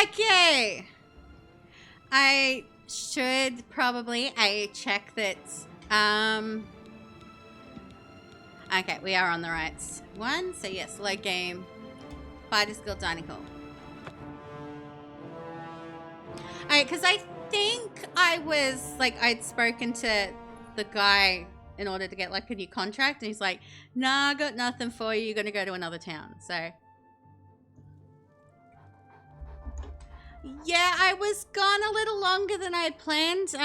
Okay. I should probably check that. Okay, we are on the right one. So yes, load game. Fighters Guild Dining Hall. Alright, because I think I was like, I'd spoken to the guy in order to get like a new contract, and he's like, nah, I got nothing for you. You're gonna go to another town. So yeah, I was gone a little longer than I had planned.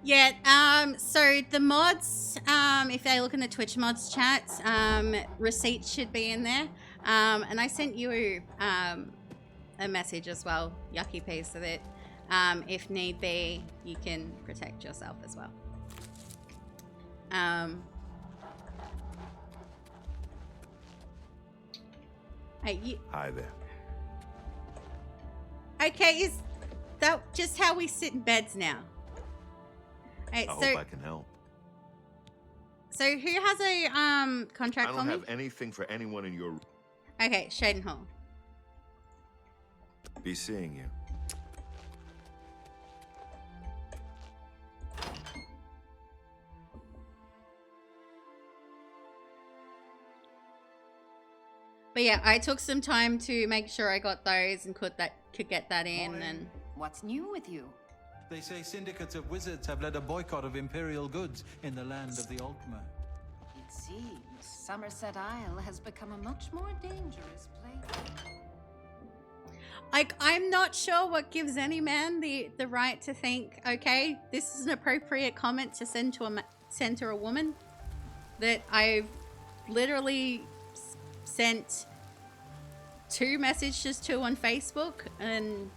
Yeah, so the mods, if they look in the Twitch mods chat, receipts should be in there. And I sent you a message as well, Yucky P, so that if need be, you can protect yourself as well. Hi there. Okay, is that just how we sit in beds now? I hope I can help. So who has a contract for me? I don't have anything for anyone in your... Okay, Shaden Hall. Be seeing you. But yeah, I took some time to make sure I got those and could get that in. Morning. And what's new with you? They say syndicates of wizards have led a boycott of imperial goods in the land of the Altmer. It seems Somerset Isle has become a much more dangerous place. like, I'm not sure what gives any man the right to think, okay, this is an appropriate comment to send to a woman that I've literally sent 2 messages to on Facebook and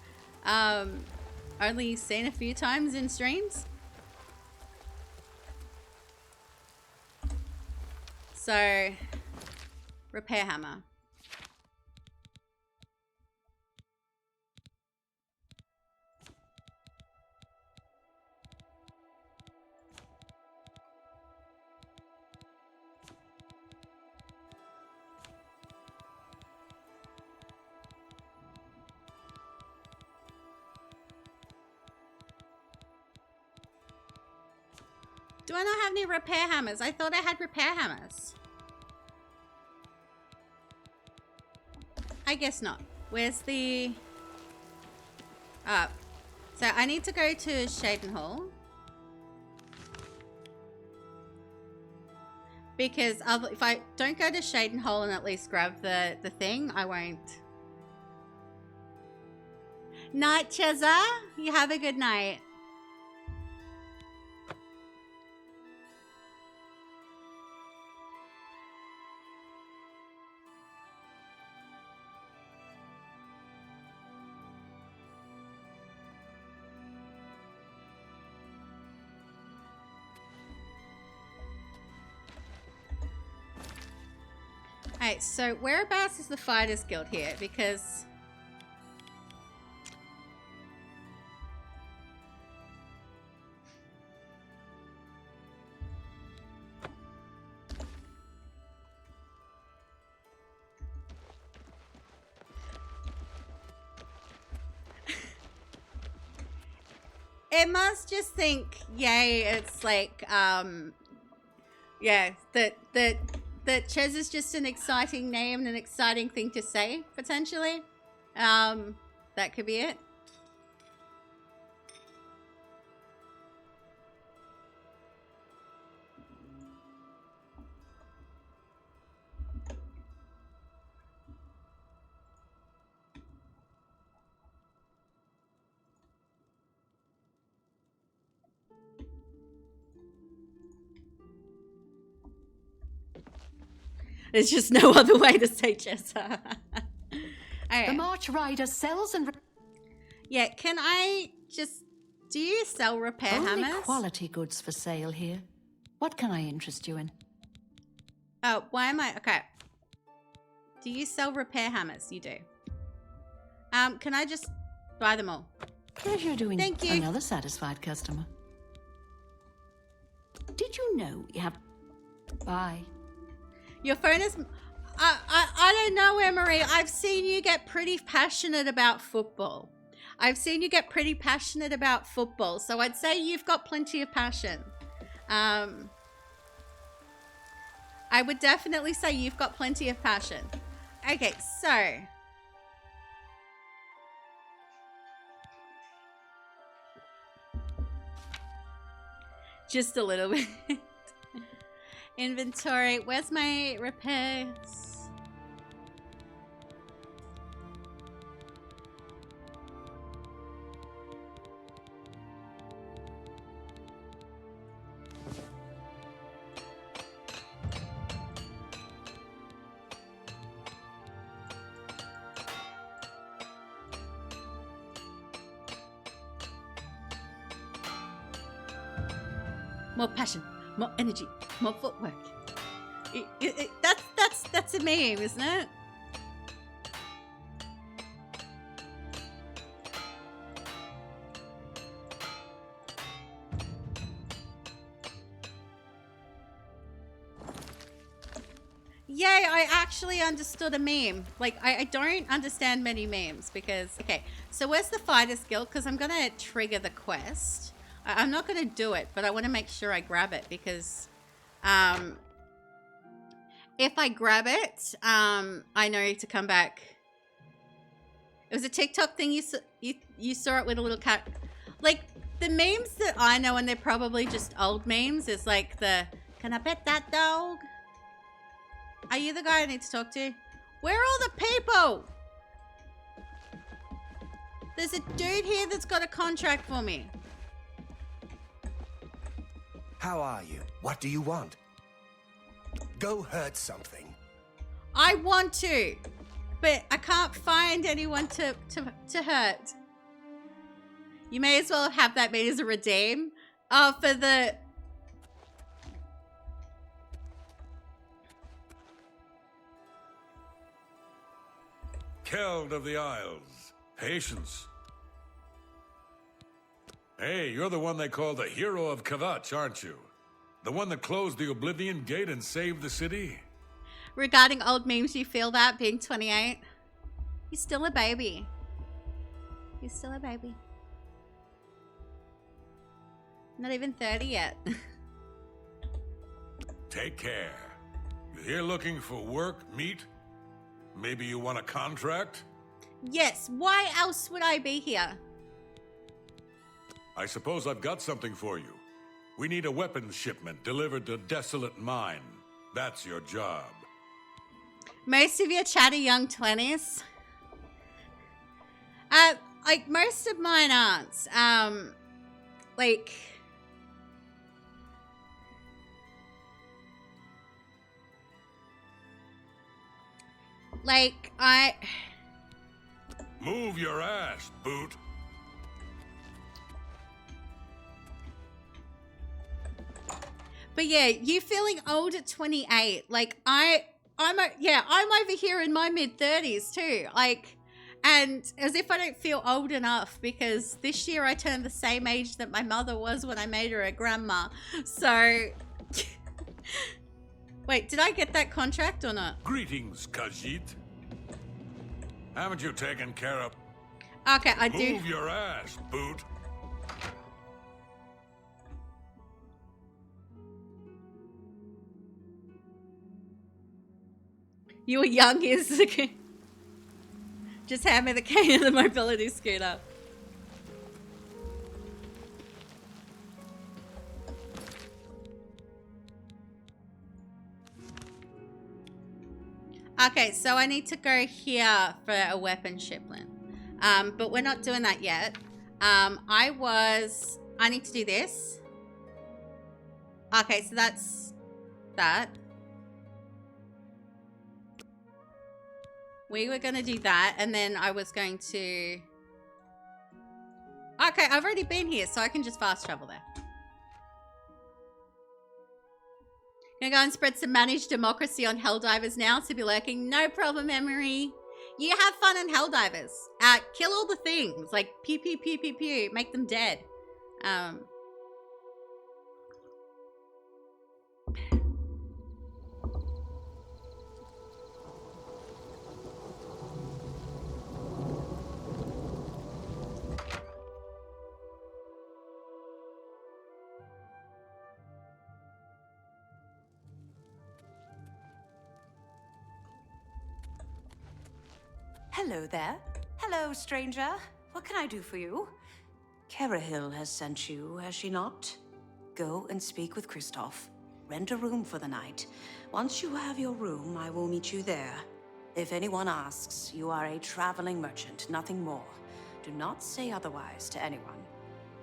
only seen a few times in streams. So, repair hammer. Do I not have any repair hammers? I thought I had repair hammers. I guess not. Where's the... so I need to go to Shaden Hall. Because if I don't go to Shaden Hall and at least grab the thing, I won't. Night, Cheza. You have a good night. Alright, so whereabouts is the Fighters Guild here? Because... it must just think, yay, it's like, yeah, that Ches is just an exciting name and an exciting thing to say, potentially. That could be it. There's just no other way to say Jessa. Okay. The March Rider sells and... Yeah, can I just... Do you sell repair Only hammers? quality goods for sale here. What can I interest you in? Oh, why am I... Okay. Do you sell repair hammers? You do. Can I just buy them all? Pleasure doing Thank you. Another satisfied customer. Did you know you have... Bye. Your phone is... I don't know, Emery. I've seen you get pretty passionate about football. So I'd say you've got plenty of passion. I would definitely say you've got plenty of passion. Okay, so... Just a little bit. Inventory. Where's my repairs? More passion, more energy, more footwork. That's a meme, isn't it? Yay, I actually understood a meme. Like, I don't understand many memes because... Okay, so where's the Fighters Guild? Because I'm going to trigger the quest. I'm not going to do it, but I want to make sure I grab it because if I grab it, I know to come back. It was a TikTok thing. You saw it with a little cat. Like, the memes that I know, and they're probably just old memes, is like the, can I pet that dog? Are you the guy I need to talk to? Where are all the people? There's a dude here that's got a contract for me. How are you? What do you want? Go hurt something. I want to, but I can't find anyone to hurt. You may as well have that made as a redeem. Oh, for the... Keld of the Isles. Patience. Hey, you're the one they call the hero of Kvatch, aren't you? The one that closed the Oblivion Gate and saved the city? Regarding old memes, you feel that being 28? You're still a baby. You're still a baby. Not even 30 yet. Take care. You here looking for work, meat? Maybe you want a contract? Yes, why else would I be here? I suppose I've got something for you. We need a weapons shipment delivered to Desolate Mine. That's your job. Most of your chatty young 20s? Like, most of mine aren't. Like... Like, Move your ass, boot. But yeah, you feeling old at 28. Like, I'm over here in my mid-30s too. Like, and as if I don't feel old enough because this year I turned the same age that my mother was when I made her a grandma. So... Wait, did I get that contract or not? Greetings, Khajiit. Haven't you taken care of... Okay, I do. Move your ass, boot. You were young, here's the... Just hand me the key of the mobility scooter. Okay, so I need to go here for a weapon shipment. But we're not doing that yet. I need to do this. Okay, so that's that. We were going to do that, and then I was going to... Okay, I've already been here, so I can just fast travel there. Gonna go and spread some managed democracy on Helldivers now to be lurking. No problem, Emery. You have fun in Helldivers. Kill all the things. Like, pew, pew, pew, pew, pew. Make them dead. Hello there. Hello, stranger. What can I do for you? Carahil has sent you, has she not? Go and speak with Kristoff. Rent a room for the night. Once you have your room, I will meet you there. If anyone asks, you are a traveling merchant, nothing more. Do not say otherwise to anyone.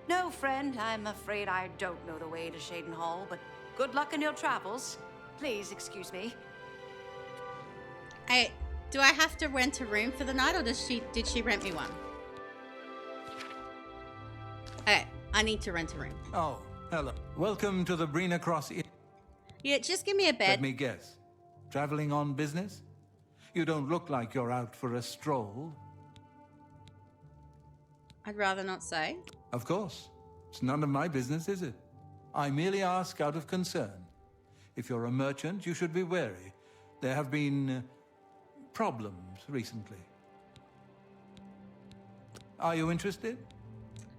No, friend, I'm afraid I don't know the way to Shaden Hall, but good luck in your travels. Please excuse me. Hey, do I have to rent a room for the night, or did she rent me one? Okay, I need to rent a room. Oh, hello. Welcome to the Brina Cross Inn. Yeah, just give me a bed. Let me guess. Traveling on business? You don't look like you're out for a stroll. I'd rather not say. Of course. It's none of my business, is it? I merely ask out of concern. If you're a merchant, you should be wary. There have been problems recently. Are you interested?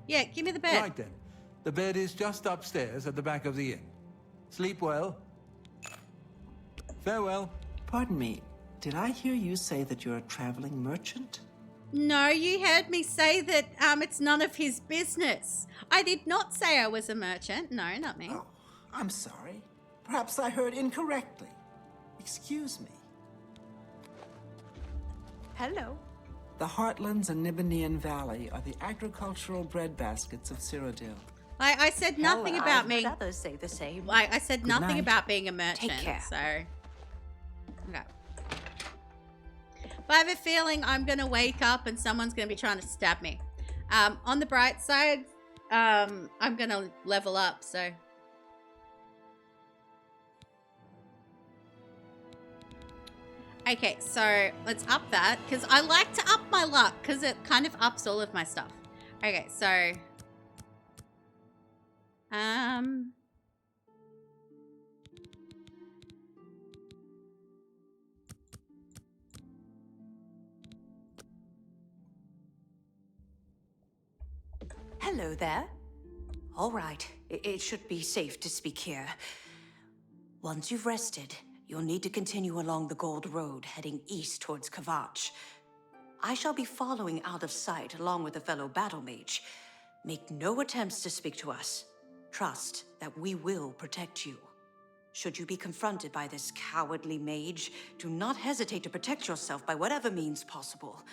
Yeah, give me the bed. Right then. The bed is just upstairs at the back of the inn. Sleep well. Farewell. Pardon me, did I hear you say that you're a traveling merchant? No, you heard me say that it's none of his business. I did not say I was a merchant. No, not me. Oh, I'm sorry. Perhaps I heard incorrectly. Excuse me. Hello. The Heartlands and Nibanian Valley are the agricultural breadbaskets of Cyrodiil. I said nothing about me. Others say the same. I said Good nothing night. about being a merchant. Take care. So, okay. But I have a feeling I'm gonna wake up and someone's gonna be trying to stab me. On the bright side, I'm gonna level up. So. Okay, so let's up that, because I like to up my luck, because it kind of ups all of my stuff. Okay, so... Hello there. All right, it should be safe to speak here. Once you've rested, you'll need to continue along the Gold Road, heading east towards Kvatch. I shall be following out of sight along with a fellow battle mage. Make no attempts to speak to us. Trust that we will protect you. Should you be confronted by this cowardly mage, do not hesitate to protect yourself by whatever means possible.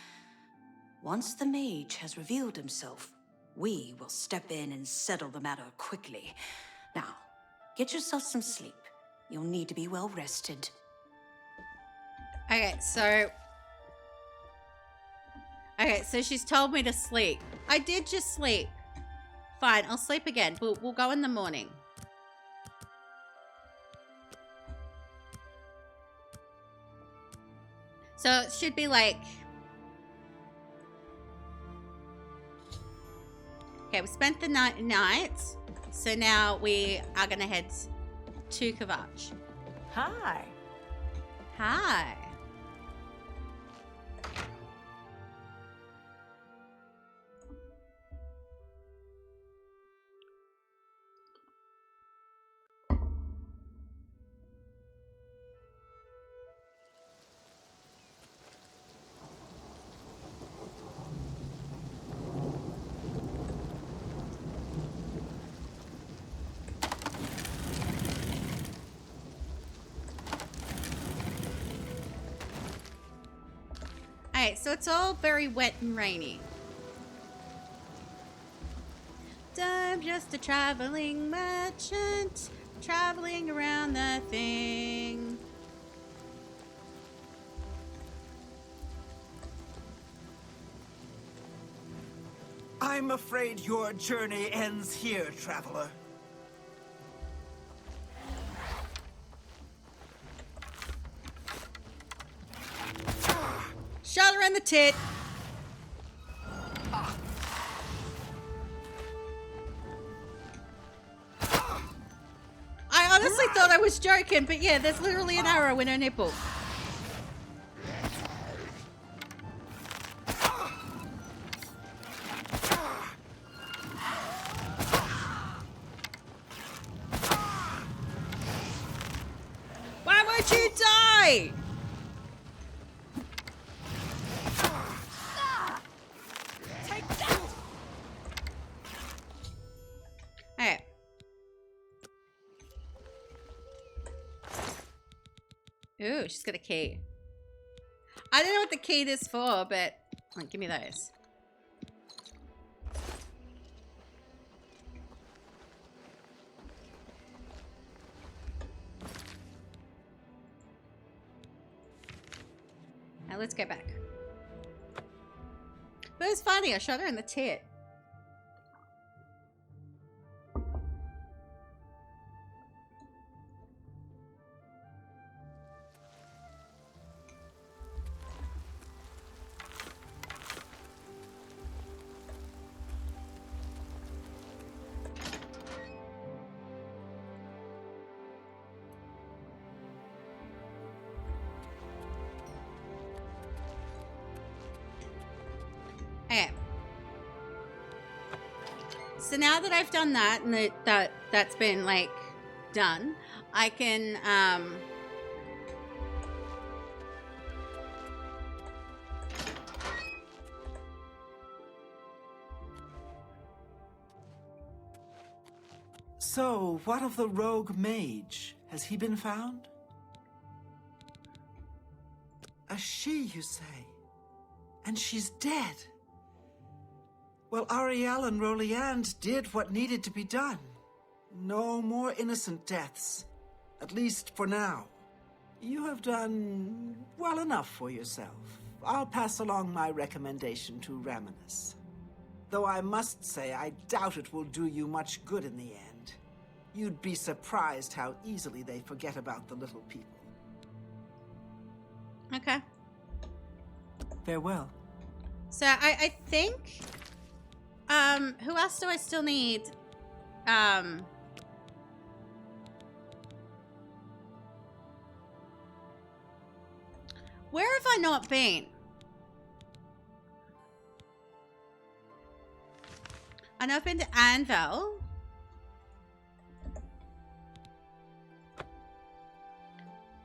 Once the mage has revealed himself, we will step in and settle the matter quickly. Now, get yourself some sleep. You'll need to be well rested. Okay, so she's told me to sleep. I did just sleep. Fine, I'll sleep again. We'll go in the morning. So it should be like... Okay, we spent the night. So now we are going to head to Kvatch. Hi. Hi. Alright, so it's all very wet and rainy. I'm just a traveling merchant, traveling around the thing. I'm afraid your journey ends here, traveler. Shot her in the tit. I honestly thought I was joking, but yeah, there's literally an arrow in her nipple. Why won't you die? Hey. Ooh, she's got a key. I don't know what the key is for, but like, give me those. Now let's go back. But it's funny, I shot her in the tit. Okay. So now that I've done that and that's been like done, I can So, what of the rogue mage? Has he been found? A she, you say? And she's dead. Well, Ariel and Roliand did what needed to be done. No more innocent deaths. At least for now. You have done well enough for yourself. I'll pass along my recommendation to Raminus. Though I must say, I doubt it will do you much good in the end. You'd be surprised how easily they forget about the little people. Okay. Farewell. So I think who else do I still need? Where have I not been? I know I've been to Anvil.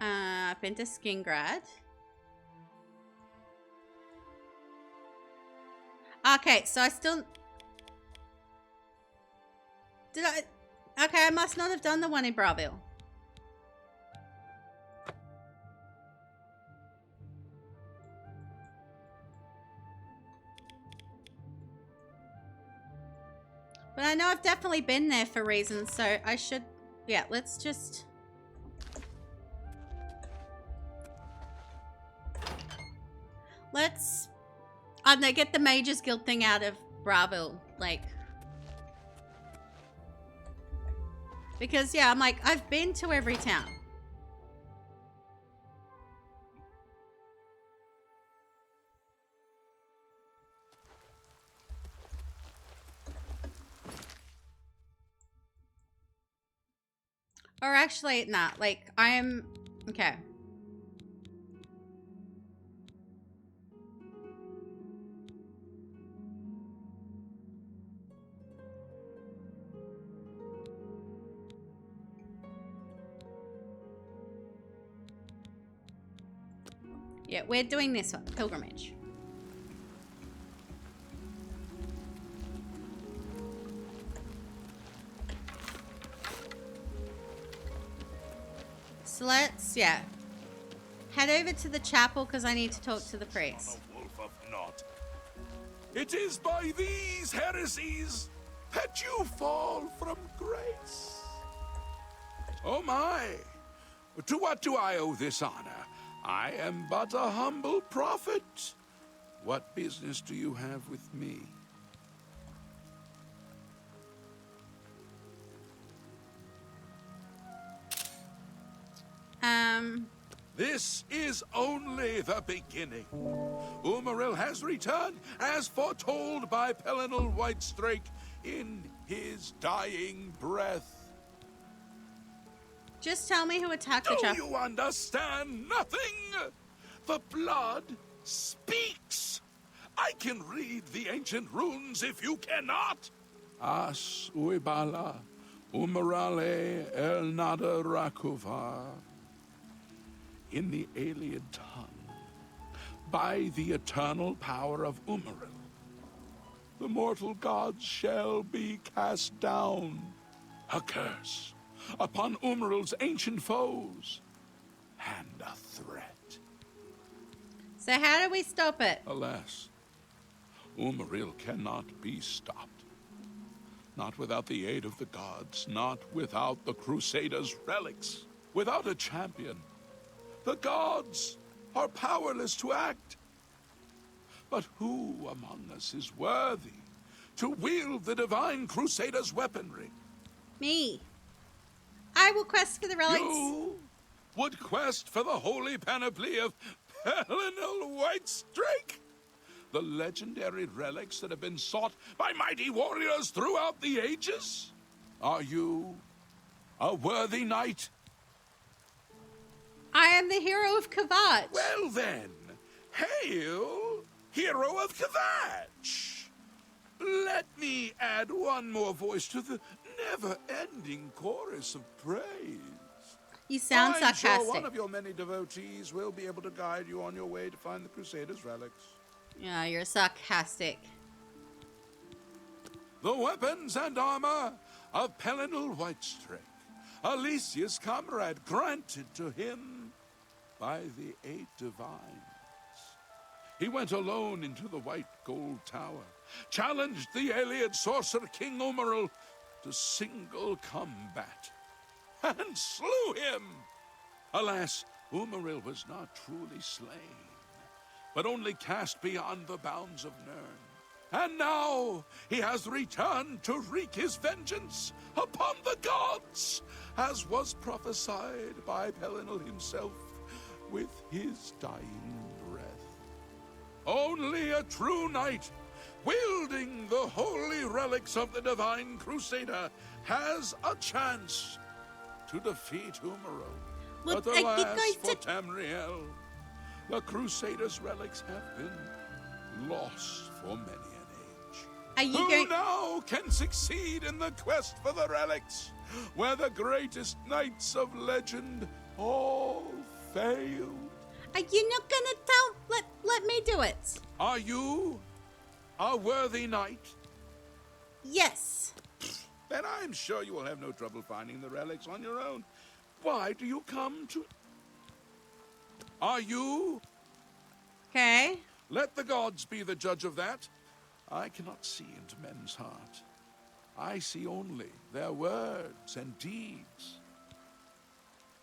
I've been to Skingrad. Okay, so I still... Did I... Okay, I must not have done the one in Braville. But I know I've definitely been there for reasons, so I should... Yeah, let's just... Let's... I don't know, get the Mages Guild thing out of Braville, like... Because, yeah, I'm like, I've been to every town. Or actually, nah, like, I'm... Okay. Yeah, we're doing this one, pilgrimage. So let's, yeah, head over to the chapel because I need to talk to the priest. A wolf of naught. It is by these heresies that you fall from grace. Oh my! To what do I owe this honor? I am but a humble prophet. What business do you have with me? This is only the beginning. Umaril has returned, as foretold by Pelinal Whitestrake in his dying breath. Just tell me who attacked the Do you understand nothing? The blood speaks. I can read the ancient runes if you cannot. As uibala, umarale el nada rakuva. In the alien tongue, by the eternal power of Umaril, the mortal gods shall be cast down. A curse upon Umaril's ancient foes, and a threat. So how do we stop it? Alas, Umaril cannot be stopped. Not without the aid of the gods, not without the Crusaders' relics, without a champion. The gods are powerless to act. But who among us is worthy to wield the divine Crusader's weaponry? Me. I will quest for the relics. You would quest for the holy panoply of Pelinal Whitestrake? The legendary relics that have been sought by mighty warriors throughout the ages? Are you a worthy knight? I am the hero of Kvatch. Well then, hail, hero of Kvatch! Let me add one more voice to the never-ending chorus of praise. You sound sarcastic. I'm sure one of your many devotees will be able to guide you on your way to find the Crusaders' relics. Yeah, you're sarcastic. The weapons and armor of Pelinal Whitestrake, Alicia's comrade, granted to him by the 8 divines. He went alone into the White Gold Tower, challenged the alien sorcerer King Umaril to single combat, and slew him. Alas, Umaril was not truly slain, but only cast beyond the bounds of Nirn. And now he has returned to wreak his vengeance upon the gods, as was prophesied by Pelinal himself with his dying breath. Only a true knight, wielding the holy relics of the divine Crusader, has a chance to defeat Umaril. Look, But I think alas I for said- Tamriel, the Crusader's relics have been lost for many an age. Are you Who going? now can succeed in the quest for the relics, where the greatest knights of legend all failed? Are you not gonna tell? Let me do it. Are you a worthy knight? Yes. Then I'm sure you will have no trouble finding the relics on your own. Why do you come to... Are you? Okay. Let the gods be the judge of that. I cannot see into men's heart. I see only their words and deeds.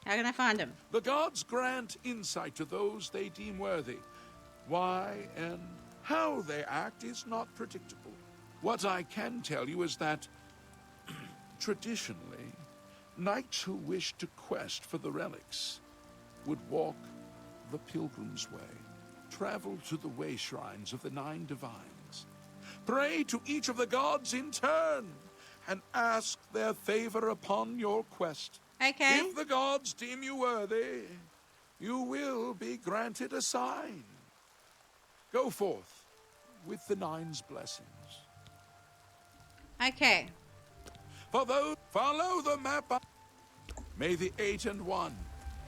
How can I find him? The gods grant insight to those they deem worthy. Why and how they act is not predictable. What I can tell you is that, traditionally, knights who wish to quest for the relics would walk the pilgrim's way, travel to the way shrines of the 9 divines, pray to each of the gods in turn, and ask their favor upon your quest. Okay. If the gods deem you worthy, you will be granted a sign. Go forth with the 9's blessings. Okay. For those, follow the map. May the 8 and 1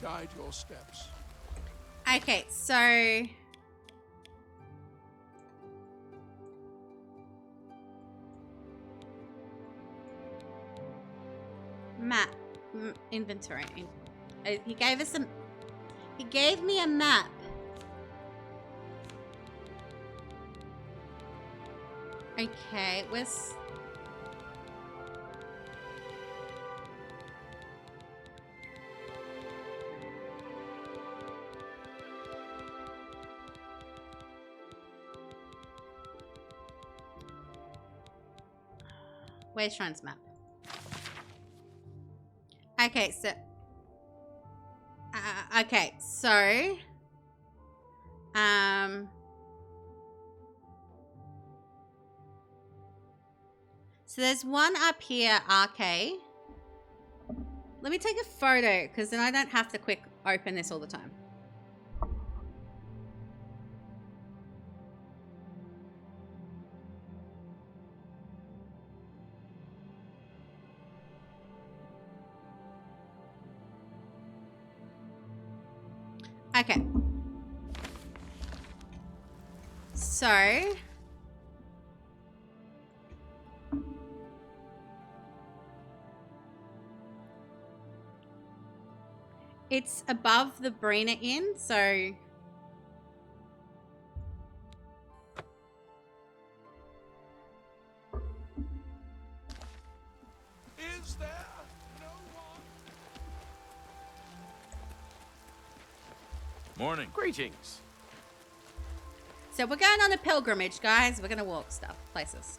guide your steps. Okay, so map, inventory. He gave us he gave me a map. Okay, where's... Where's Shrine's map? Okay, so... Okay, so so there's one up here, arcade. Let me take a photo because then I don't have to quick open this all the time. Okay. So it's above the Brina Inn, so Is there no one? Morning. Greetings. So we're going on a pilgrimage, guys. We're gonna walk stuff, places.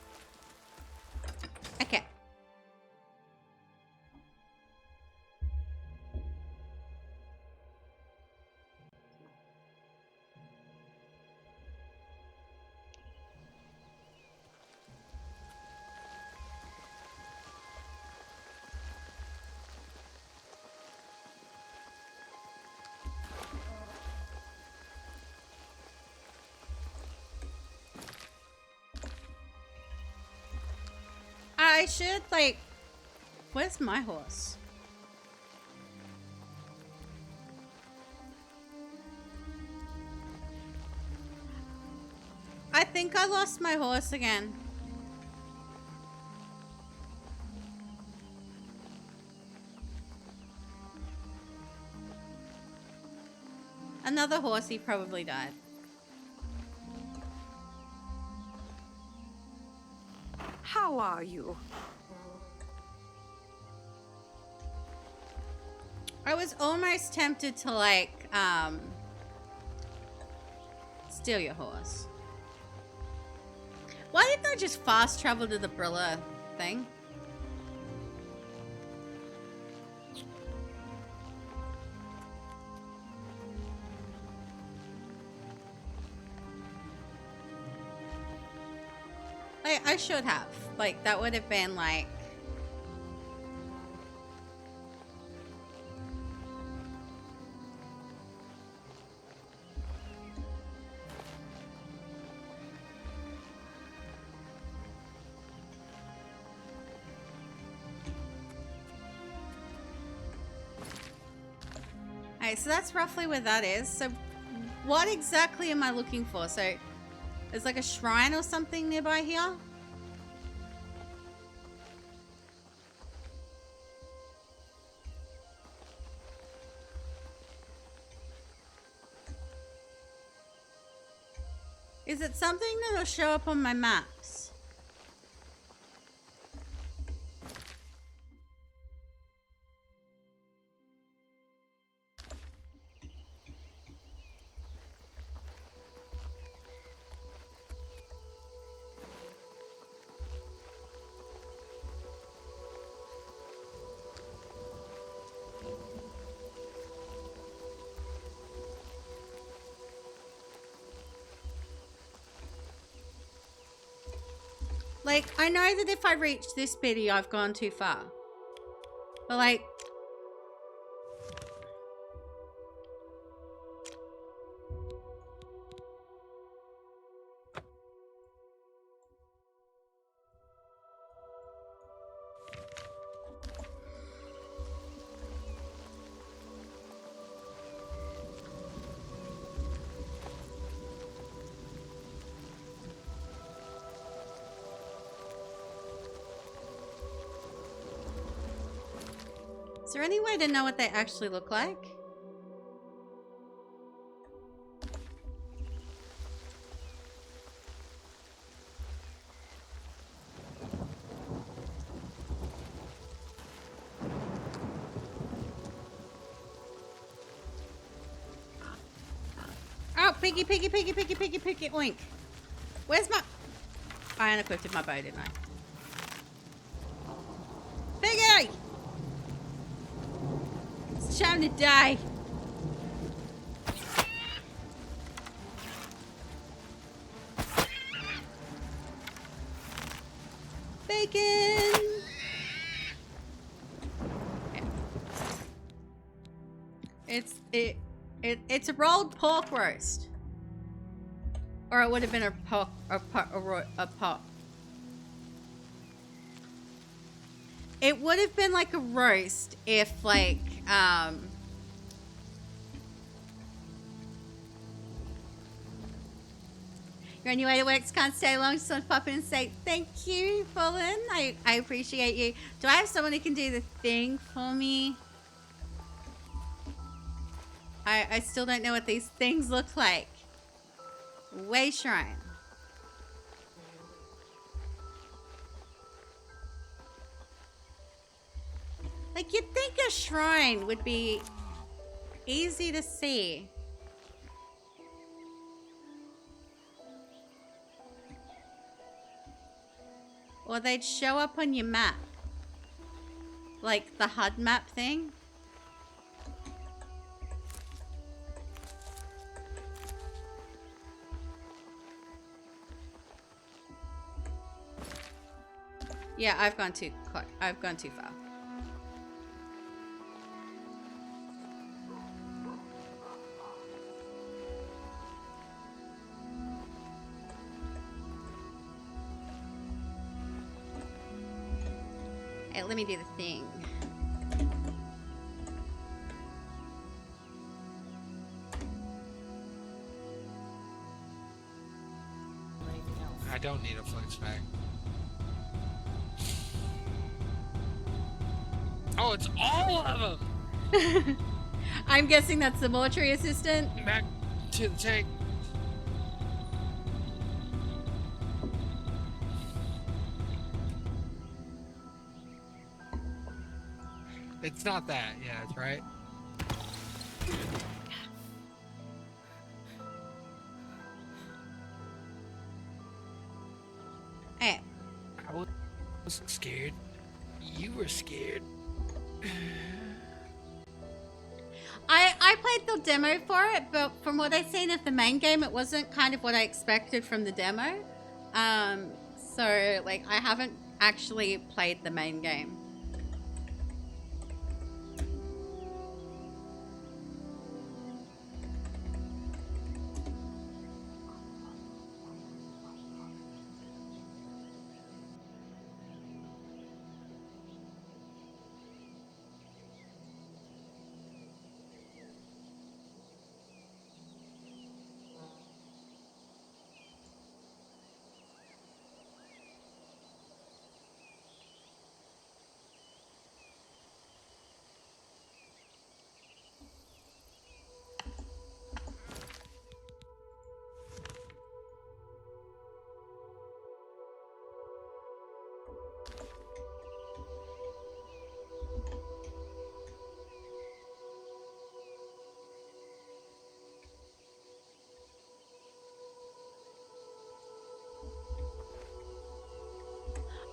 Okay. I should, like... Where's my horse? I think I lost my horse again. Another horsey probably died. How are you? I was almost tempted to, like, steal your horse. Why didn't I just fast travel to the Brilla thing? I should have. Like, that would have been, like... Alright, so that's roughly where that is. So, what exactly am I looking for? So, there's like a shrine or something nearby here? Is it something that'll show up on my maps? Like, I know that if I reach this bitty, I've gone too far. But, like... Is there any way to know what they actually look like? Oh, piggy, piggy, piggy, piggy, piggy, piggy, oink. Where's my... I unequipped my bow, didn't I? Piggy! It's time to die. It's a rolled pork roast. Or it would have been a pork, a pot. It would have been like a roast if like, you're on your way to work, can't stay long, just want to pop in and say thank you, Fallen. I appreciate you. Do I have someone who can do the thing for me? I still don't know what these things look like. Way Shrine. Like, you'd think a shrine would be easy to see. Or they'd show up on your map. Like the HUD map thing. Yeah, I've gone too far. Hey, let me do the thing. I don't need a flex bag. Oh, it's all of them! I'm guessing that's the mortuary assistant. Back to the tank. It's not that, yeah, it's right. Hey. I wasn't scared. You were scared. I played the demo for it, but from what I've seen of the main game, it wasn't kind of what I expected from the demo. So, like, I haven't actually played the main game.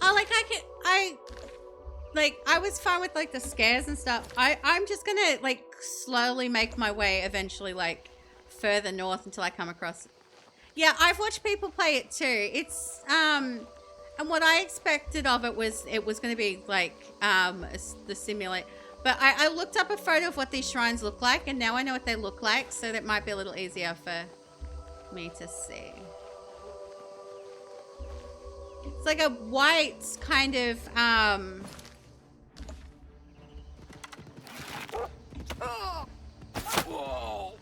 Oh, like I was fine with like the scares and stuff. I'm just gonna like slowly make my way eventually like further north until I come across. Yeah, I've watched people play it too. It's and what I expected of it was going to be like the simulate. But I looked up a photo of what these shrines look like, and now I know what they look like, so that might be a little easier for me to see. It's like a white kind of Whoa.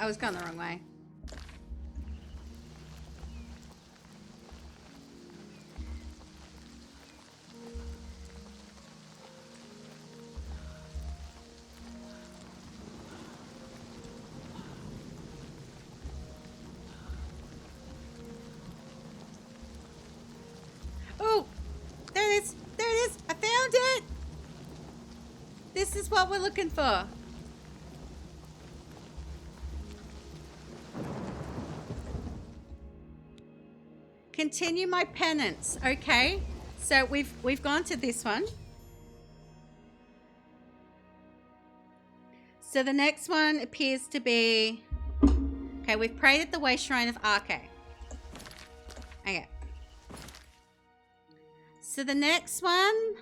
I was going the wrong way. this is what we're looking for. Continue my penance. Okay. So we've gone to this one. So the next one appears to be... Okay, we've prayed at the Way Shrine of Arche. Okay. So the next one...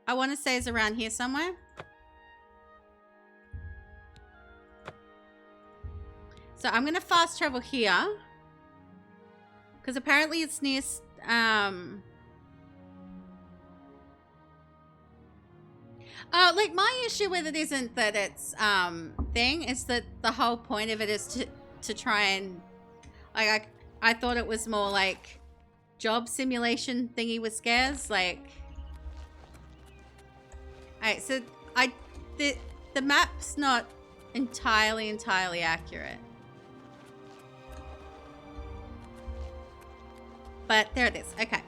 I want to say is around here somewhere. So I'm going to fast travel here. Because apparently it's near... like my issue with it isn't that it's thing. It's that the whole point of it is to try and... Like, I thought it was more like job simulation thingy with scares. Like... Alright, so the map's not entirely accurate. But there it is. Okay.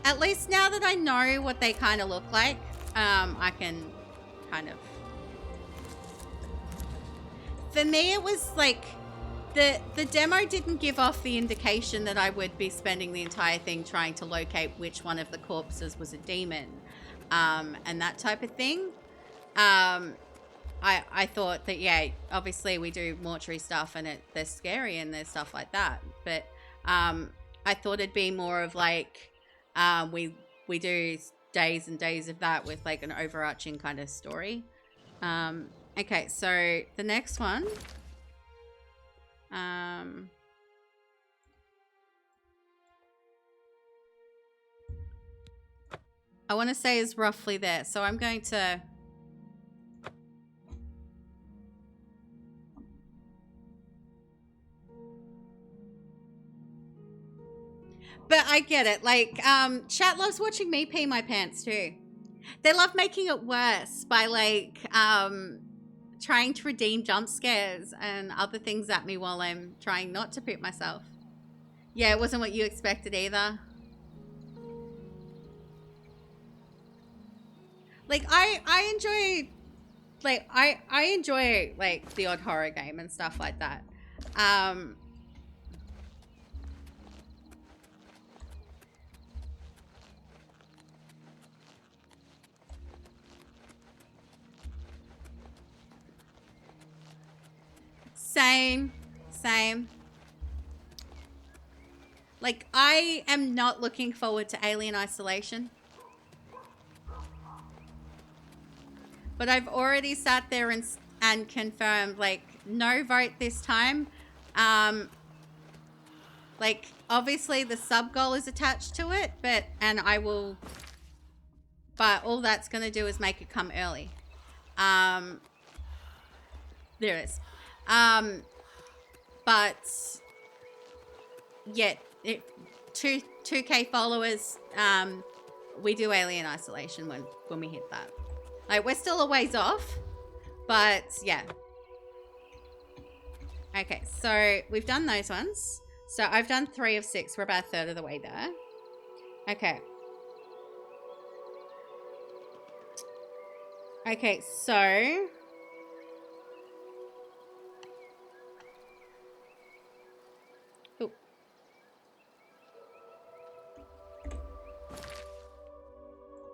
At least now that I know what they kind of look like, I can kind of... For me, it was like... The demo didn't give off the indication that I would be spending the entire thing trying to locate which one of the corpses was a demon. And that type of thing. I thought that, yeah, obviously we do mortuary stuff and they're scary and there's stuff like that. But I thought it'd be more of like we do days and days of that with like an overarching kind of story. Okay, so the next one. I want to say is roughly there. So I'm going to... But I get it. Like, chat loves watching me pee my pants too. They love making it worse by like, trying to redeem jump scares and other things at me while I'm trying not to poop myself. Yeah, it wasn't what you expected either. Like, I enjoy, like, I enjoy, like, the odd horror game and stuff like that. Same. Like, I am not looking forward to Alien Isolation. But I've already sat there and confirmed, like, no vote this time. Like, obviously the sub goal is attached to it, but all that's going to do is make it come early. There it is. But, yeah, 2K followers, we do Alien Isolation when we hit that. Like, we're still a ways off, but yeah. Okay, so we've done those ones. So I've done 3 of 6. We're about a third of the way there. Okay. Okay, so... Ooh.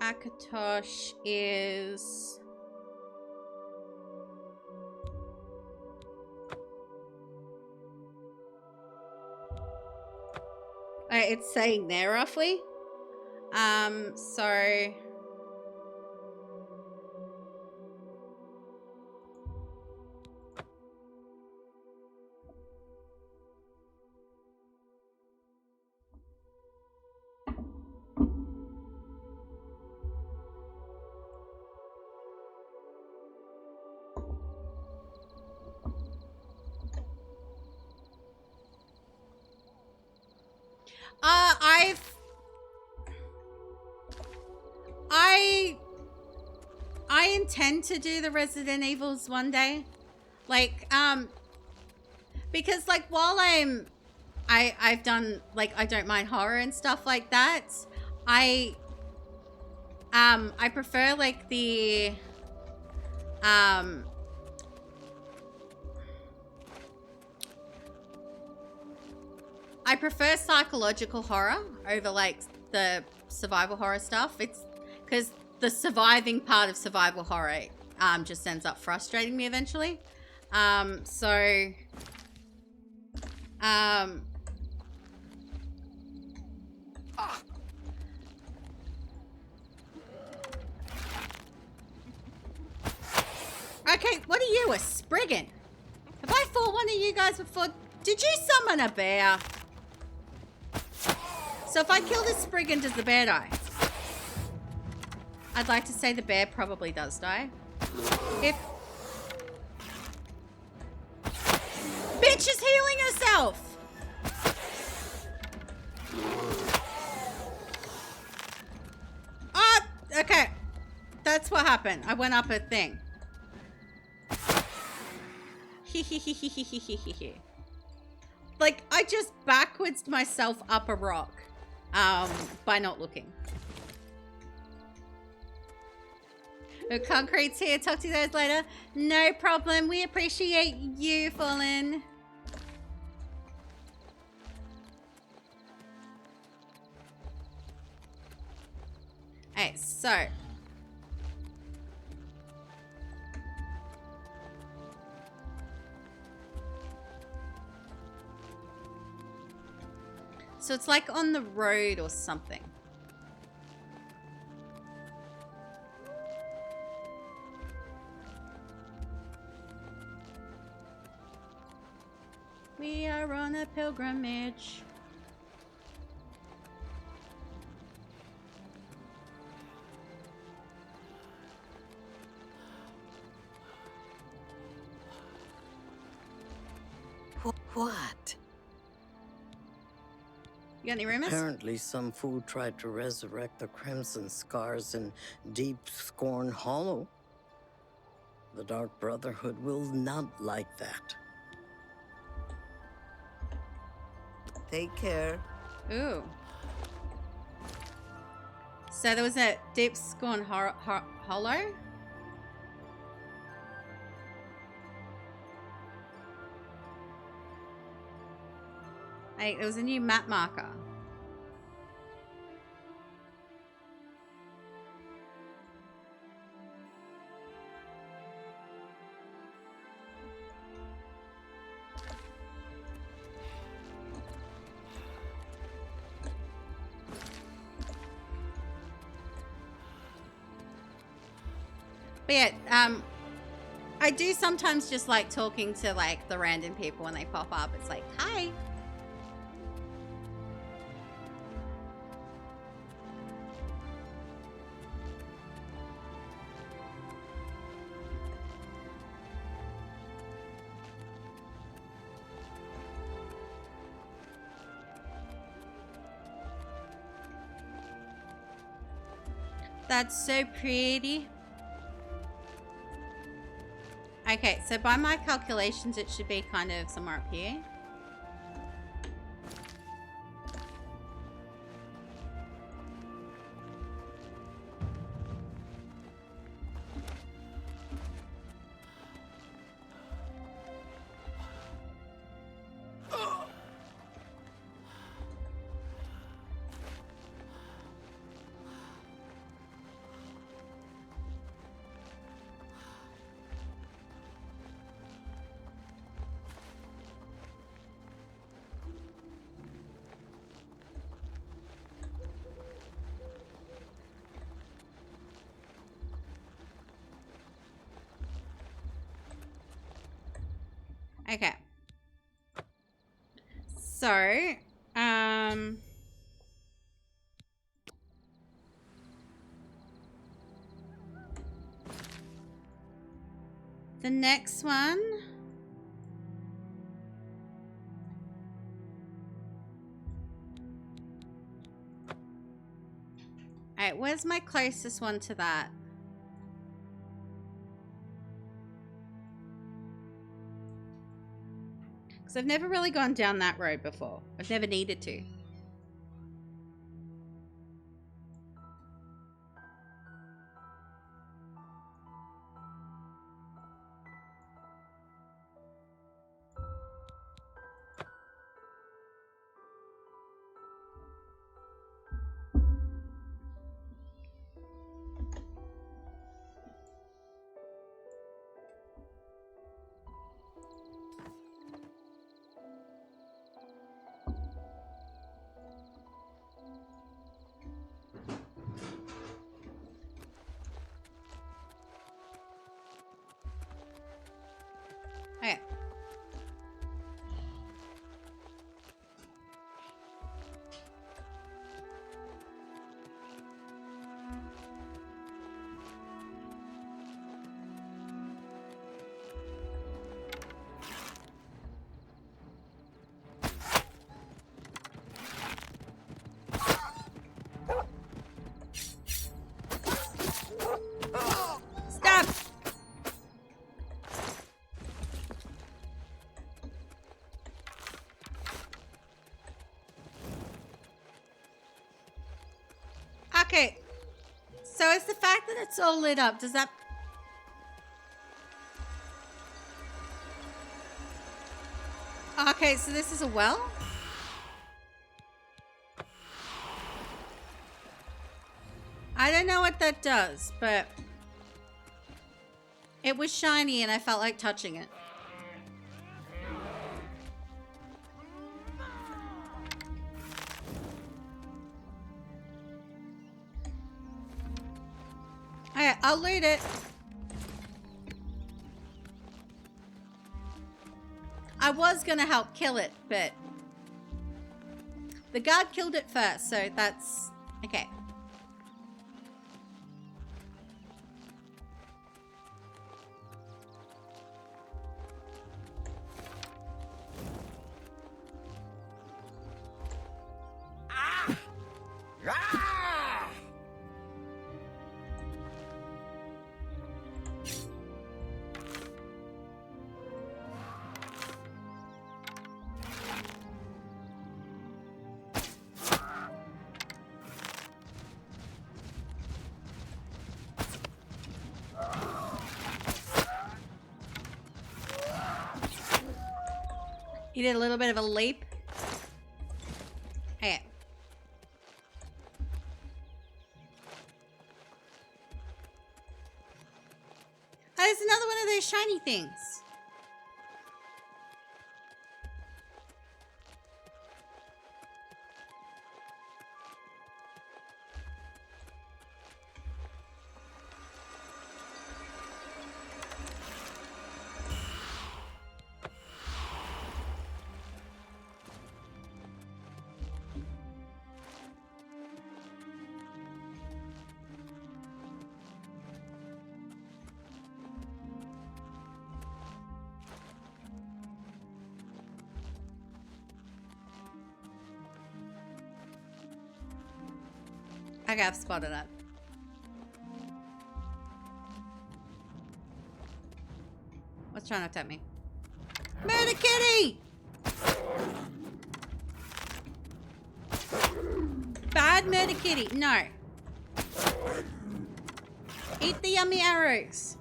Akatosh is... it's saying there roughly. So... I intend to do the Resident Evils one day. Like, because like while I've done, like, I don't mind horror and stuff like that, I prefer like the I prefer psychological horror over like the survival horror stuff. It's because the surviving part of survival horror just ends up frustrating me eventually. Okay, what are you, a Spriggan? Have I fought one of you guys before? Did you summon a bear? So if I kill this Spriggan, does the bear die? I'd like to say the bear probably does die. If... Bitch is healing herself! Oh, okay. That's what happened. I went up a thing. Like, I just backwards myself up a rock by not looking. Oh, Concrete's here. Talk to you guys later. No problem. We appreciate you, Fallen. Alright, so... So it's like on the road or something. We are on a pilgrimage. What? You got any rumors? Apparently some fool tried to resurrect the Crimson Scars in Deep Scorn Hollow. The Dark Brotherhood will not like that. Take care. Ooh. So there was a Deep Scorn Hollow? Hey, there was a new map marker. But yeah, I do sometimes just like talking to like the random people when they pop up. It's like, hi. That's so pretty. Okay, so by my calculations, it should be kind of somewhere up here. Okay. So, the next one. Alright, where's my closest one to that? So I've never really gone down that road before. I've never needed to. Okay. Stop! Okay, so it's the fact that it's all lit up. Does that... Okay, so this is a well? I don't know what that does, but... It was shiny and I felt like touching it. Alright, I'll loot it. I was gonna help kill it, but the guard killed it first, so that's okay. You did a little bit of a leap. Okay. Oh, there's another one of those shiny things. Okay, I've spotted it. What's trying to attack me? Murder kitty! Bad murder kitty. No. Eat the yummy arrows.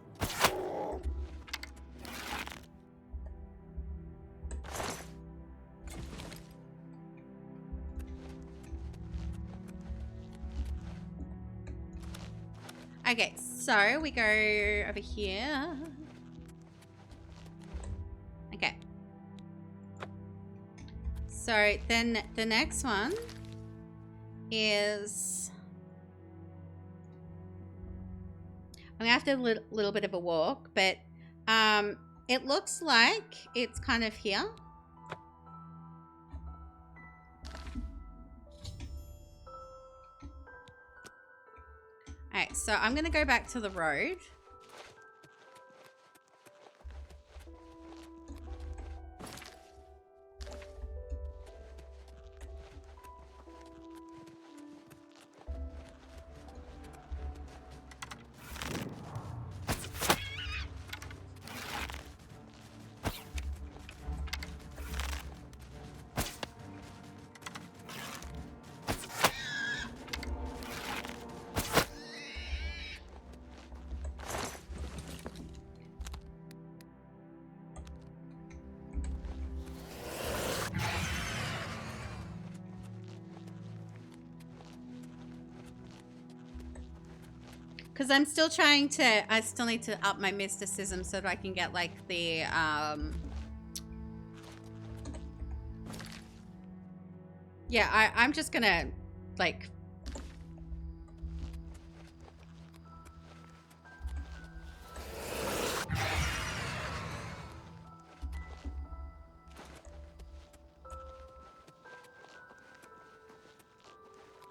Okay, so we go over here. Okay. So then the next one is... I'm gonna have to do a little bit of a walk, but it looks like it's kind of here. Alright, so I'm gonna go back to the road. Because I'm still trying to, I still need to up my mysticism so that I can get like the, yeah, I'm just gonna like,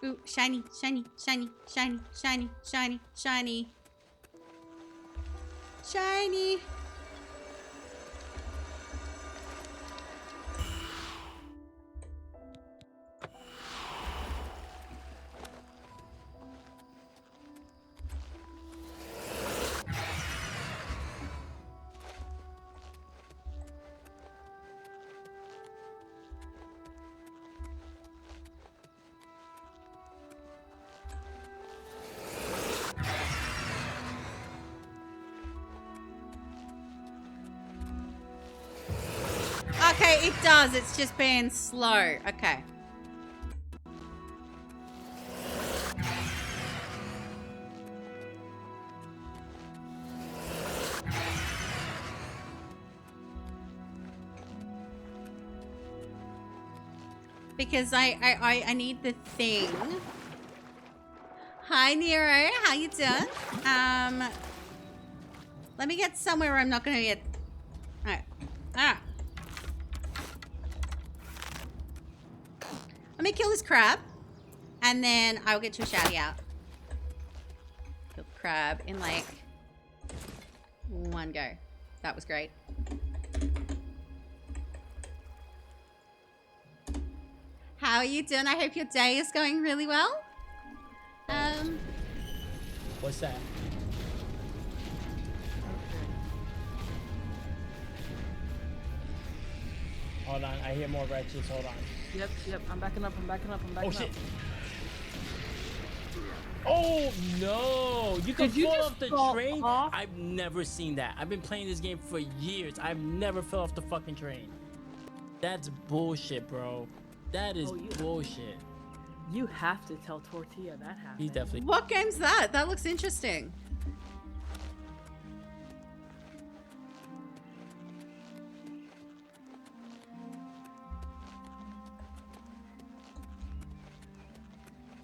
ooh, shiny, shiny, shiny, shiny, shiny, shiny, shiny. Shiny. Okay, it does. It's just being slow. Okay. Because I need the thing. Hi Nero, how you doing? Let me get somewhere where I'm not gonna get. Alright. Ah. Let me kill this crab, and then I'll get your shouty out. Kill the crab in like one go. That was great. How are you doing? I hope your day is going really well. What's that? Hold on, I hear more wretches. Hold on. Yep, I'm backing up, I'm backing up. Oh shit. Oh no! You can fall off the train? I've never seen that. I've been playing this game for years. I've never fell off the fucking train. That's bullshit, bro. That is bullshit. You have to tell Tortilla that happened. He definitely. What game's that? That looks interesting.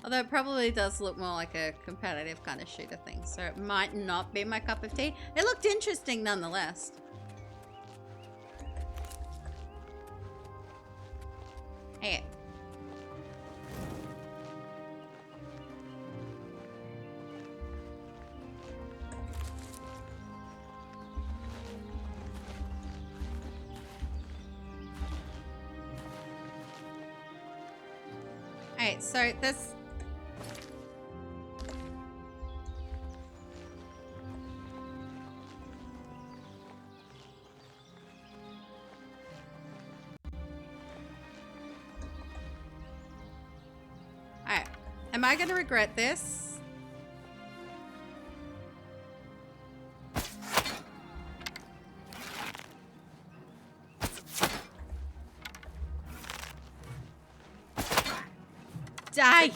Although it probably does look more like a competitive kind of shooter thing, so it might not be my cup of tea. It looked interesting nonetheless. Hey. Alright, so this... Alright, am I gonna regret this? Die!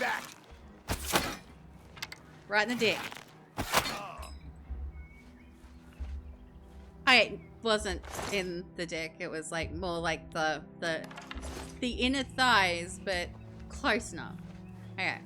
Right in the dick. I wasn't in the dick. It was like more like the inner thighs, but close enough. Okay.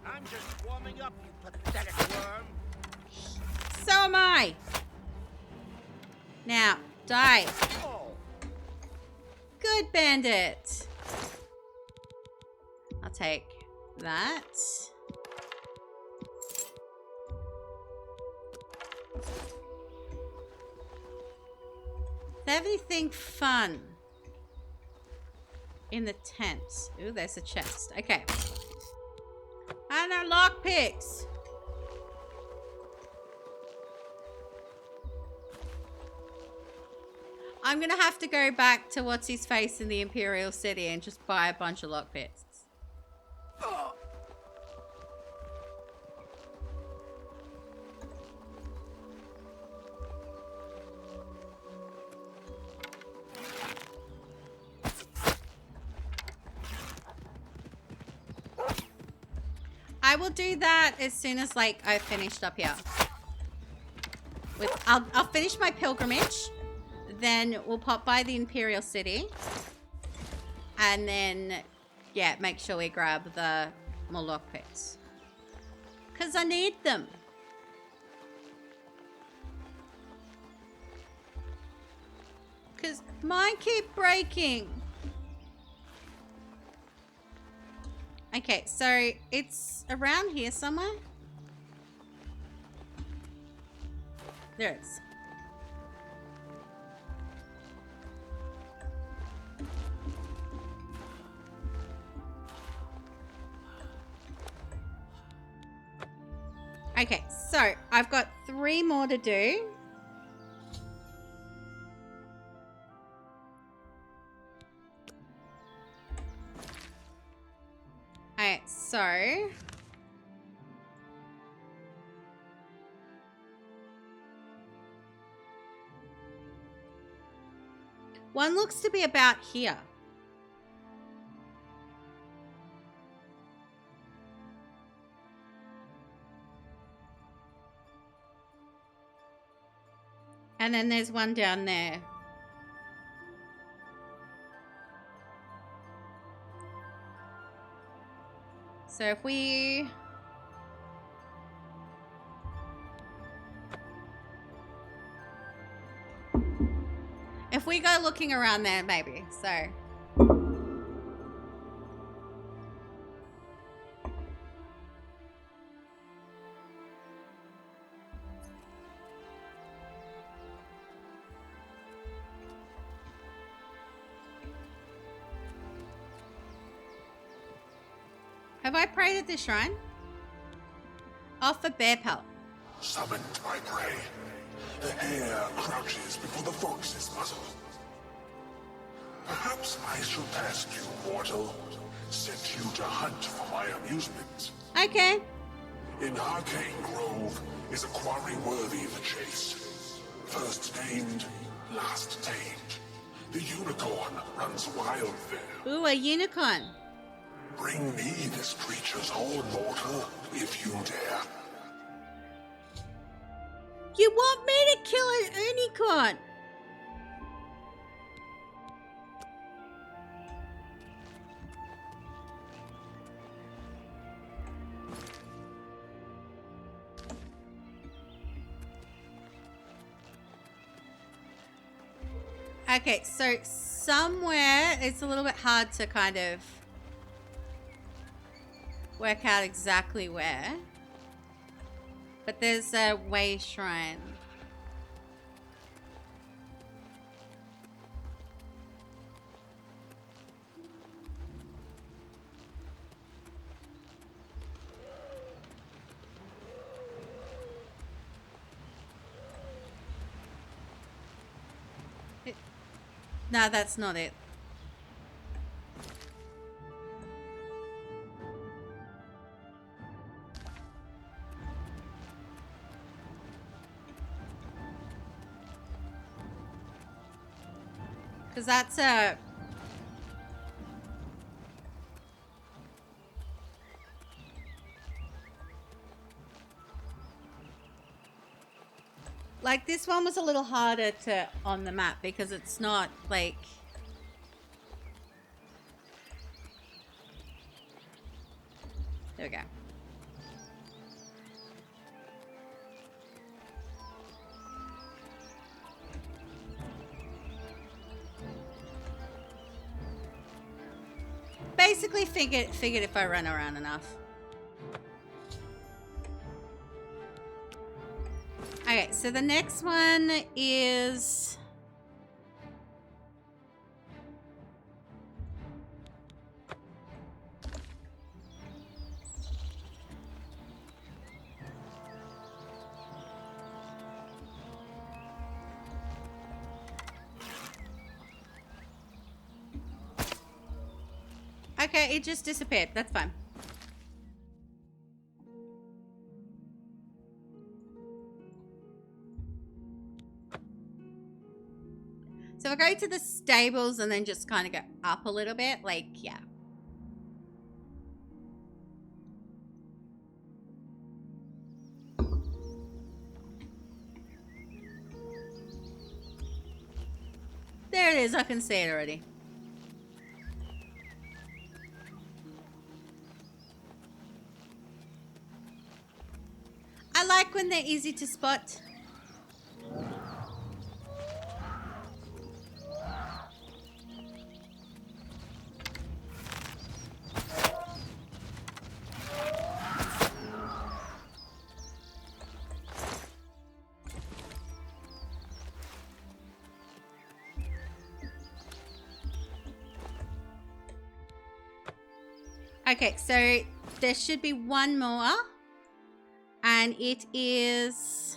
I'm just warming up, you pathetic worm. So am I. Now, die. Good, bandit. I'll take that. Is there anything fun in the tent? Ooh, there's a chest. Okay. And our lockpicks. I'm gonna have to go back to what's his face in the Imperial City and just buy a bunch of lockpicks. I will do that as soon as like I've finished up here. I'll finish my pilgrimage, then we'll pop by the Imperial City, and then yeah, make sure we grab the more lockpicks. Cause I need them. Cause mine keep breaking. Okay, so it's around here somewhere. There it is. Okay, so I've got 3 more to do. Alright, so one looks to be about here. And then there's one down there. So if we... If we go looking around there, maybe, so... Have I prayed at this shrine? Oh, for bear pelt. Summoned my prey. The hare crouches before the fox's muzzle. Perhaps I shall test you, mortal. Set you to hunt for my amusement. Okay. In Arcane Grove is a quarry worthy the chase. First named, last tamed. The unicorn runs wild there. Ooh, a unicorn. Bring me this creature's horn, mortal, if you dare. You want me to kill an unicorn? Okay, so somewhere it's a little bit hard to kind of work out exactly where. But there's a way shrine. No, that's not it. Because that's a... Like, this one was a little harder to on the map because it's not, like... There we go. Basically figured if I run around enough. Okay, so the next one is... Okay, it just disappeared. That's fine. So we'll go to the stables and then just kind of go up a little bit. Like, yeah. There it is. I can see it already. I like when they're easy to spot. Okay, so there should be one more, and it is...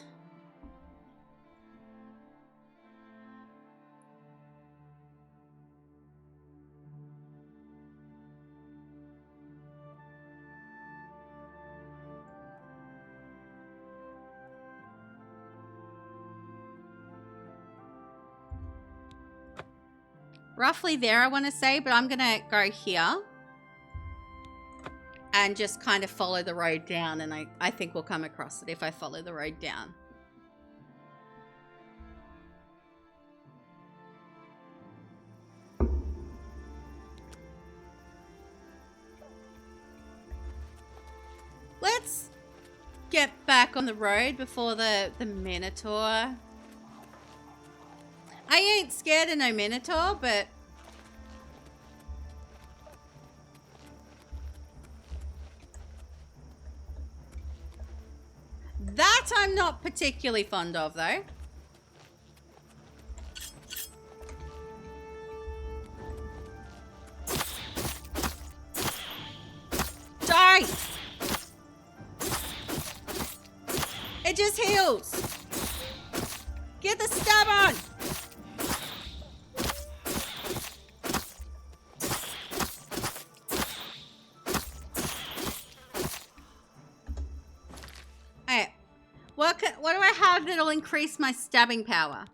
roughly there, I want to say, but I'm going to go here. And just kind of follow the road down, and I think we'll come across it if I follow the road down. Let's get back on the road before the Minotaur. I ain't scared of no Minotaur, but... that I'm not particularly fond of, though. Die! It just heals. Get the stab on! What do I have that'll increase my stabbing power?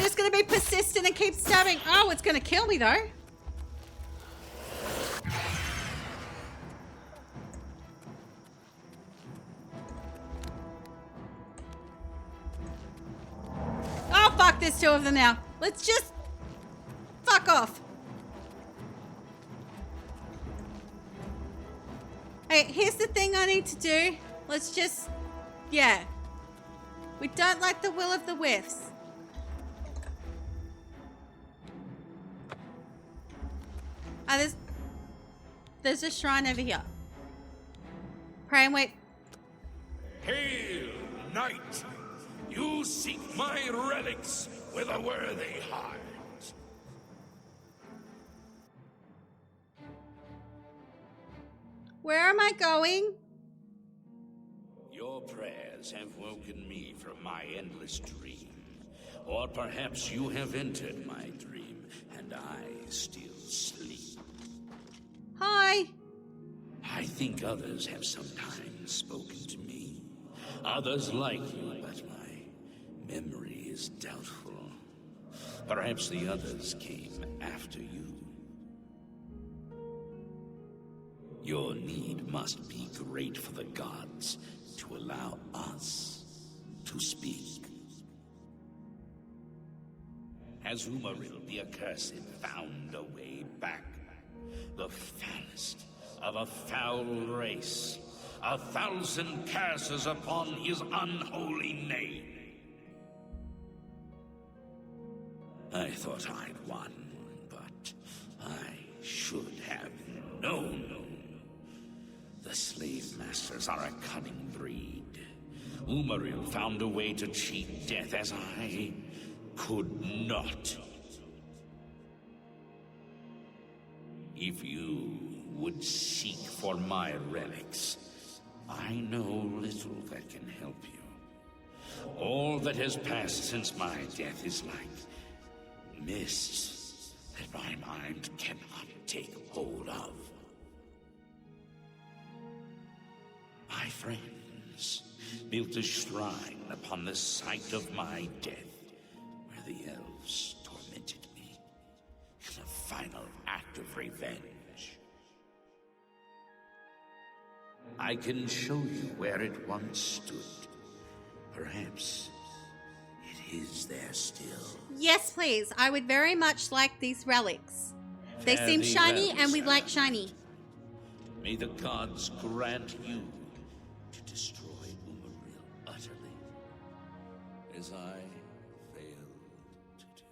Just gonna be persistent and keep stabbing. Oh, it's gonna kill me though. Oh fuck, there's two of them now. Let's just fuck off. Hey, here's the thing I need to do. Let's just, yeah. We don't like the will of the wisps. Oh, there's a shrine over here. Pray and wait. Hail, knight! You seek my relics with a worthy heart. Where am I going? Your prayers have woken me from my endless dream. Or perhaps you have entered my dream, and I still sleep. Hi. I think others have sometimes spoken to me. Others like you, but my memory is doubtful. Perhaps the others came after you. Your need must be great for the gods to allow us to speak. Has Umaril the Accursed found a way back? The foulest of a foul race. 1,000 curses upon his unholy name. I thought I'd won, but I should have known. The slave masters are a cunning breed. Umaril found a way to cheat death as I could not. If you would seek for my relics, I know little that can help you. All that has passed since my death is like mist that my mind cannot take hold of. My friends built a shrine upon the site of my death, where the elves tormented me in a final act of revenge. I can show you where it once stood. Perhaps it is there still. Yes, please. I would very much like these relics. They seem shiny, and we like shiny. May the gods grant you to destroy Umaril utterly, as I failed to do.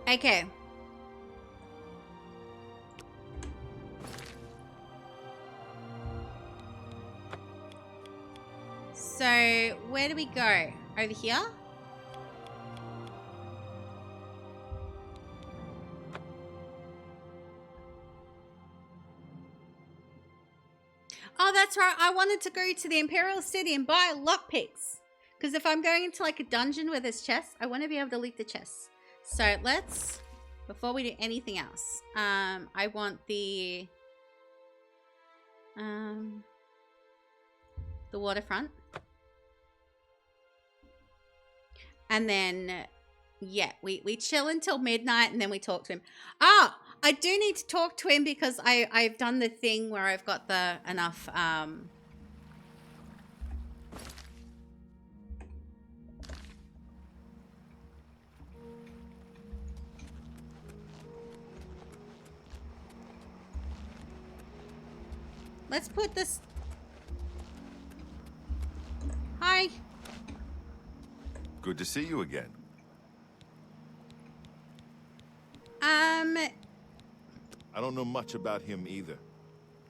Okay. So, where do we go? Over here? Oh, that's right. I wanted to go to the Imperial City and buy lockpicks. Because if I'm going into like a dungeon where there's chests, I want to be able to loot the chests. So let's, before we do anything else, I want the waterfront. And then, yeah, we chill until midnight and then we talk to him. Ah, I do need to talk to him because I've done the thing where I've got the enough, let's put this. Hi. Good to see you again. I don't know much about him either.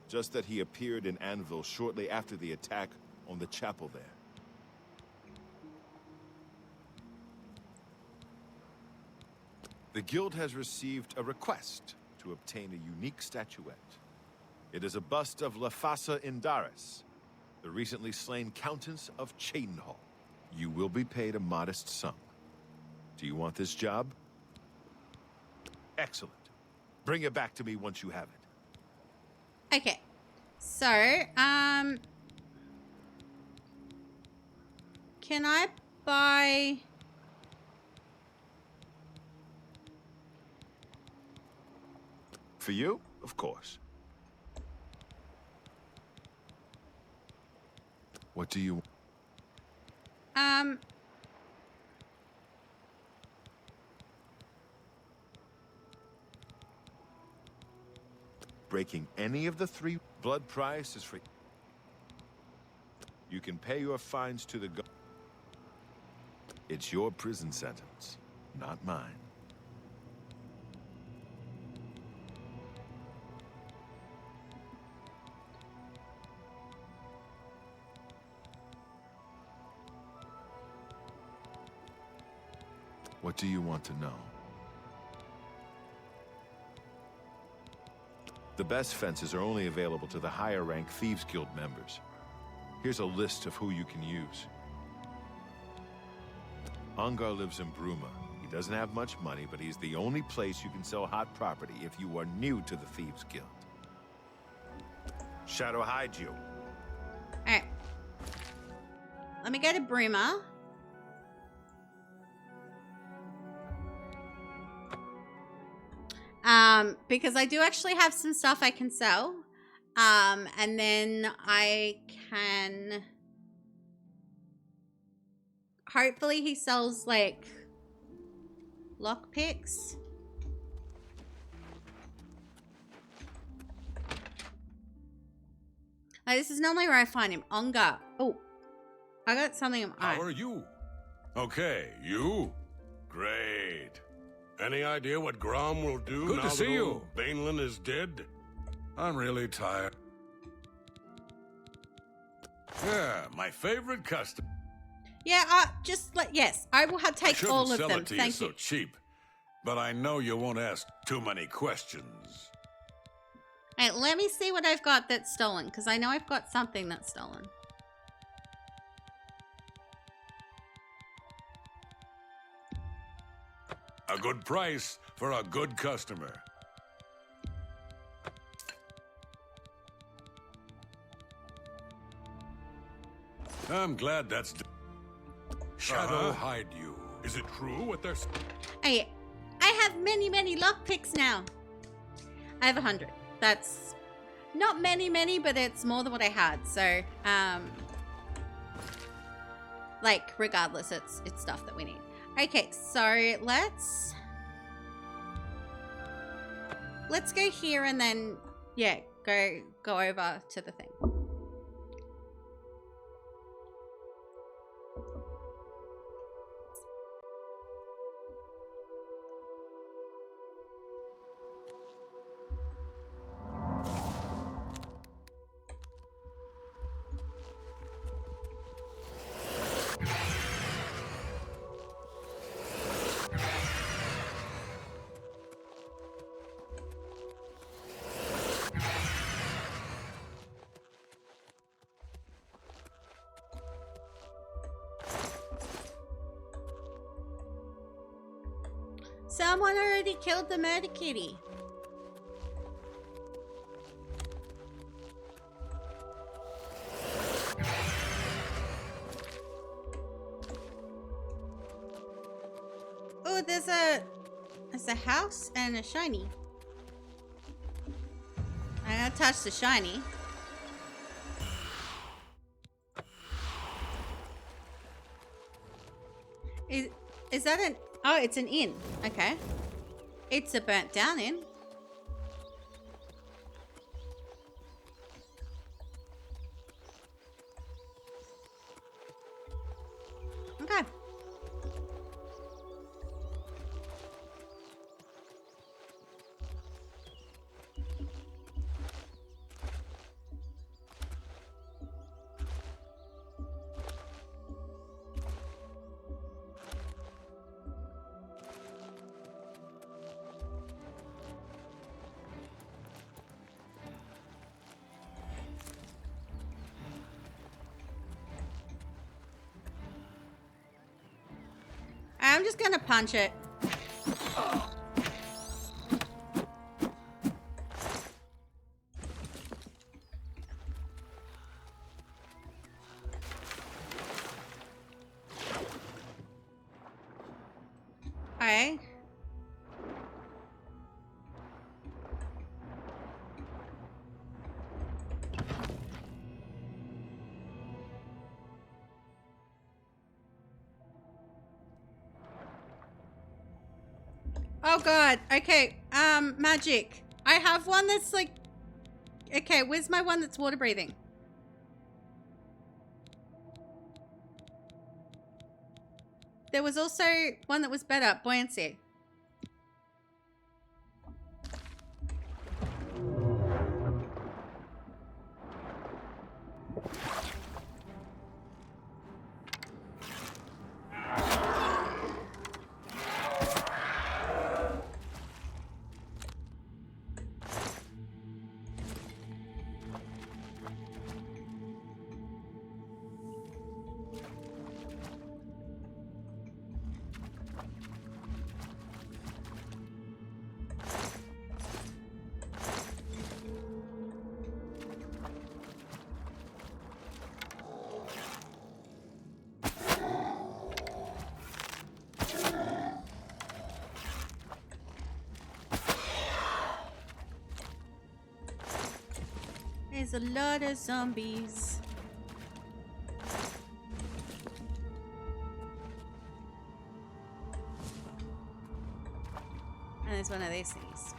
Just that he appeared in Anvil shortly after the attack on the chapel there. The guild has received a request to obtain a unique statuette. It is a bust of Lafasa Indaris, the recently slain Countess of Chadenhall. You will be paid a modest sum. Do you want this job? Excellent. Bring it back to me once you have it. Okay. So, can I buy... For you? Of course. What do you... Breaking any of the 3 blood price is free. You can pay your fines to the guard. It's your prison sentence, not mine. What do you want to know? The best fences are only available to the higher rank Thieves Guild members. Here's a list of who you can use. Ongar lives in Bruma. He doesn't have much money, but he's the only place you can sell hot property if you are new to the Thieves Guild. Shadow hides you. Alright. Let me go to Bruma. Because I do actually have some stuff I can sell. And then I can... Hopefully he sells, like, lockpicks. Like, this is normally where I find him. Ongar. Oh, I got something in my eye. How are you? Okay, you? Great. Any idea what Grom will do Good now to see that you. old Bainlin is dead? I'm really tired. Yeah, my favorite customer. Yeah, just like, yes, I will take all of them. Sell it to you Thank so you. cheap, but I know you won't ask too many questions. Hey, let me see what I've got that's stolen, because I know I've got something that's stolen. A good price for a good customer. I'm glad that's... Shadow hide you. Is it true what they're... Hey, I have many, many lockpicks now. I have 100. That's not many, but it's more than what I had. So, like, regardless, it's stuff that we need. Okay, so let's go here and then, yeah, go over to the thing. Someone already killed the murder kitty. Oh, there's a house and a shiny. I'm gonna touch the shiny. Is that an... Oh, it's an inn. Okay. It's a burnt down inn. Okay. I'm just gonna punch it. Okay. Oh god, okay, magic. I have one that's like... Okay, where's my one that's water breathing? There was also one that was better, buoyancy. There's a lot of zombies. And there's one of these things.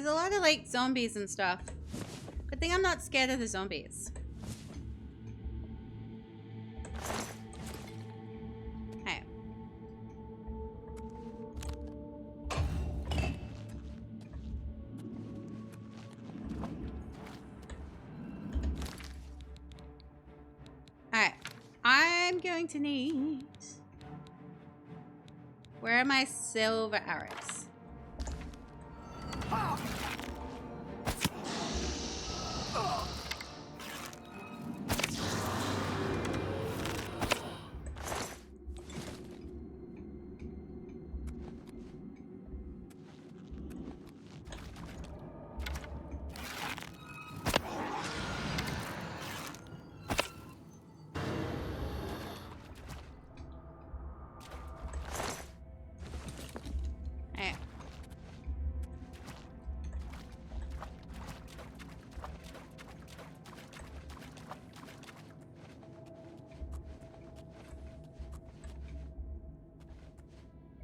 There's a lot of like zombies and stuff. Good thing I'm not scared of the zombies. Hey. Alright. I'm going to need... Where are my silver arrows?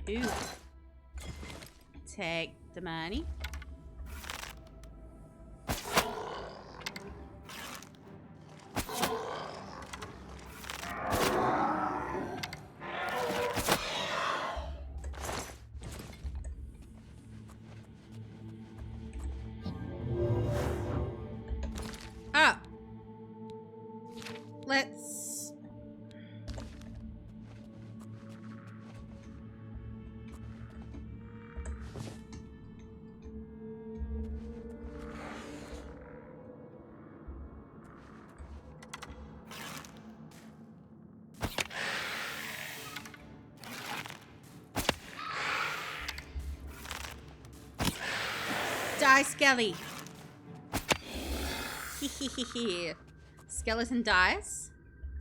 Ooh. Take the money. Ah. Let's... Die, Skelly. Skeleton dies.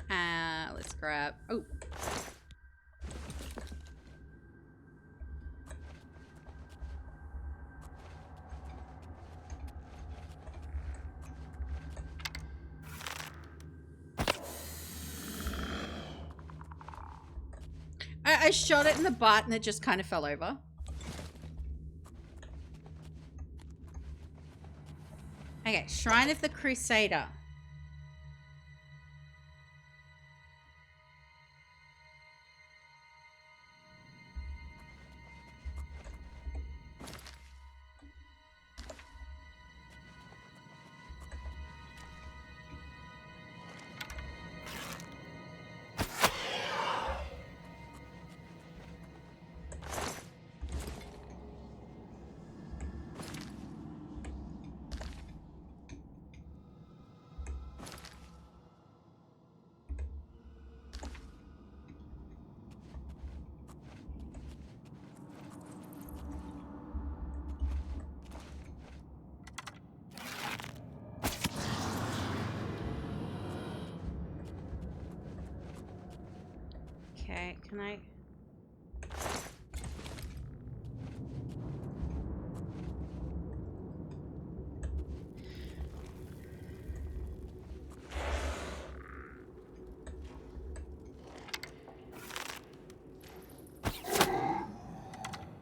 Let's grab... Oh. I shot it in the butt and it just kind of fell over. Okay, Shrine of the Crusader. Okay, can I...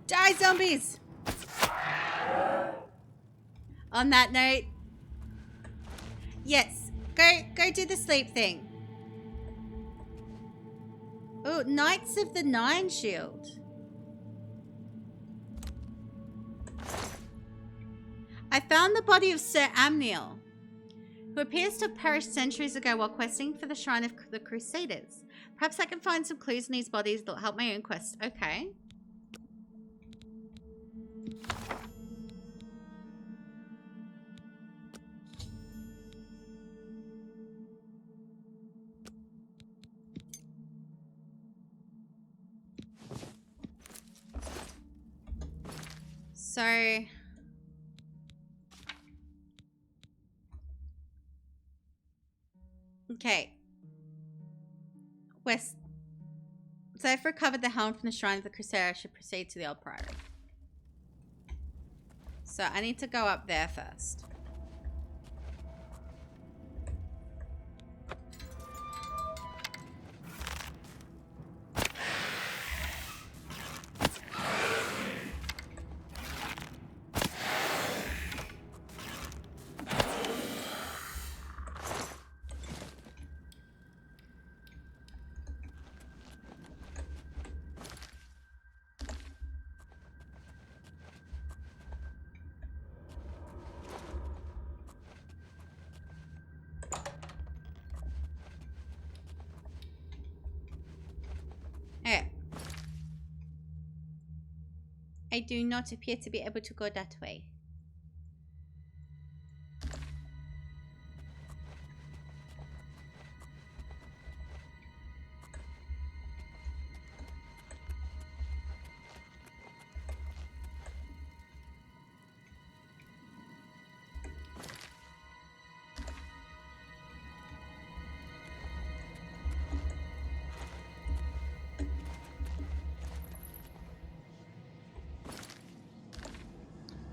Die, zombies! On that note, yes, go do the sleep thing. Oh, Knights of the Nine Shield. I found the body of Sir Amniel, who appears to have perished centuries ago while questing for the Shrine of the Crusaders. Perhaps I can find some clues in these bodies that'll help my own quest. Okay. So, okay. West. So I've recovered the helm from the Shrine of the Crusader. I should proceed to the Old Priory. So I need to go up there first. I do not appear to be able to go that way.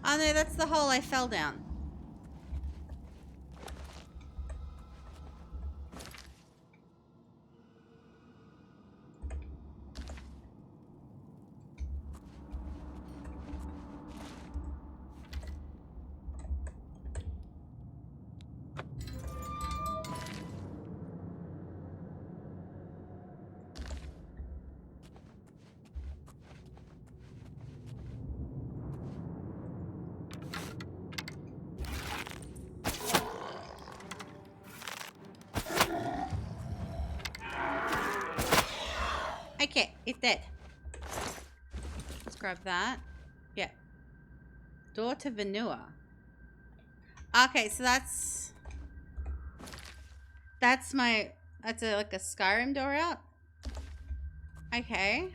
Oh no, that's the hole I fell down. Okay, it's dead. Let's grab that. Yeah. Door to Vanua. Okay, so that's my, that's like a Skyrim door out. Okay.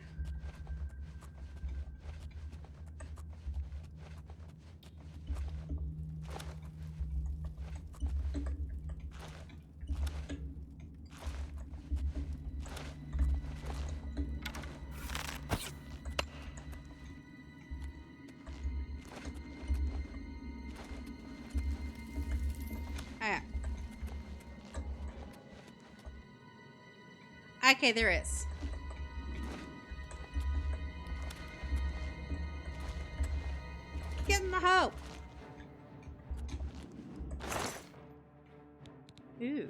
Okay, there is. Get in the hole. Ooh.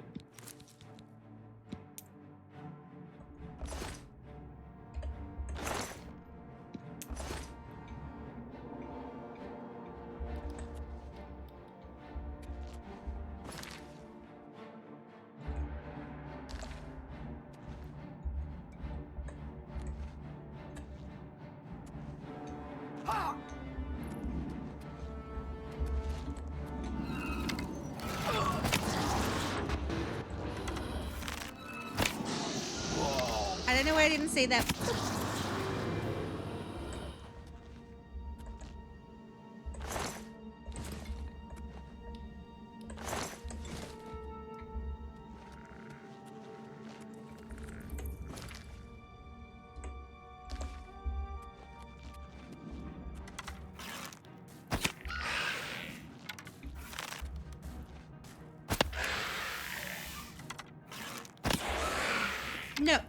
I don't know why I didn't see that. No.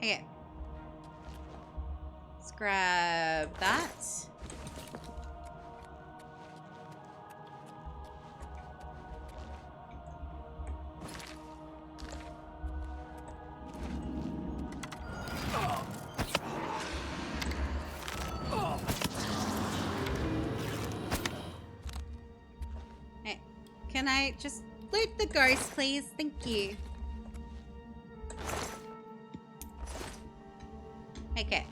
Okay. Let's grab that. Hey, can I just loot the ghost, please? Thank you. Okay.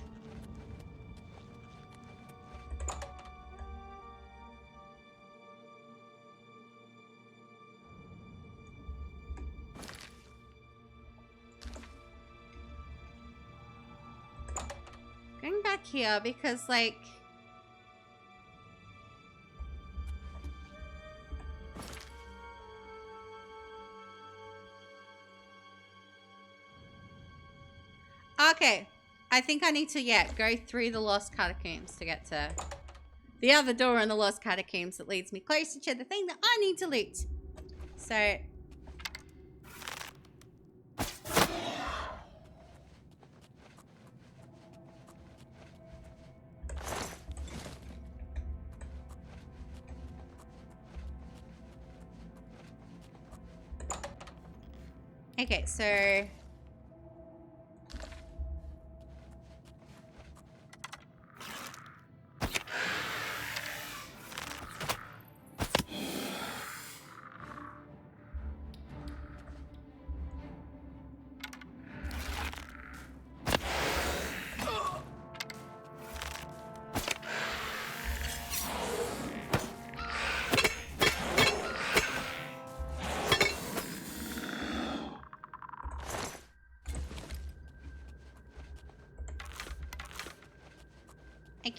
Going back here because, like... Okay. I think I need to, go through the Lost Catacombs to get to the other door in the Lost Catacombs that leads me closer to the thing that I need to loot. So... Okay, so...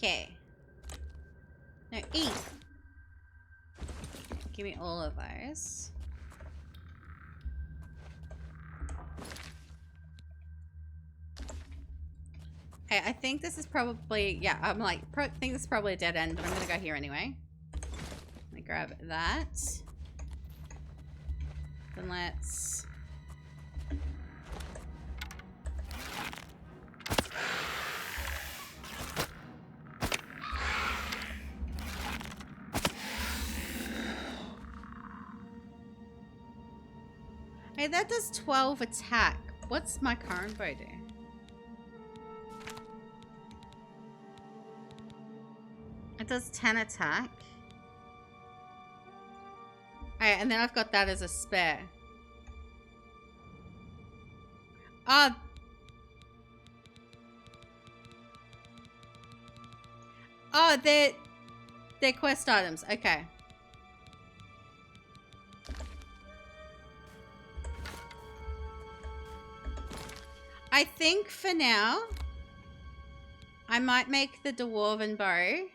Okay. No, eat. Give me all of those. Okay, I think this is probably, yeah, I'm like, think this is probably a dead end, but I'm gonna go here anyway. Let me grab that. Then let's... Hey, that does 12 attack. What's my current bow do? It does 10 attack. Alright, and then I've got that as a spare. Oh, they're quest items. Okay. I think for now, I might make the dwarven bow.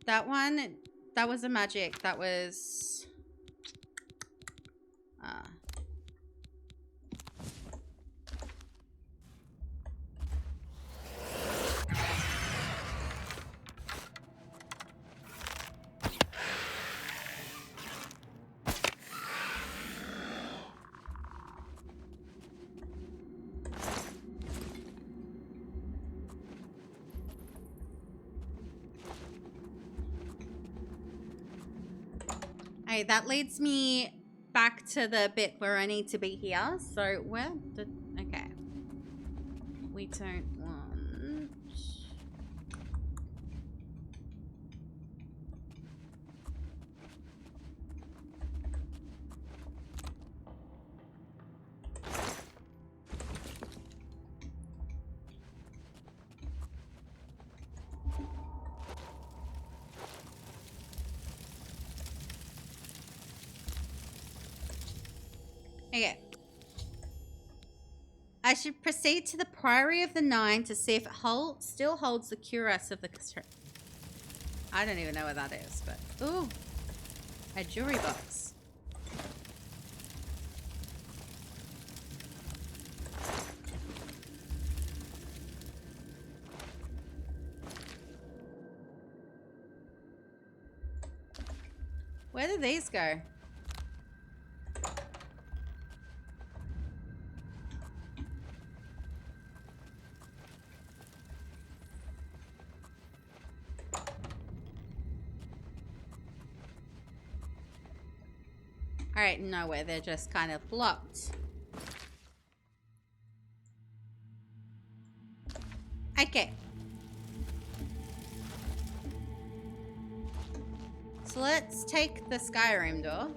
That one, that was a magic. That was... Hey, that leads me back to the bit where I need to be here. So where the... Okay. We don't want... Okay. I should proceed to the Priory of the Nine to see if it still holds the cuirass of the... I don't even know what that is, but... Ooh. A jewelry box. Where do these go? Alright, nowhere. They're just kind of blocked. Okay. So let's take the Skyrim door.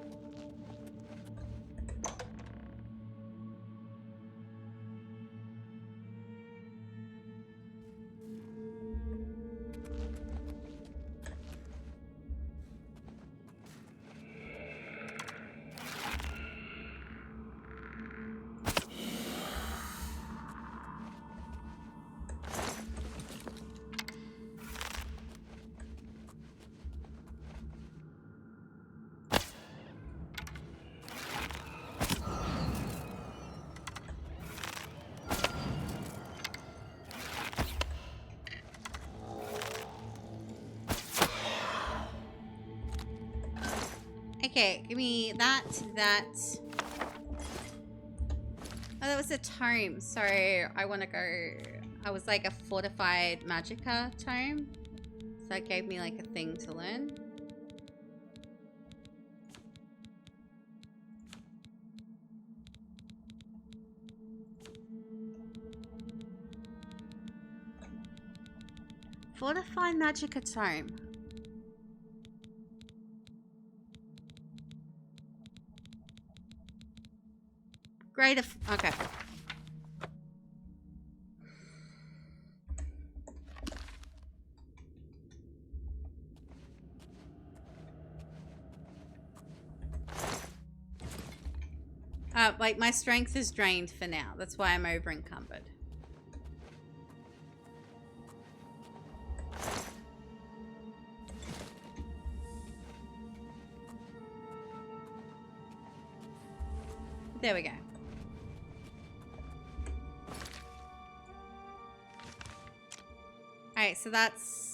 Okay, give me that. Oh, that was a tome. So I want to go... I was like a fortified magicka tome. So that gave me like a thing to learn. Fortified magicka tome. Okay. Like, my strength is drained for now. That's why I'm over encumbered. There we go. Alright, so that's...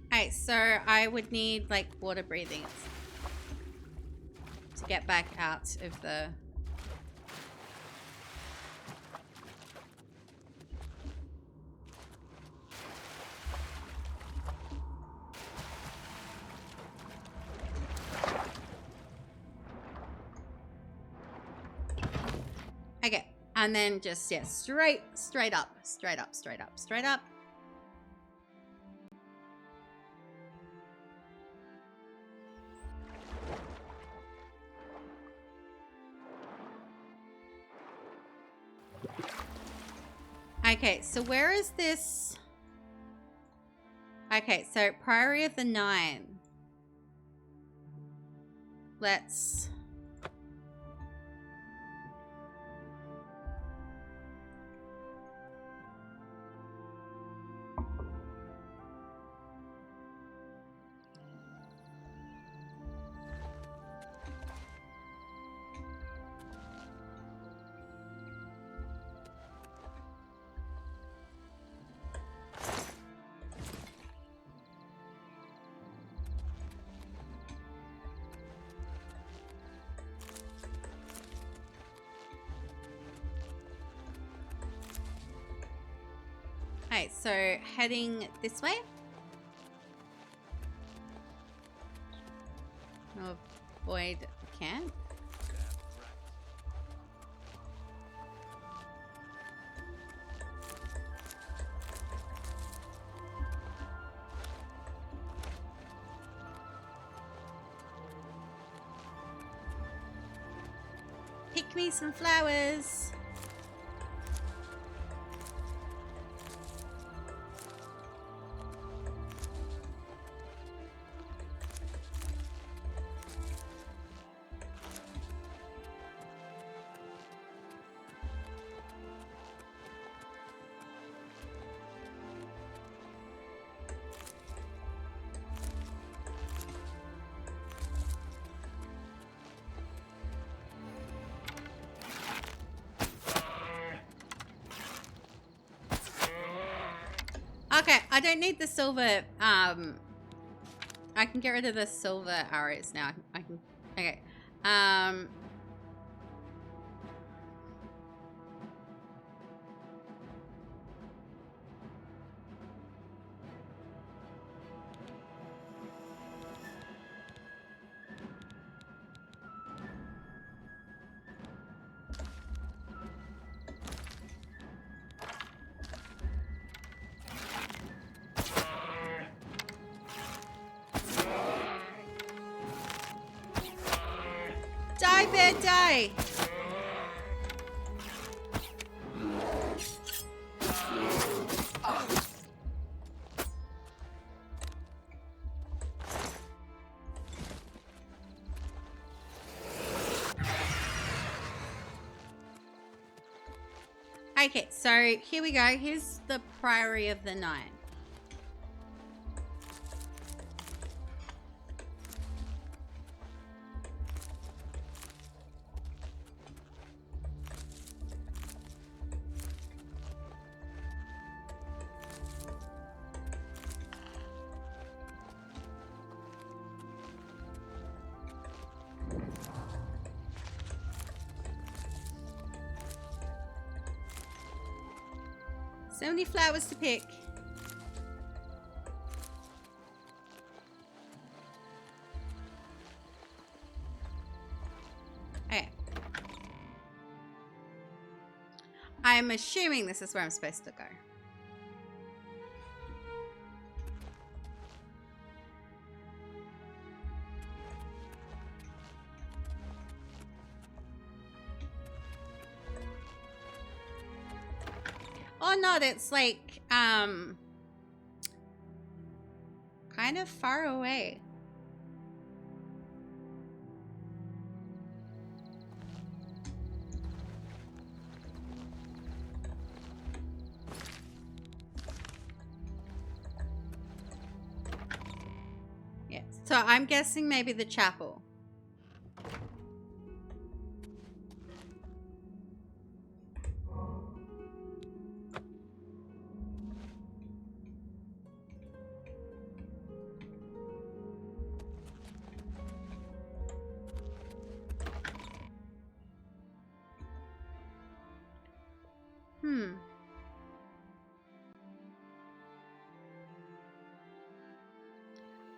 Alright, so I would need, like, water breathing to get back out of the... Okay, and then just, yeah, straight up, straight up, straight up, straight up. Okay, so where is this? Okay, so Priory of the Nine. Let's... Okay, so heading this way. Avoid camp. Pick me some flowers. Okay, I don't need the silver, I can get rid of the silver arrows now. I can, okay. Die, bear, die! Okay, so here we go. Here's the Priory of the Nine. So many flowers to pick. Okay. I I'm assuming this is where I'm supposed to go. Oh no, that's like, kind of far away. Yes, so I'm guessing maybe the chapel.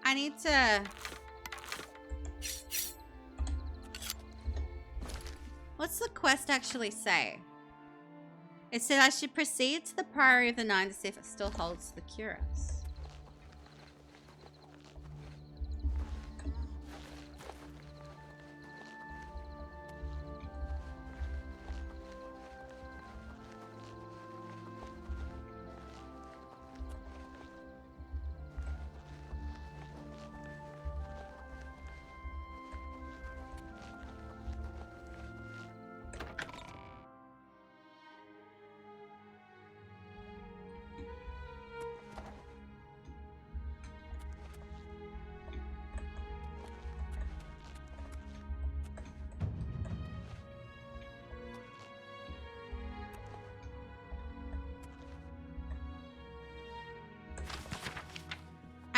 I need to... What's the quest actually say? It said I should proceed to the Priory of the Nine to see if it still holds the cuirass.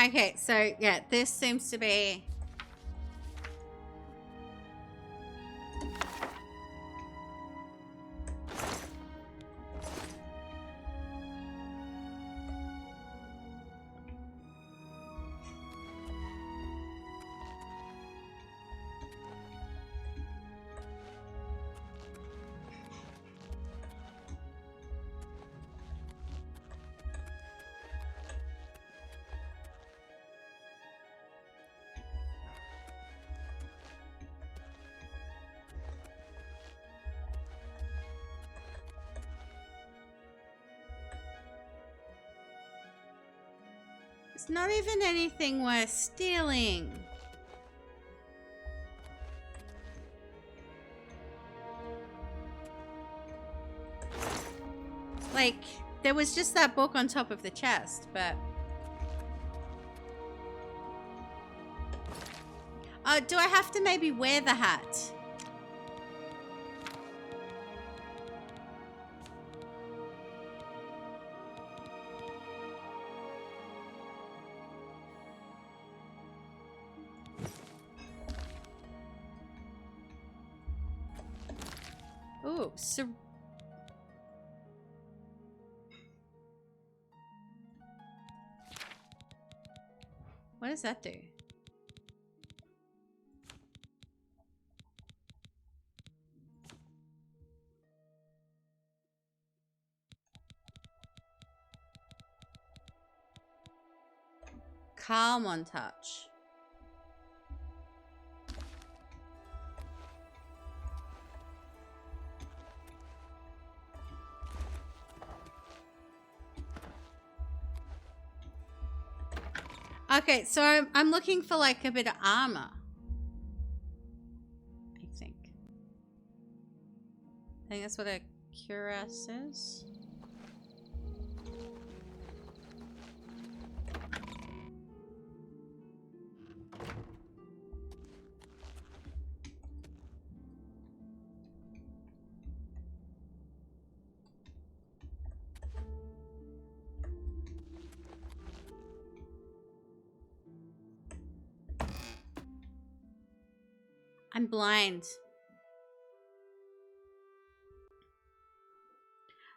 Okay, so yeah, this seems to be... It's not even anything worth stealing. Like, there was just that book on top of the chest, but... do I have to maybe wear the hat? Ooh, so... What does that do? Calm on touch. Okay, so I'm looking for like a bit of armor. I think that's what a cuirass is. I'm blind.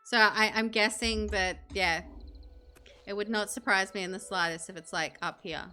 So I'm guessing that, yeah, it would not surprise me in the slightest if it's like up here.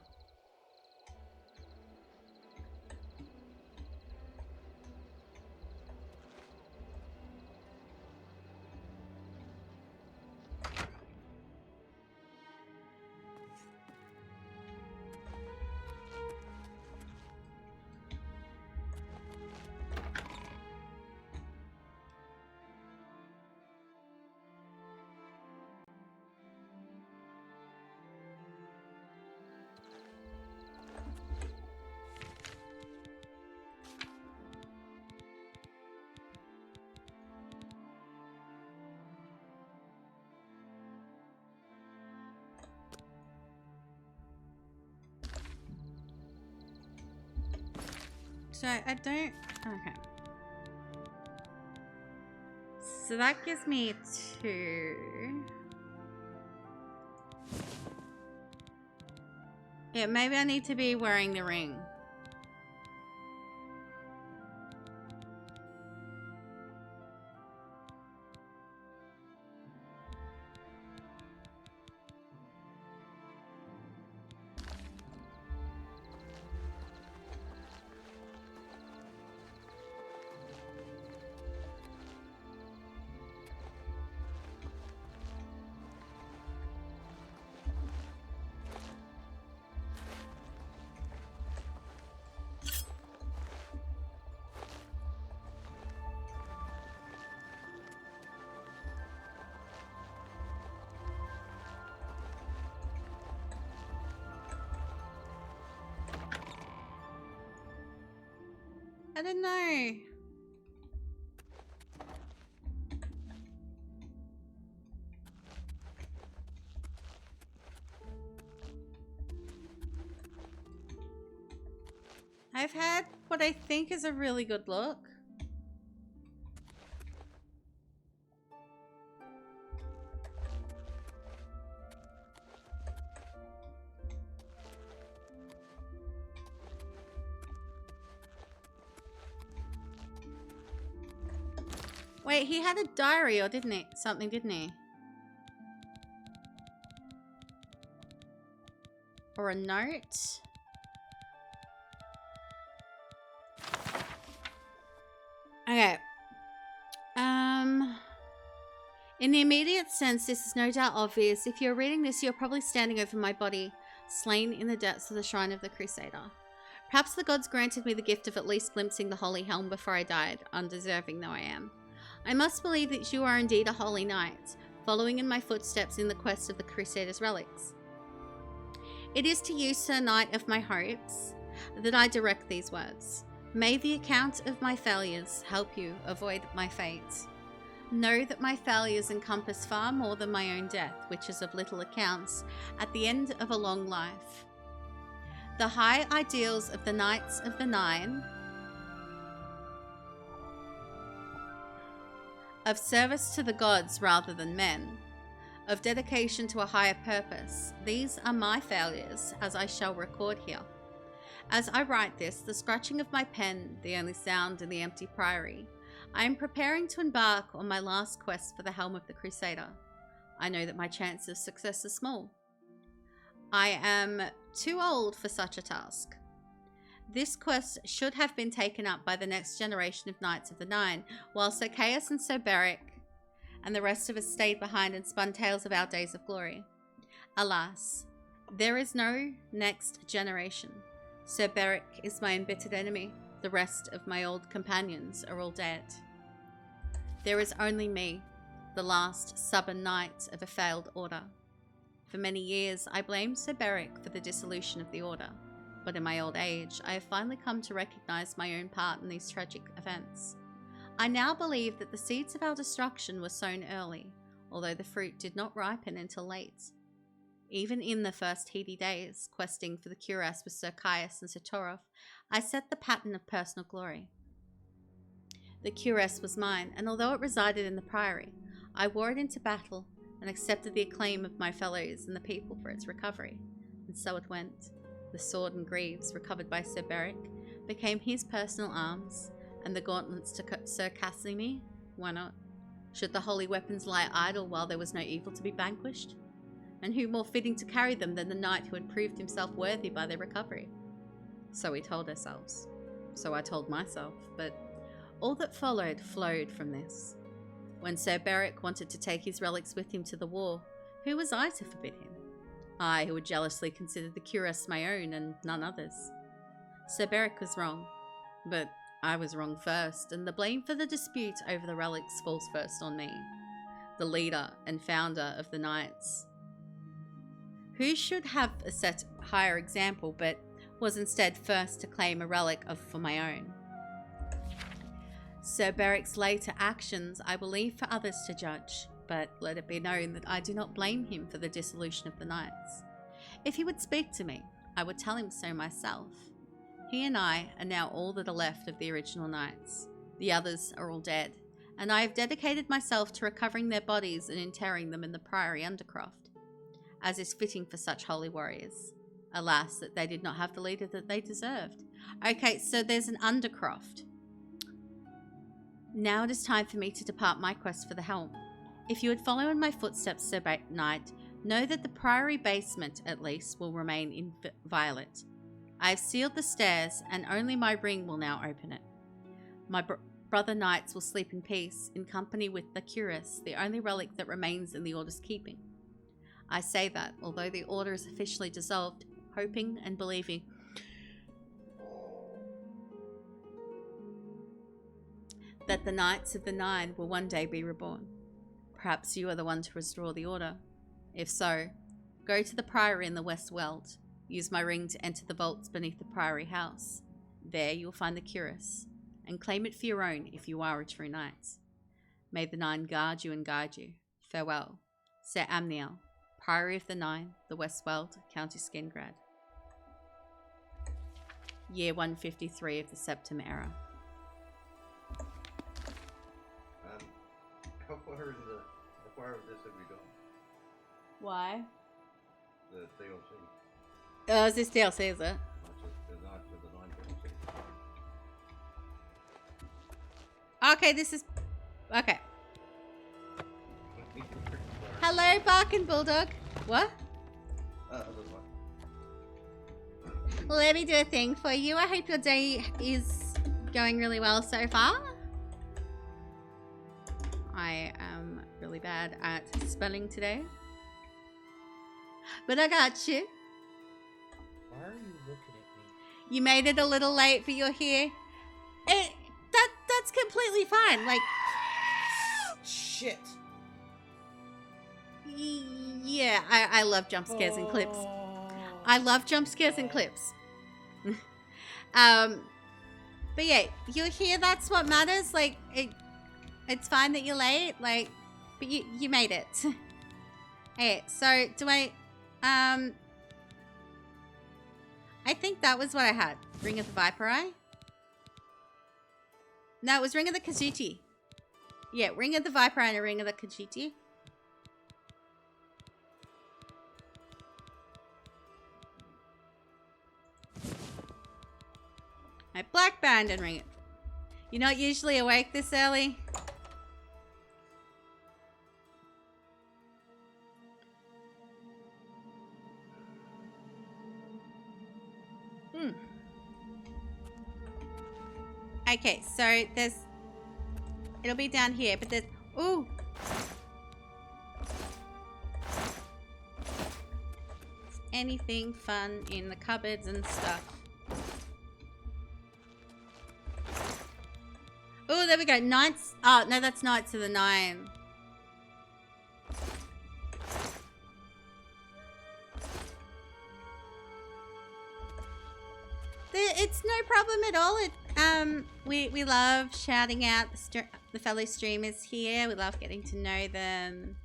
So I don't... Okay. So that gives me 2. Yeah, maybe I need to be wearing the ring. I don't know. I've had what I think is a really good look. Wait, he had a diary, or didn't he? Something, didn't he? Or a note? Okay. In the immediate sense, this is no doubt obvious. If you're reading this, you're probably standing over my body, slain in the depths of the shrine of the Crusader. Perhaps the gods granted me the gift of at least glimpsing the holy helm before I died, undeserving though I am. I must believe that you are indeed a holy knight, following in my footsteps in the quest of the Crusader's relics. It is to you, Sir Knight of my hopes, that I direct these words. May the account of my failures help you avoid my fate. Know that my failures encompass far more than my own death, which is of little account at the end of a long life. The high ideals of the Knights of the Nine, of service to the gods rather than men, of dedication to a higher purpose, these are my failures, as I shall record here. As I write this, the scratching of my pen, the only sound in the empty priory, I am preparing to embark on my last quest for the helm of the Crusader. I know that my chance of success is small. I am too old for such a task. This quest should have been taken up by the next generation of Knights of the Nine, while Sir Caius and Sir Beric and the rest of us stayed behind and spun tales of our days of glory. Alas, there is no next generation. Sir Beric is my embittered enemy. The rest of my old companions are all dead. There is only me, the last stubborn knight of a failed order. For many years, I blamed Sir Beric for the dissolution of the order, but in my old age, I have finally come to recognize my own part in these tragic events. I now believe that the seeds of our destruction were sown early, although the fruit did not ripen until late. Even in the first heady days, questing for the cuirass with Sir Caius and Sir Torolf, I set the pattern of personal glory. The cuirass was mine, and although it resided in the priory, I wore it into battle and accepted the acclaim of my fellows and the people for its recovery. And so it went. The sword and greaves recovered by Sir Beric became his personal arms, and the gauntlets to Sir Casimir, why not? Should the holy weapons lie idle while there was no evil to be vanquished? And who more fitting to carry them than the knight who had proved himself worthy by their recovery? So we told ourselves. So I told myself, but all that followed flowed from this. When Sir Beric wanted to take his relics with him to the war, who was I to forbid him? I, who had jealously considered the cuirass my own and none others. Sir Beric was wrong, but I was wrong first, and the blame for the dispute over the relics falls first on me, the leader and founder of the Knights, who should have a set higher example, but was instead first to claim a relic for my own. Sir Beric's later actions I will leave for others to judge, but let it be known that I do not blame him for the dissolution of the Knights. If he would speak to me, I would tell him so myself. He and I are now all that are left of the original knights. The others are all dead, and I have dedicated myself to recovering their bodies and interring them in the Priory Undercroft, as is fitting for such holy warriors. Alas, that they did not have the leader that they deserved. Okay, so there's an Undercroft. Now it is time for me to depart my quest for the helm. If you would follow in my footsteps, Sir Knight, know that the Priory basement, at least, will remain inviolate. I have sealed the stairs, and only my ring will now open it. My brother knights will sleep in peace, in company with the cuirass, the only relic that remains in the Order's keeping. I say that, although the Order is officially dissolved, hoping and believing that the Knights of the Nine will one day be reborn. Perhaps you are the one to restore the Order. If so, go to the Priory in the West Weald. Use my ring to enter the vaults beneath the Priory House. There you will find the cuirass, and claim it for your own if you are a true knight. May the Nine guard you and guide you. Farewell. Sir Amniel, Priory of the Nine, the West Weald, County Skingrad. Year 153 of the Septim Era. How far of this have we gone? Why? The DLC. Oh, is this DLC, is it? Not to the non-DLC. Okay, this is... Okay. Hello, Barkin' Bulldog. What? Let me do a thing for you. I hope your day is going really well so far. I am really bad at spelling today. But I got you. Why are you looking at me? You made it a little late, but you're here. That's completely fine. Like... Shit. Yeah, I love jump scares and clips. I love jump scares and clips. But yeah, you're here, that's what matters. Like, it's fine that you're late, like, but you made it. Hey, so do I think that was what I had. Ring of the Viper Eye? No, it was Ring of the Khajiiti. Yeah, Ring of the Viper Eye and a Ring of the Khajiiti. My black band and ring. You're not usually awake this early? Okay, so there's... It'll be down here, but there's... Ooh! Anything fun in the cupboards and stuff. Oh, there we go. Knights. Oh, no, that's Knights of the Nine. It's no problem at all. We love shouting out the fellow streamers here. We love getting to know them.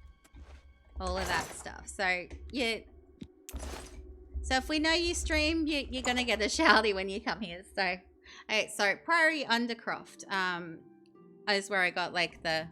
All of that stuff. So, yeah. So if we know you stream, you're going to get a shouty when you come here. So... Okay, so Priory Undercroft is where I got like the...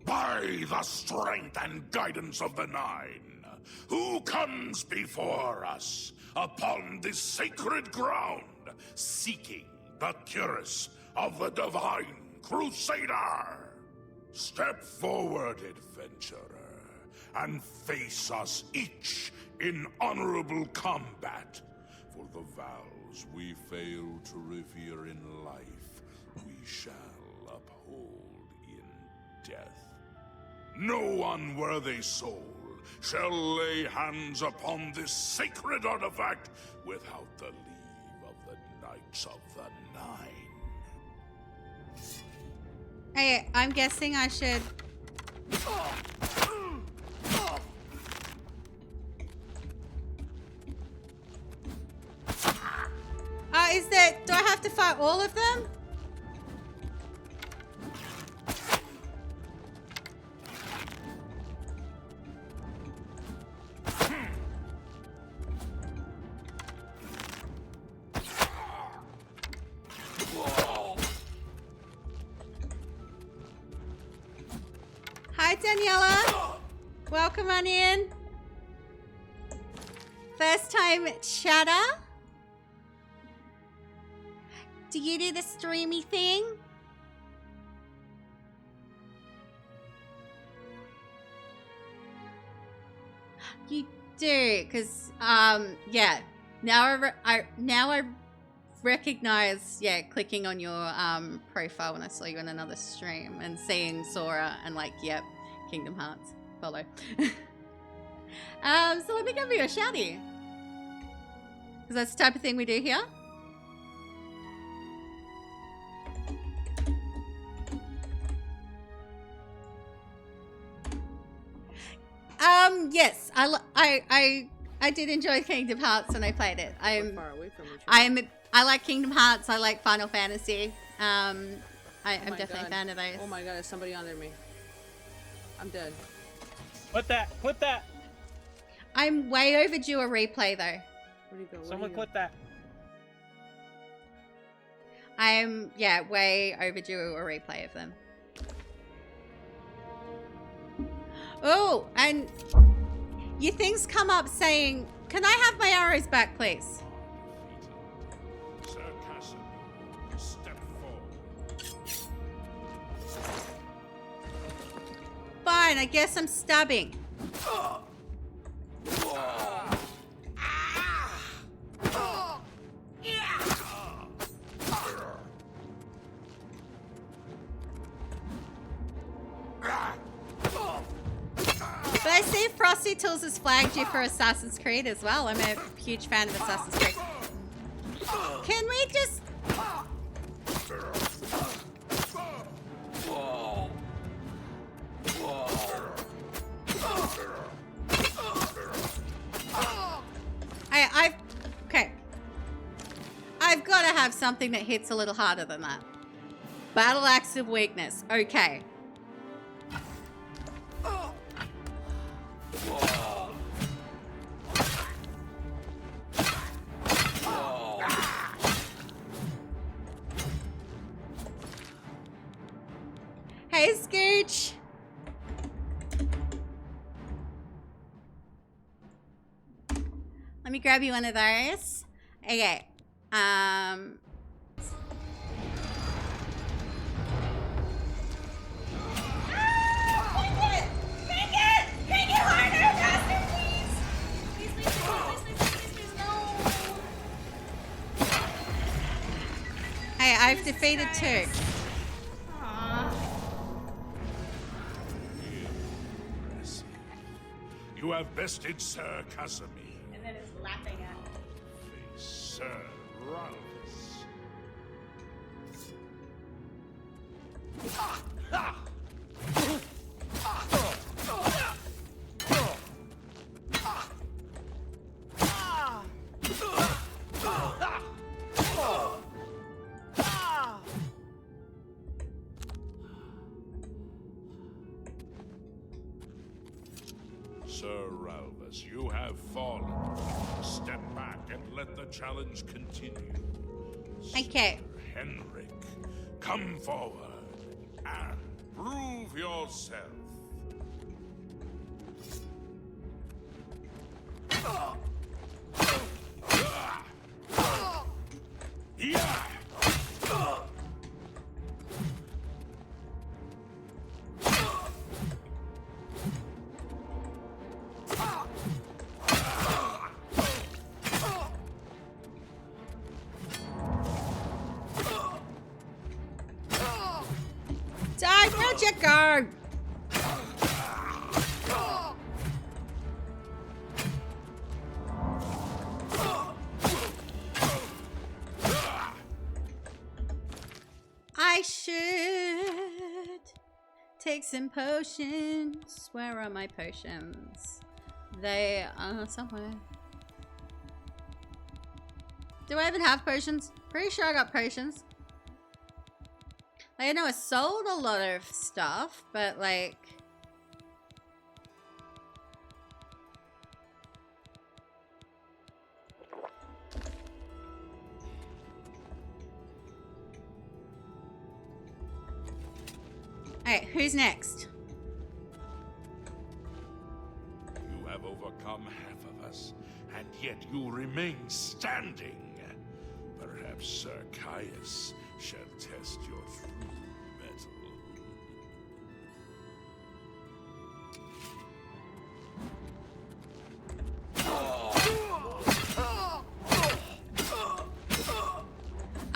By the strength and guidance of the Nine, who comes before us upon this sacred ground, seeking the cuirass of the Divine Crusader? Step forward, adventurer, and face us each in honorable combat. For the vows we fail to revere in life, we shall uphold in death. No unworthy soul shall lay hands upon this sacred artifact without the leave of the Knights of the Nine. Hey, I'm guessing I should... Is there... Do I have to fight all of them? Daniela. Welcome on in. First time chatter. Do you do the streamy thing? You do, because yeah. Now I recognize, yeah, clicking on your profile when I saw you in another stream and seeing Sora and like, yep, Kingdom Hearts. Follow. So let me give you a shouty. Because that's the type of thing we do here. Yes, I did enjoy Kingdom Hearts when I played it. Far away from each other. I like Kingdom Hearts. I like Final Fantasy. I'm definitely a fan of those. Oh my god, there's somebody under me. I'm dead. Put that. I'm way overdue a replay though. Where'd he go? Someone put that. I'm way overdue a replay of them. Oh, and your things come up saying, "Can I have my arrows back, please?" Sir Casimir, step forward. Fine, I guess I'm stabbing. But I see Frosty Tools has flagged you for Assassin's Creed as well. I'm a huge fan of Assassin's Creed. Can we just... Okay. I've got to have something that hits a little harder than that. Battle Axe of Weakness. Okay. Hey, Scooch. Let me grab you one of those. Okay. Hey, I've defeated two. You have bested Sir Casimir. And then it's laughing at me. Sir Ralphus. Sir Ralphus, you have fallen. Step back and let the challenge continue. Okay. Sir Henrik, come forward and prove yourself. Yeah. Dad, where'd you go? I should take some potions. Where are my potions? They are somewhere. Do I even have potions? Pretty sure I got potions. I know I sold a lot of stuff, but like... Alright, who's next? become half of us, and yet you remain standing. Perhaps Sir Caius shall test your true mettle.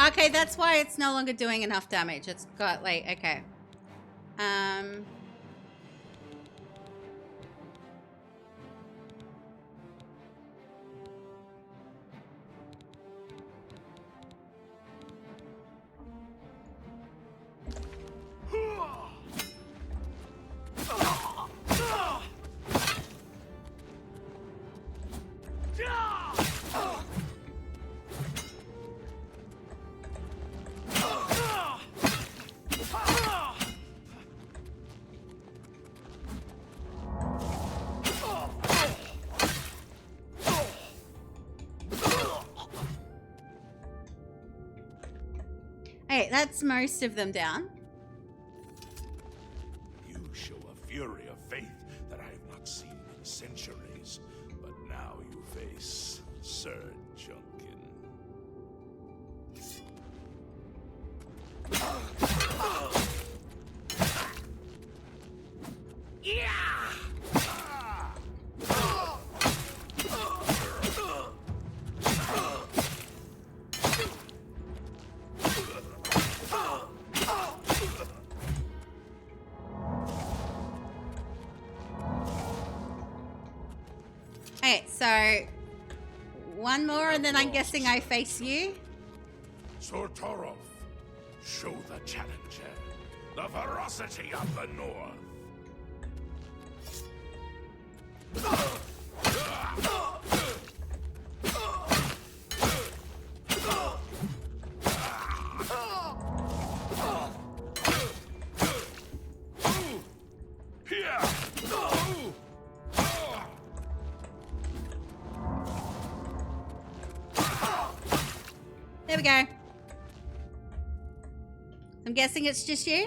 Okay, that's why it's no longer doing enough damage. It's got like, okay. Hey, that's most of them down. You show a fury of faith that I have not seen in centuries, but now you face Sir Junkin. Okay, so one more and then I'm guessing I face you. Sir Torolf, show the challenger the ferocity of the North. There we go. I'm guessing it's just you?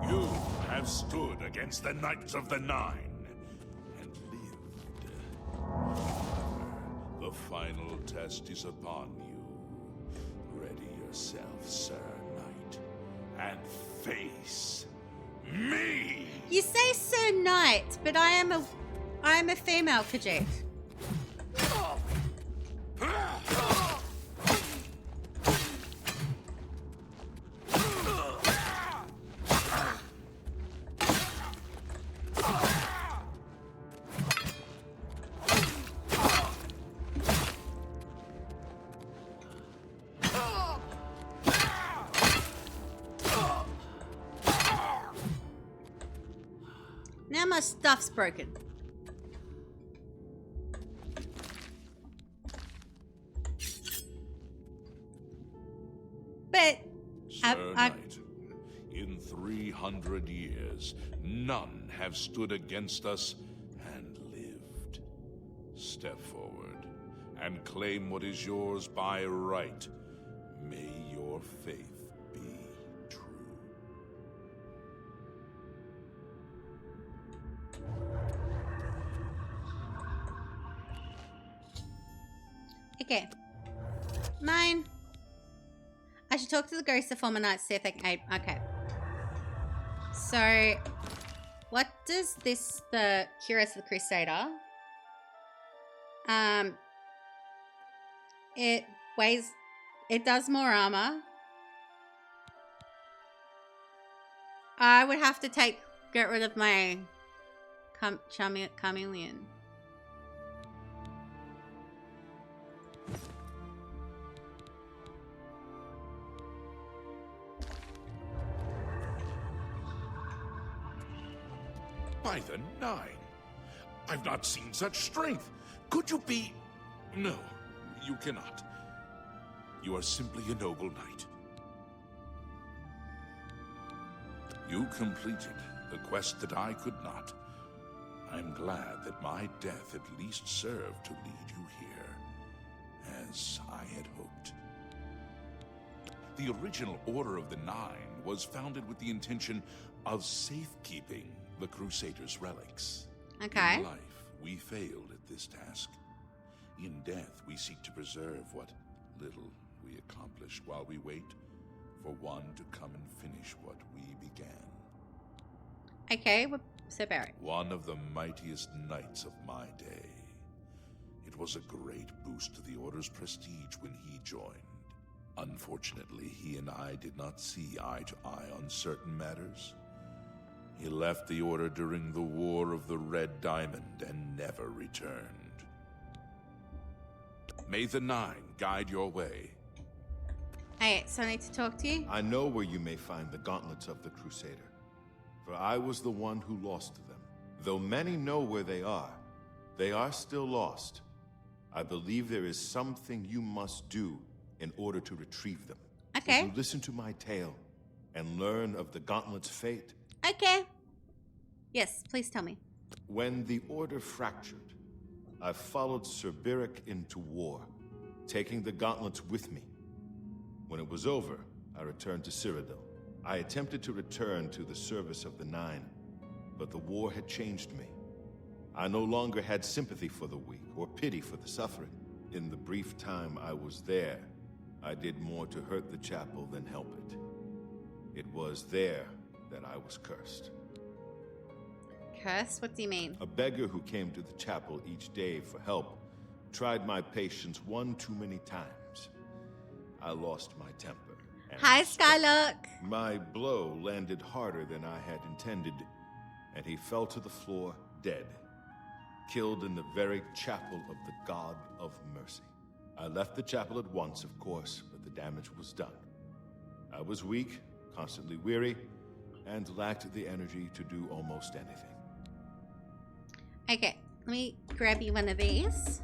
You have stood against the Knights of the Nine and lived. The final test is upon you. Ready yourself, Sir Knight, and face me! You say Sir Knight, but I am a female Khajiit. Now my stuff's broken. But Sir Knight, in 300 years, none have stood against us and lived. Step forward and claim what is yours by right. May your faith be true. Okay. Mine. I should talk to the ghosts of former knights, see if they can aid. Okay. So, what does this, the Cuirass of the Crusader? It weighs, it does more armor. I would have to get rid of my chameleon. By the Nine, I've not seen such strength. Could you be... No, you cannot. You are simply a noble knight. You completed the quest that I could not. I'm glad that my death at least served to lead you here, as I had hoped. The original Order of the Nine was founded with the intention of safekeeping the Crusaders' relics. Okay. In life, we failed at this task. In death, we seek to preserve what little we accomplished while we wait for one to come and finish what we began. Okay, so Barrett. One of the mightiest knights of my day. It was a great boost to the Order's prestige when he joined. Unfortunately, he and I did not see eye to eye on certain matters. He left the Order during the War of the Red Diamond and never returned. May the Nine guide your way. Hey, so I need to talk to you? I know where you may find the gauntlets of the Crusader, for I was the one who lost them. Though many know where they are still lost. I believe there is something you must do in order to retrieve them. Okay. Will you listen to my tale and learn of the gauntlet's fate? Okay. Yes, please tell me. When the Order fractured, I followed Sir Beric into war, taking the gauntlets with me. When it was over, I returned to Cyrodiil. I attempted to return to the service of the Nine, but the war had changed me. I no longer had sympathy for the weak or pity for the suffering. In the brief time I was there, I did more to hurt the chapel than help it. It was there that I was cursed. Cursed? What do you mean? A beggar who came to the chapel each day for help tried my patience one too many times. I lost my temper. Hi, Skylark. My blow landed harder than I had intended, and he fell to the floor dead, killed in the very chapel of the God of Mercy. I left the chapel at once, of course, but the damage was done. I was weak, constantly weary, and lacked the energy to do almost anything. Okay, let me grab you one of these.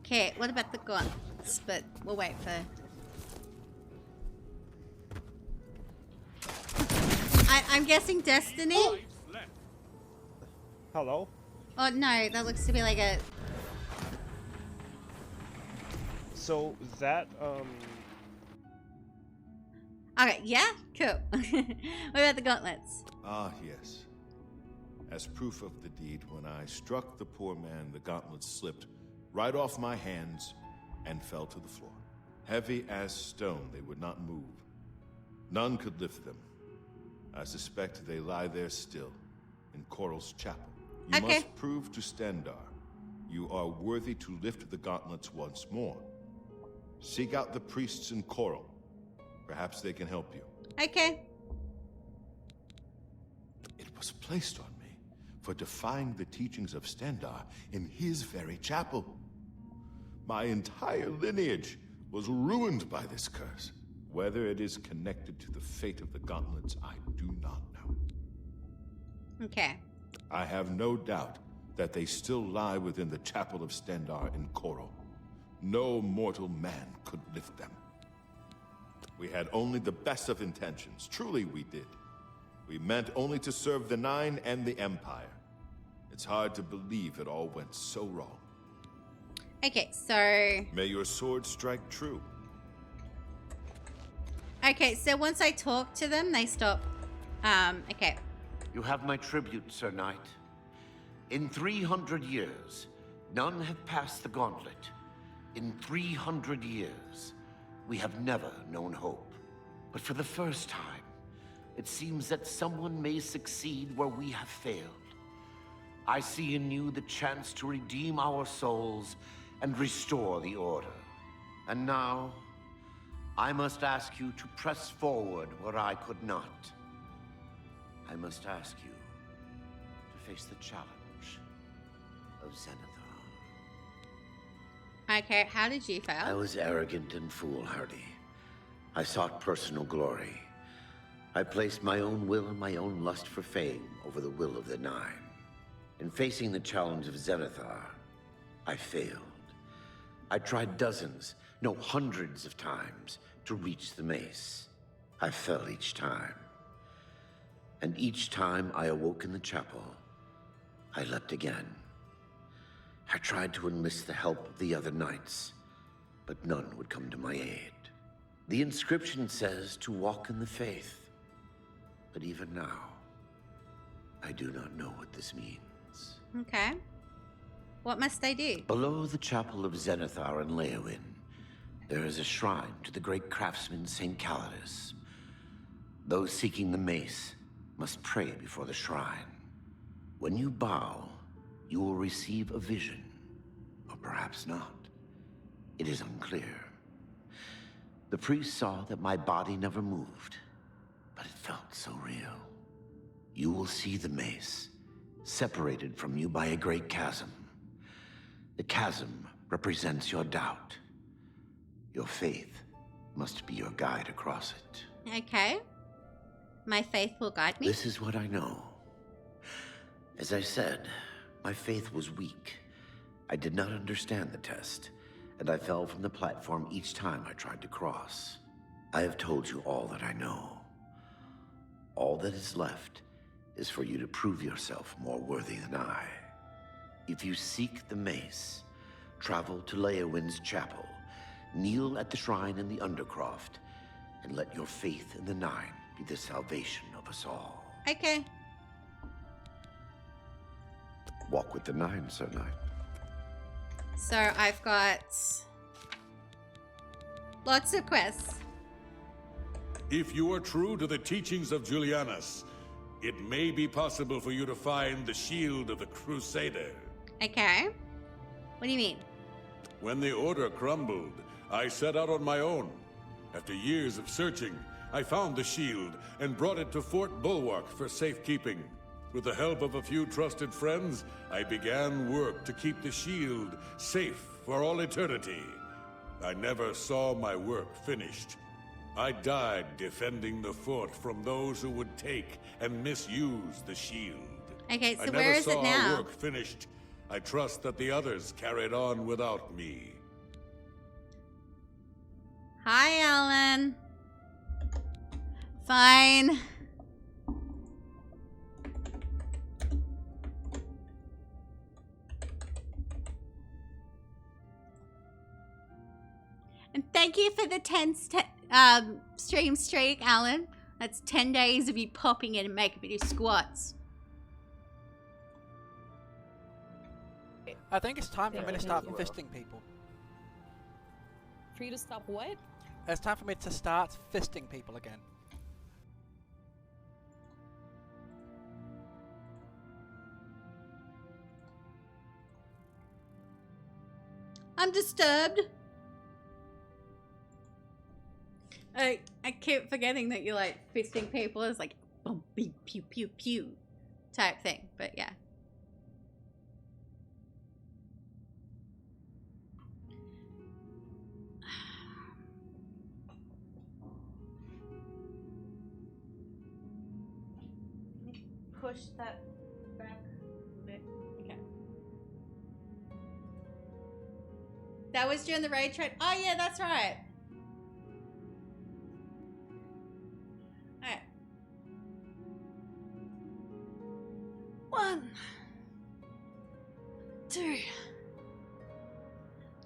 Okay, what about the gauntlets? But we'll wait for... I'm guessing Destiny? Hello? Oh, no, that looks to be like a... So, that, Okay, yeah? Cool. What about the gauntlets? Ah, yes. As proof of the deed, when I struck the poor man, the gauntlets slipped right off my hands and fell to the floor. Heavy as stone, they would not move. None could lift them. I suspect they lie there still, in Coral's chapel. You must prove to Stendar you are worthy to lift the gauntlets once more. Seek out the priests in Coral. Perhaps they can help you. Okay. It was placed on me for defying the teachings of Stendar in his very chapel. My entire lineage was ruined by this curse. Whether it is connected to the fate of the gauntlets, I do not know. Okay. I have no doubt that they still lie within the chapel of Stendar in Coral. No mortal man could lift them. We had only the best of intentions. Truly we did. We meant only to serve the Nine and the Empire. It's hard to believe it all went so wrong. Okay, so... May your sword strike true. Okay, so once I talk to them, they stop. Okay. You have my tribute, Sir Knight. In 300 years, none have passed the gauntlet. In 300 years, we have never known hope. But for the first time, it seems that someone may succeed where we have failed. I see in you the chance to redeem our souls and restore the Order. And now, I must ask you to press forward where I could not. I must ask you to face the challenge of Zenithar. Okay, how did you fail? I was arrogant and foolhardy. I sought personal glory. I placed my own will and my own lust for fame over the will of the Nine. In facing the challenge of Zenithar, I failed. I tried dozens, no hundreds of times to reach the mace. I fell each time. And each time I awoke in the chapel, I leapt again. I tried to enlist the help of the other knights, but none would come to my aid. The inscription says to walk in the faith, but even now, I do not know what this means. Okay. What must I do? Below the chapel of Zenithar and Leowyn, there is a shrine to the great craftsman St. Calidus. Those seeking the mace must pray before the shrine. When you bow, you will receive a vision, or perhaps not. It is unclear. The priest saw that my body never moved, but it felt so real. You will see the mace, separated from you by a great chasm. The chasm represents your doubt. Your faith must be your guide across it. Okay. My faith will guide me. This is what I know. As I said, my faith was weak. I did not understand the test, and I fell from the platform each time I tried to cross. I have told you all that I know. All that is left is for you to prove yourself more worthy than I. If you seek the mace, travel to Leowyn's chapel, kneel at the shrine in the Undercroft, and let your faith in the Nine be the salvation of us all. Okay. Walk with the Nine, Sir Knight. So I've got lots of quests. If you are true to the teachings of Julianus, it may be possible for you to find the shield of the Crusader. Okay. What do you mean? When the Order crumbled, I set out on my own. After years of searching, I found the shield and brought it to Fort Bulwark for safekeeping. With the help of a few trusted friends, I began work to keep the shield safe for all eternity. I never saw my work finished. I died defending the fort from those who would take and misuse the shield. Okay, so I where is it never saw now? our work finished. I trust that the others carried on without me. Hi, Alan. Fine. And thank you for the 10 stream streak, Alan. That's 10 days of you popping in and making me do squats. I think it's time for me to start fisting people. For you to stop what? It's time for me to start fisting people again. I'm disturbed. I keep forgetting that you're like fisting people as like boom, beep, pew, pew, pew type thing, but yeah. Push that back a bit. Okay. That was during the raid trade. Oh yeah, that's right. Alright. 1, 2,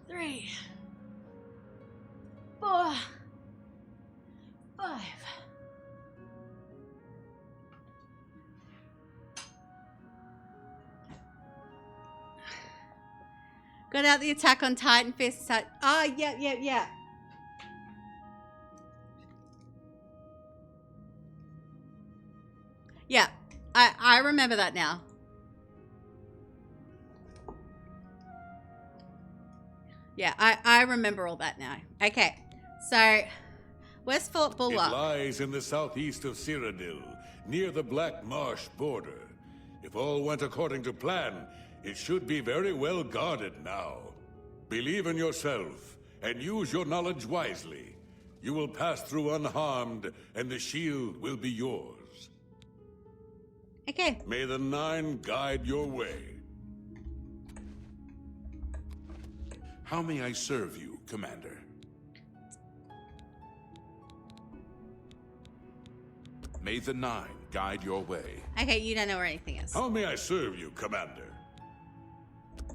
3, 4, 5. Got out the Attack on Titan fist. Oh, yeah. Yeah, I remember that now. Yeah, I remember all that now. Okay, so where's Fort Bulwark? It lies in the southeast of Cyrodiil, near the Black Marsh border. If all went according to plan, it should be very well guarded now. Believe in yourself and use your knowledge wisely. You will pass through unharmed, and the shield will be yours. Okay. May the Nine guide your way. How may I serve you, Commander? May the Nine guide your way. Okay, you don't know where anything is. How may I serve you, Commander?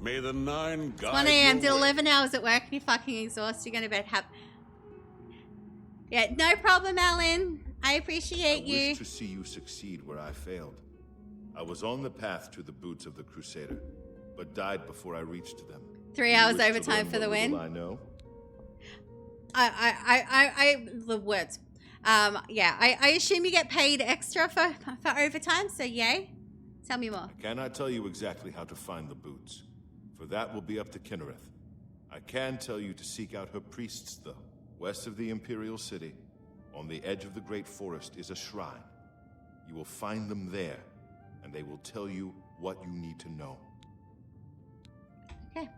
May the nine guide 1 a.m. your Did way. 11 hours at work and you're fucking exhausted. You're going to bed. Yeah, no problem, Alan. I appreciate I you. wish to see you succeed where I failed. I was on the path to the boots of the Crusader, but died before I reached them. 3 Do you hours wish to overtime learn for the what little win. I know. The words. Yeah, I assume you get paid extra for overtime, so yay. Tell me more. I cannot tell you exactly how to find the boots, for that will be up to Kinnereth. I can tell you to seek out her priests, though. West of the Imperial City, on the edge of the Great Forest, is a shrine. You will find them there, and they will tell you what you need to know. Okay.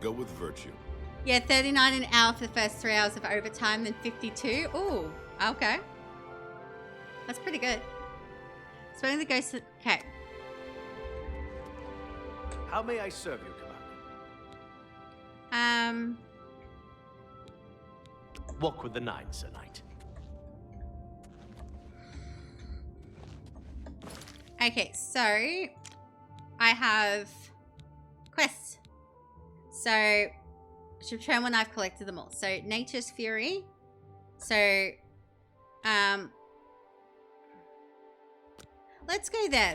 Go with virtue. Yeah, 39 an hour for the first 3 hours of overtime, then 52. Ooh, okay. That's pretty good. Spoken the ghost. Okay. How may I serve you, Commander? Walk with the nine, Sir Knight. Okay, so I have quests. So I should return when I've collected them all. So Nature's Fury. So let's go there.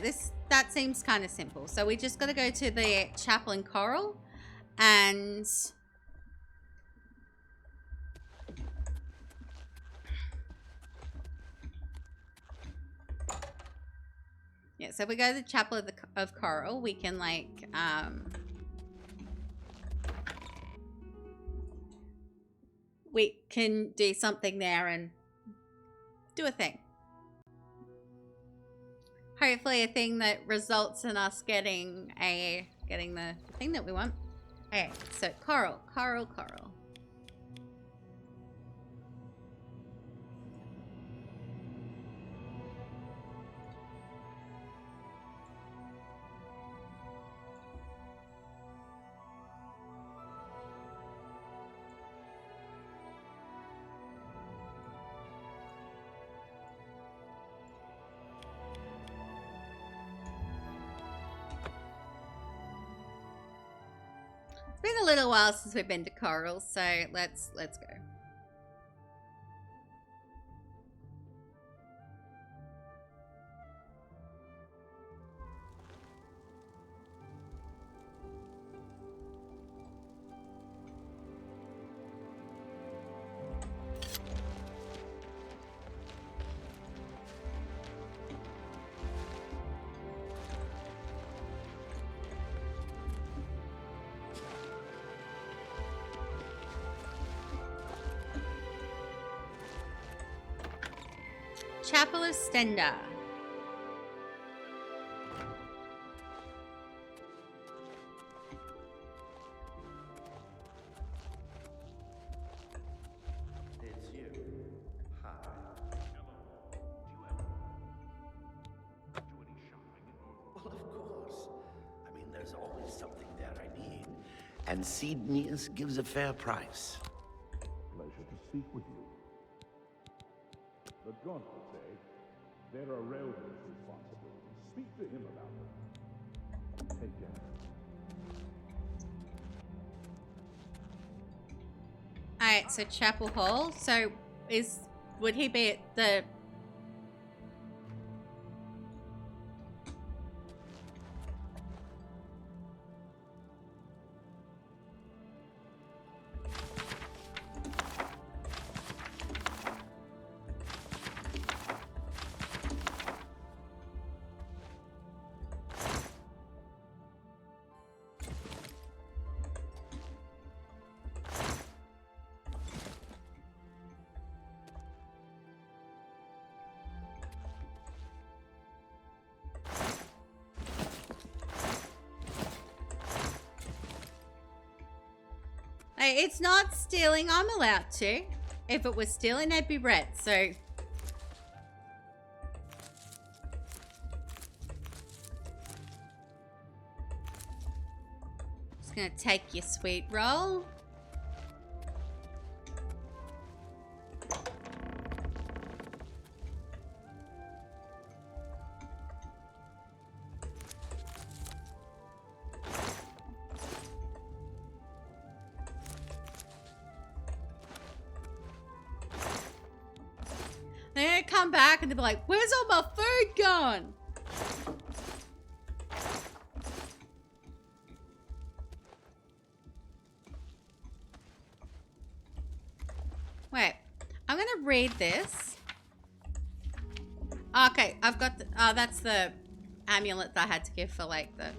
That seems kind of simple. So we just got to go to the chapel in Coral and yeah, so if we go to the chapel of Coral, we can like we can do something there and do a thing. Hopefully a thing that results in us getting the thing that we want. Okay, so Coral. It's been a little while since we've been to Coral, so let's go. Chapel of Stenda. It's you. Hi. Well, of course. I mean, there's always something there I need. And Cednius gives a fair price. Pleasure to speak with you. The Gauntlet, eh? There are railroads responsible. Speak to him about them. Take care. Alright, so Chapel Hall. So would he be at the It's not stealing. I'm allowed to. If it was stealing, they'd be red. So Just gonna take your sweet roll. They're gonna come back and they'll be like, where's all my food gone? Wait, I'm gonna read this. Okay, I've got the, that's the amulet that I had to give for like the,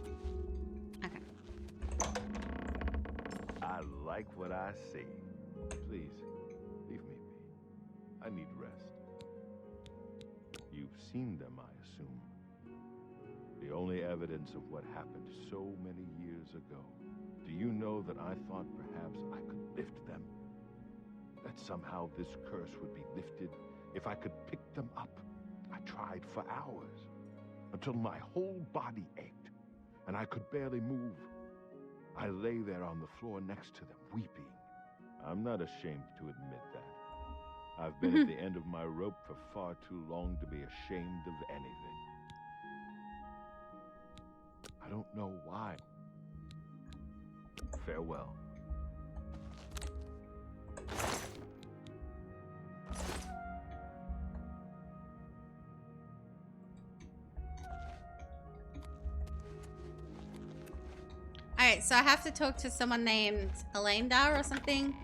okay. I like what I see. Please, leave me be. I need rest. You've seen them, I assume. The only evidence of what happened so many years ago. Do you know that I thought perhaps I could lift them? That somehow this curse would be lifted if I could pick them up. I tried for hours, until my whole body ached, and I could barely move. I lay there on the floor next to them, weeping. I'm not ashamed to admit that. I've been at the end of my rope for far too long to be ashamed of anything. I don't know why. Farewell. Alright, so I have to talk to someone named Elendar or something.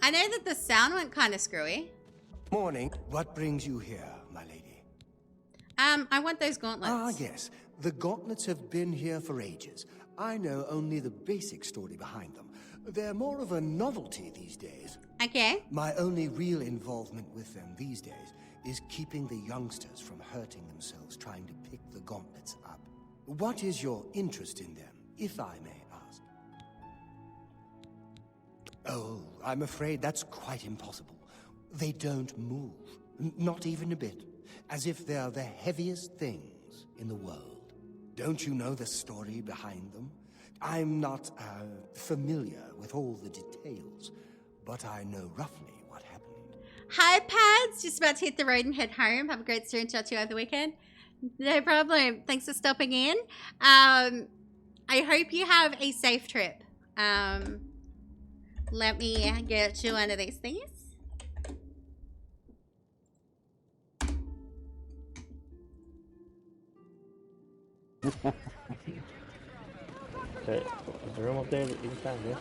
I know that the sound went kind of screwy. Morning. What brings you here, my lady? I want those gauntlets. Ah, yes. The gauntlets have been here for ages. I know only the basic story behind them. They're more of a novelty these days. Okay. My only real involvement with them these days is keeping the youngsters from hurting themselves trying to pick the gauntlets up. What is your interest in them, if I may ask? Oh, I'm afraid that's quite impossible. They don't move, not even a bit, as if they're the heaviest things in the world. Don't you know the story behind them? I'm not familiar with all the details, but I know roughly what happened. Hi, Pads. Just about to hit the road and head home. Have a great student chat to you over the weekend. No problem. Thanks for stopping in. I hope you have a safe trip. Let me get you one of these things. Okay, there's a room up there that you can stand, yeah?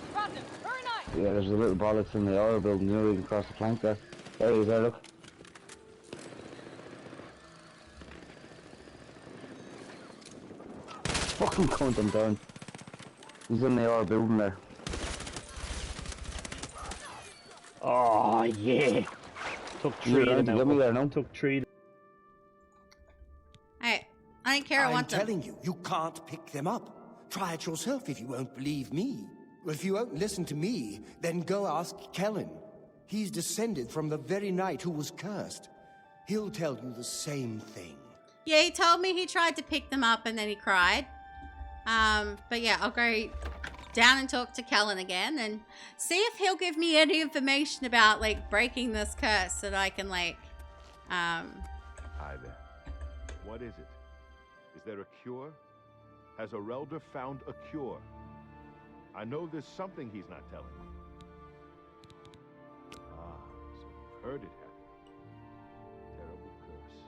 Yeah, there's a little bollocks in the oil building, you know, you can cross the plank there. There he is there, look. Fucking cunt, I'm down. He's in the oil building there. Oh, yeah! Took three of them out. There, no? Took three. Alright, I don't care, I want them. I'm telling you, you can't pick them up. Try it yourself if you won't believe me. Well, if you won't listen to me, then go ask Kellen. He's descended from the very knight who was cursed. He'll tell you the same thing. Yeah, he told me he tried to pick them up and then he cried. But yeah, I'll go down and talk to Kellen again and see if he'll give me any information about, like, breaking this curse so that I can, like, Hi there. What is it? Is there a cure? Has Orelder found a cure? I know there's something he's not telling me. Ah, so you've heard it happen. Terrible curse.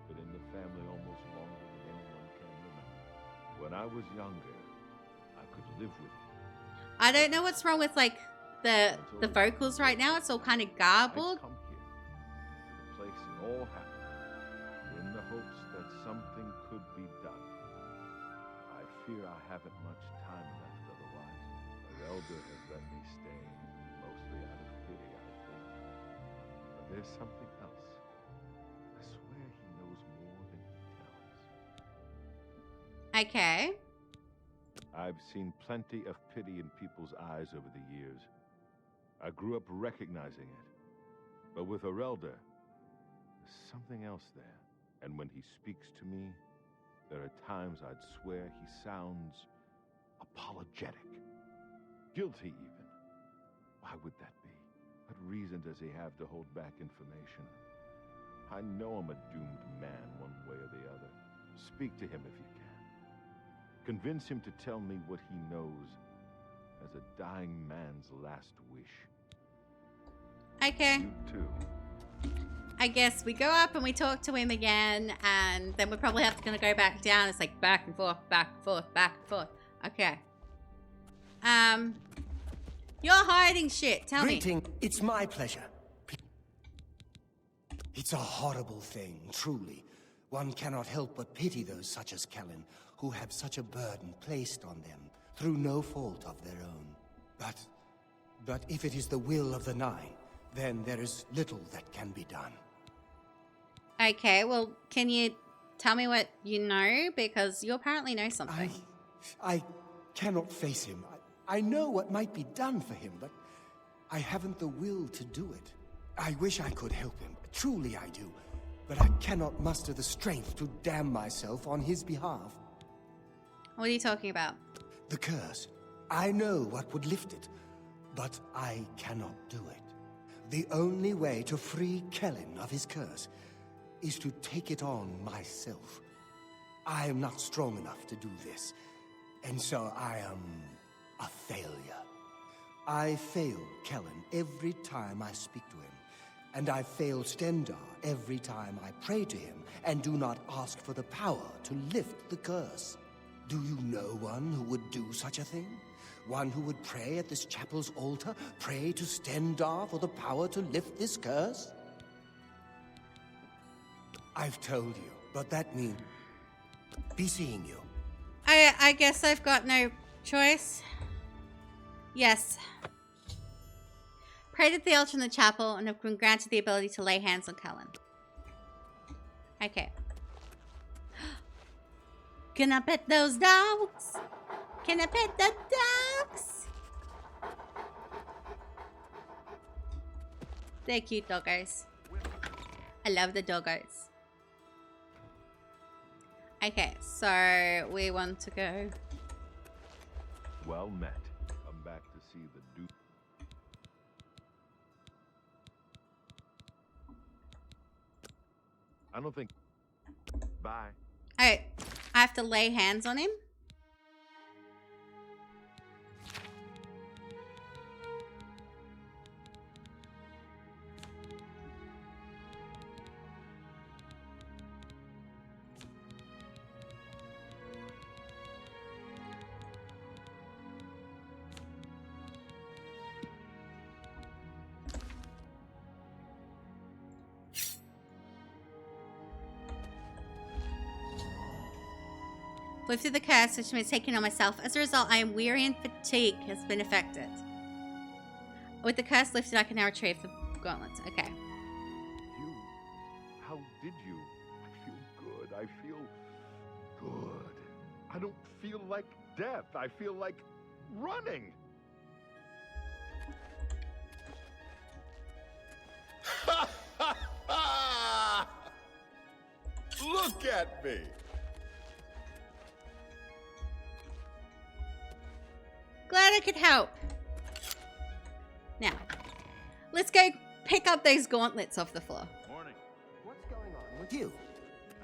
Been in the family almost longer than anyone can remember. When I was younger, I could live with it. I don't know what's wrong with, like, the vocals right now. It's all kind of garbled. I come here to the place it all happened, in the hopes that something could be done. I fear I haven't much time left otherwise. Orelder has let me stay, mostly out of pity, I think. But there's something else. I swear he knows more than he tells. Okay. I've seen plenty of pity in people's eyes over the years. I grew up recognizing it. But with Orelder, there's something else there. And when he speaks to me, There are times I'd swear he sounds apologetic. Guilty, even. Why would that be? What reason does he have to hold back information? I know I'm a doomed man one way or the other. Speak to him if you can. Convince him to tell me what he knows as a dying man's last wish. Okay. You too. I guess we go up and we talk to him again, and then we're probably gonna go back down. It's like back and forth, back and forth, back and forth. Okay. You're hiding shit. Tell me. Greeting. It's my pleasure. It's a horrible thing, truly. One cannot help but pity those such as Kellen, who have such a burden placed on them through no fault of their own. But if it is the will of the Nine, then there is little that can be done. Okay, well, can you tell me what you know? Because you apparently know something. I cannot face him. I know what might be done for him, but I haven't the will to do it. I wish I could help him. Truly I do. But I cannot muster the strength to damn myself on his behalf. What are you talking about? The curse. I know what would lift it, but I cannot do it. The only way to free Kellen of his curse is to take it on myself. I am not strong enough to do this, and so I am a failure. I fail Kellen every time I speak to him, and I fail Stendar every time I pray to him and do not ask for the power to lift the curse. Do you know one who would do such a thing? One who would pray at this chapel's altar, pray to Stendar for the power to lift this curse? I've told you, but that means be seeing you. I guess I've got no choice. Yes. Prayed at the altar in the chapel and have been granted the ability to lay hands on Kellen. Okay. Can I pet those dogs? Can I pet the dogs? They're cute doggos. I love the doggos. Okay, so we want to go. Well met. Come back to see the Duke. I don't think. Bye. Alright, I have to lay hands on him. Lifted the curse, which means taking on myself. As a result, I am weary and fatigue has been affected. With the curse lifted, I can now retrieve the gauntlets. Okay. You? How did you? I feel good. I feel good. I don't feel like death. I feel like running. Look at me. Glad I could help. Now, let's go pick up those gauntlets off the floor. Morning. What's going on with you?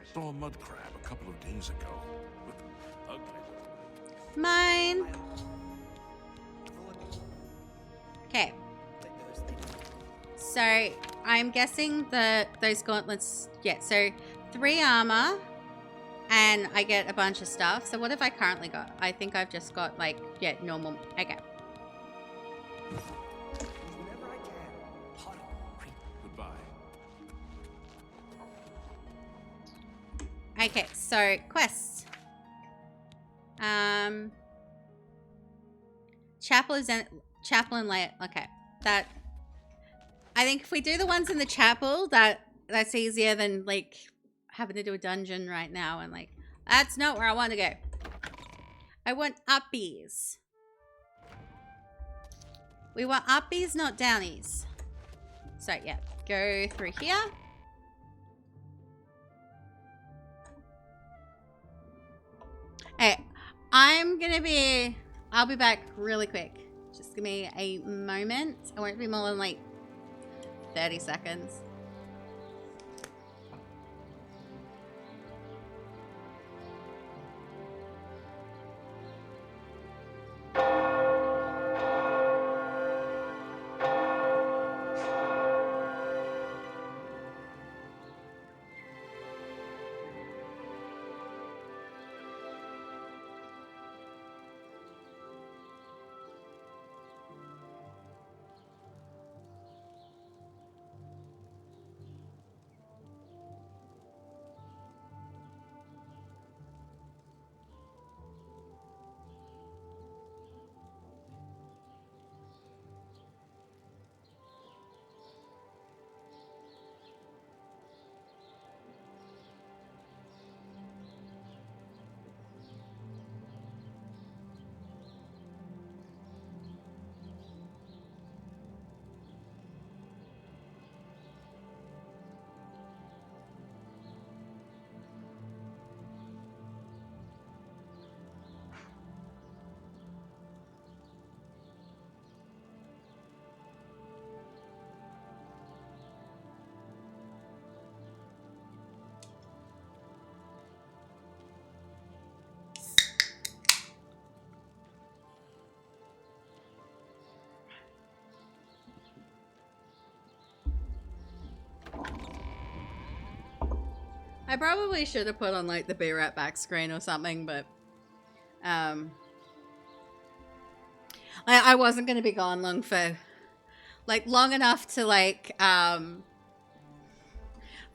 I saw a mud crab a couple of days ago. Ugly. Mine. Okay. So, I'm guessing those gauntlets, yeah, so 3 armor. And I get a bunch of stuff. So what have I currently got? I think I've just got like, yeah, normal. Okay. Goodbye. Okay, so quests. Chapel and layout. Okay, that. I think if we do the ones in the chapel, that's easier than like having to do a dungeon right now, and like that's not where I want to go. I want uppies. We want uppies, not downies. So yeah, go through here. Hey, I'll be back really quick. Just give me a moment. It won't be more than like 30 seconds. I probably should have put on like the Be Right Back screen or something, but I wasn't going to be gone long enough to like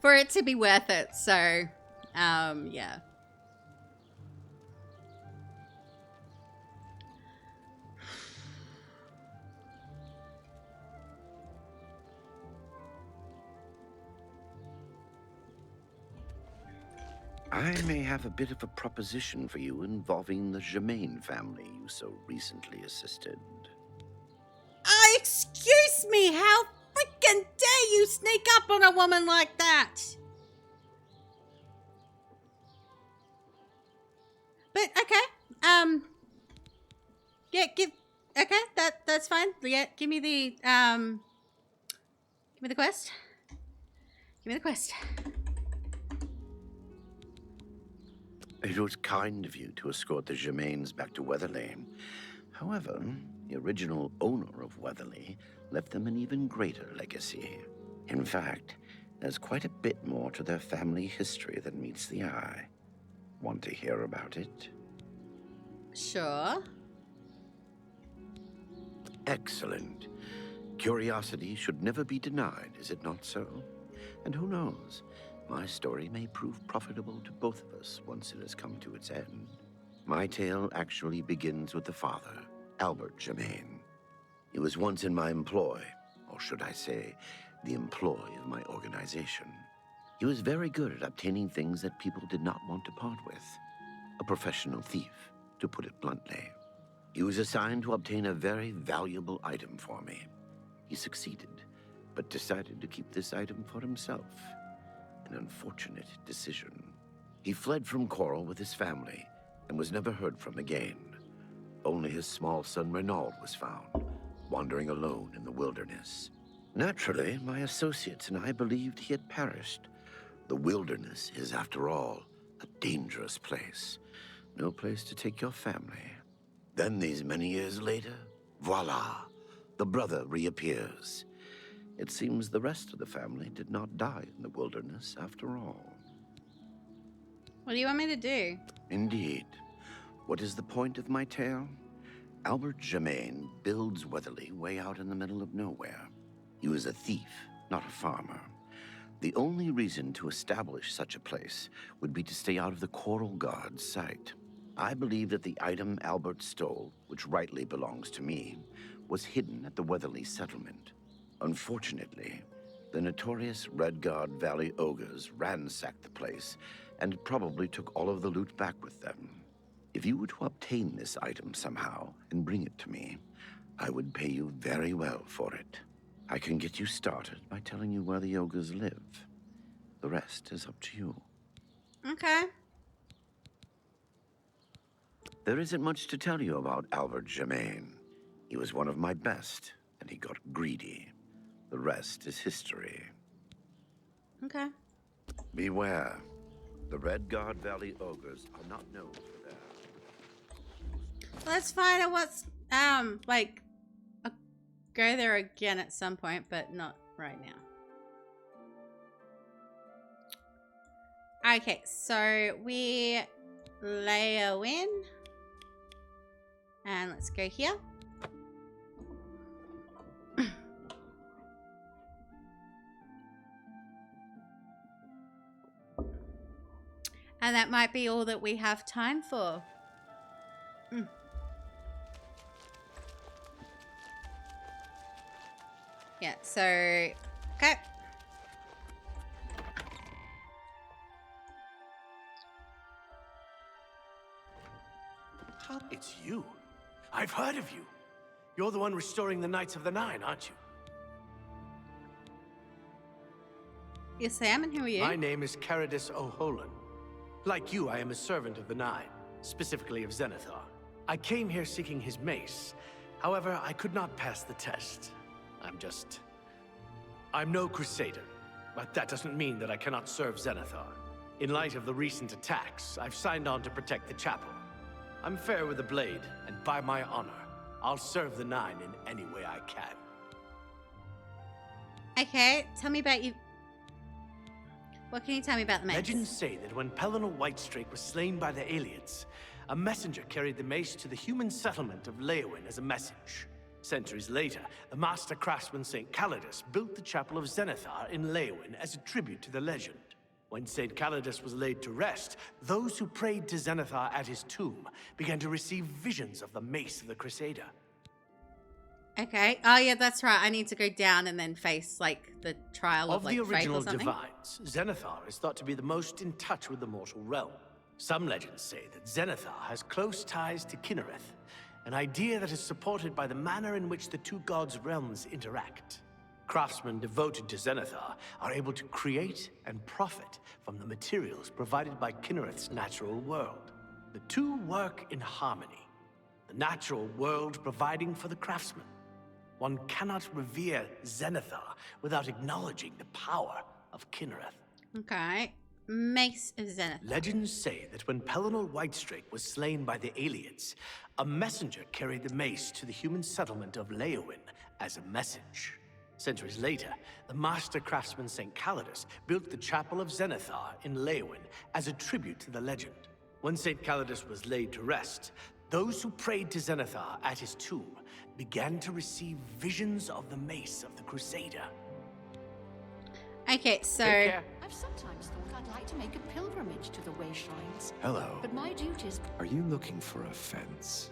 for it to be worth it. So yeah. I may have a bit of a proposition for you involving the Germain family you so recently assisted. Excuse me, how freaking dare you sneak up on a woman like that? But okay, yeah, that's fine. Yeah, give me the quest. Give me the quest. It was kind of you to escort the Germains back to Weatherly. However, the original owner of Weatherly left them an even greater legacy. In fact, there's quite a bit more to their family history than meets the eye. Want to hear about it? Sure. Excellent. Curiosity should never be denied, is it not so? And who knows, my story may prove profitable to both of us once it has come to its end. My tale actually begins with the father, Albert Germain. He was once in my employ, or should I say, the employ of my organization. He was very good at obtaining things that people did not want to part with. A professional thief, to put it bluntly. He was assigned to obtain a very valuable item for me. He succeeded, but decided to keep this item for himself. An unfortunate decision. He fled from Coral with his family and was never heard from again. Only his small son Renaud was found, wandering alone in the wilderness. Naturally, my associates and I believed he had perished. The wilderness is, after all, a dangerous place. No place to take your family. Then, these many years later, voila, the brother reappears. It seems the rest of the family did not die in the wilderness after all. What do you want me to do? Indeed. What is the point of my tale? Albert Germain builds Weatherly way out in the middle of nowhere. He was a thief, not a farmer. The only reason to establish such a place would be to stay out of the Coral Guard's sight. I believe that the item Albert stole, which rightly belongs to me, was hidden at the Weatherly settlement. Unfortunately, the notorious Red Guard Valley ogres ransacked the place and probably took all of the loot back with them. If you were to obtain this item somehow and bring it to me, I would pay you very well for it. I can get you started by telling you where the ogres live. The rest is up to you. Okay. There isn't much to tell you about Albert Germain. He was one of my best, and he got greedy. The rest is history. Okay. Beware. The Red Guard Valley ogres are not known for their... Let's find out what's, like, go there again at some point, but not right now. Okay, so we layer in. And let's go here. And that might be all that we have time for. Yeah, so, okay. It's you. I've heard of you. You're the one restoring the Knights of the Nine, aren't you? Yes, I am, and who are you? My name is Caradus O'Holan. Like you, I am a servant of the Nine, specifically of Zenithar. I came here seeking his mace. However, I could not pass the test. I'm no crusader, but that doesn't mean that I cannot serve Zenithar. In light of the recent attacks, I've signed on to protect the chapel. I'm fair with the blade, and by my honor, I'll serve the Nine in any way I can. Okay, tell me about you. What can you tell me about the mace? Legends say that when Pellinor Whitestrake was slain by the aliens, a messenger carried the mace to the human settlement of Leowin as a message. Centuries later, the master craftsman St. Calidus built the Chapel of Zenithar in Leowin as a tribute to the legend. When St. Calidus was laid to rest, those who prayed to Zenithar at his tomb began to receive visions of the mace of the Crusader. Okay. Oh, yeah, that's right. I need to go down and then face, like, the trial of like, the original faith or something. divines, Zenithar is thought to be the most in touch with the mortal realm. Some legends say that Zenithar has close ties to Kinnereth, an idea that is supported by the manner in which the two gods' realms interact. Craftsmen devoted to Zenithar are able to create and profit from the materials provided by Kinnereth's natural world. The two work in harmony, the natural world providing for the craftsman. One cannot revere Zenithar without acknowledging the power of Kinnereth. Okay. Mace of Zenithar. Legends say that when Pellinor Whitestrake was slain by the aliens, a messenger carried the mace to the human settlement of Leowin as a message. Centuries later, the master craftsman St. Calidus built the Chapel of Zenithar in Leowin as a tribute to the legend. When St. Calidus was laid to rest, those who prayed to Zenithar at his tomb began to receive visions of the mace of the Crusader. Okay, so... I've sometimes thought I'd like to make a pilgrimage to the Way Shrines. Hello. But my duties... Are you looking for a fence?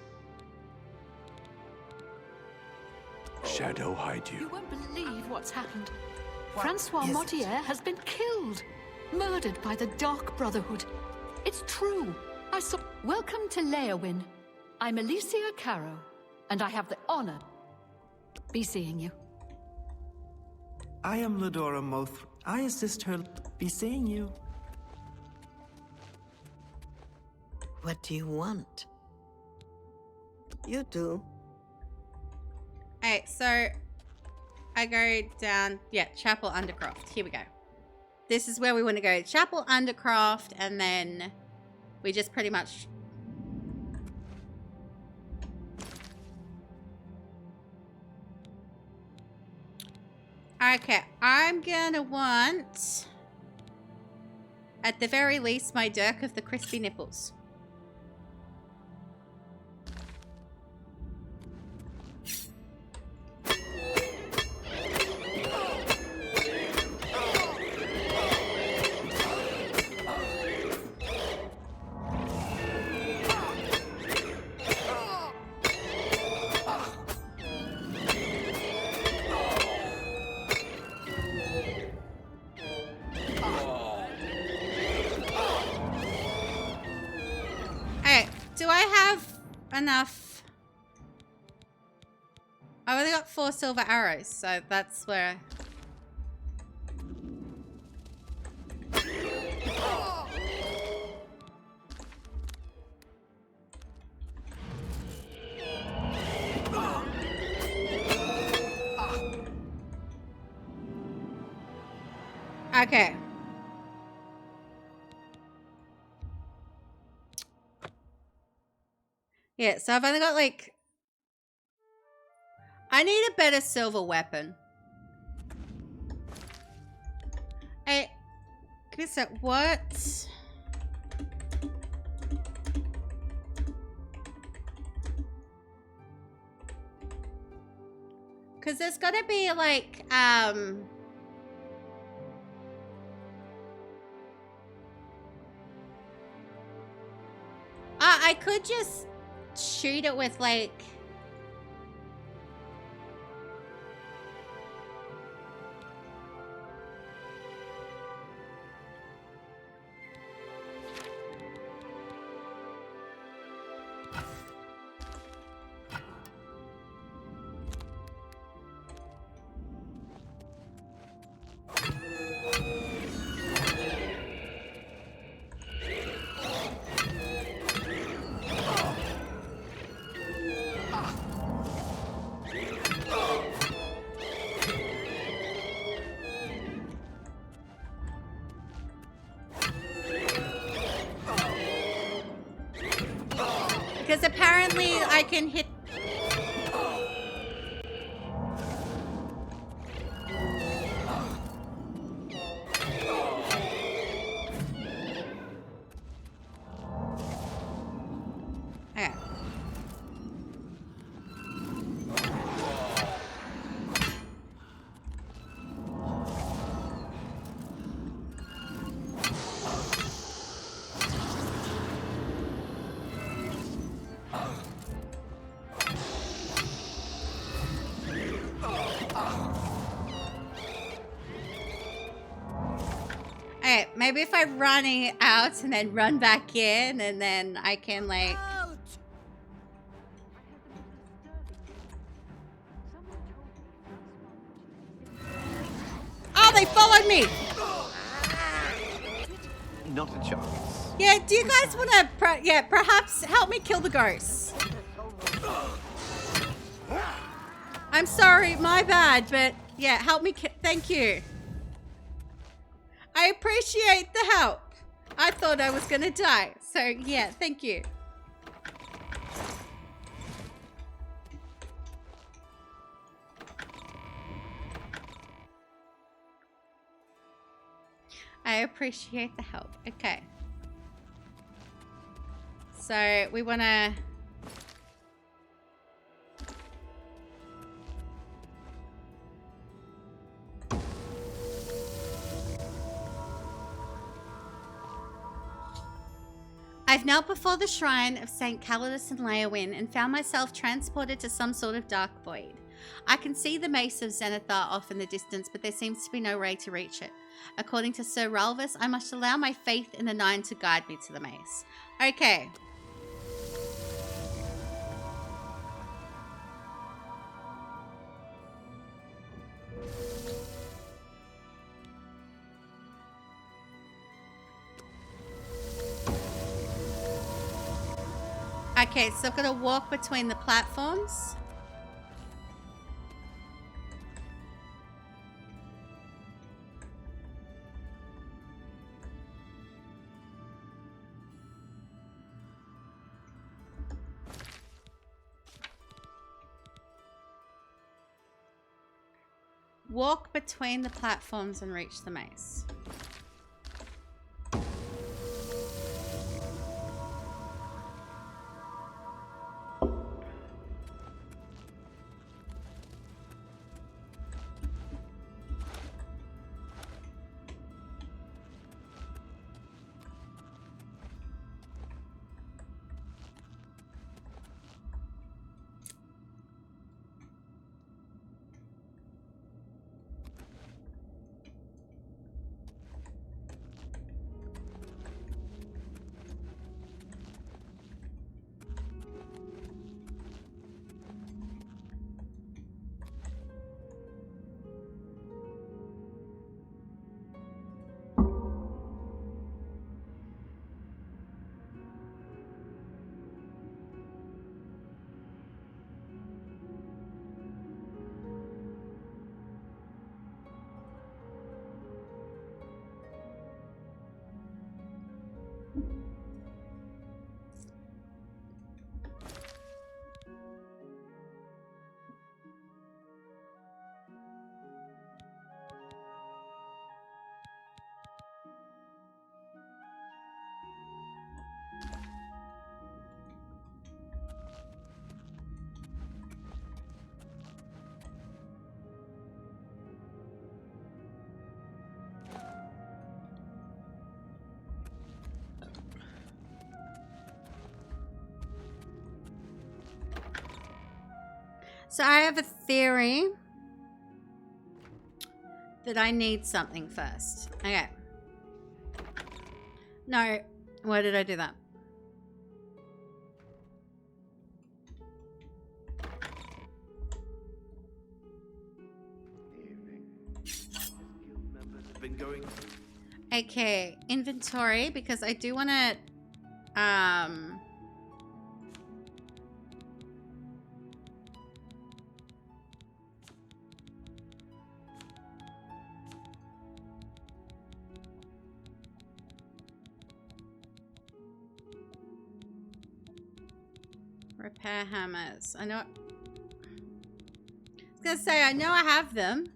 Shadow hide you. You won't believe what's happened. Francois Mortier has been killed. Murdered by the Dark Brotherhood. It's true. I saw... Welcome to Leowin. I'm Alicia Caro, and I have the honor be seeing you. I am Ladora Moth. I assist her be seeing you. What do you want? You do. Alright, so I go down, yeah, Chapel Undercroft. Here we go. This is where we want to go. Chapel Undercroft, and then we just pretty much... Okay, I'm gonna want, at the very least, my dirk of the crispy nipples. Enough. I've only got 4 silver arrows, so that's where... Okay. Yeah, so I've only got like... I need a better silver weapon. Hey, give me a sec. What? Because there's got to be like, I could just shoot it with like... Because apparently I can hit... Okay. Alright, maybe if I run it out and then run back in and then I can like... Oh, they followed me! Not a chance. Yeah, do you guys want to... perhaps help me kill the ghosts? I'm sorry, my bad, but yeah, help me thank you. I appreciate the help. I thought I was gonna die, so yeah, thank you. I appreciate the help. Okay. So we wanna... I've knelt before the shrine of St. Calidus and Leowyn and found myself transported to some sort of dark void. I can see the mace of Zenithar off in the distance, but there seems to be no way to reach it. According to Sir Ralvis, I must allow my faith in the Nine to guide me to the mace. Okay. Okay, so I'm gonna walk between the platforms. Walk between the platforms and reach the mace. So I have a theory that I need something first. Okay. No. Why did I do that? Okay. Inventory, because I do want to... repair hammers. I know. I was gonna say, I know I have them.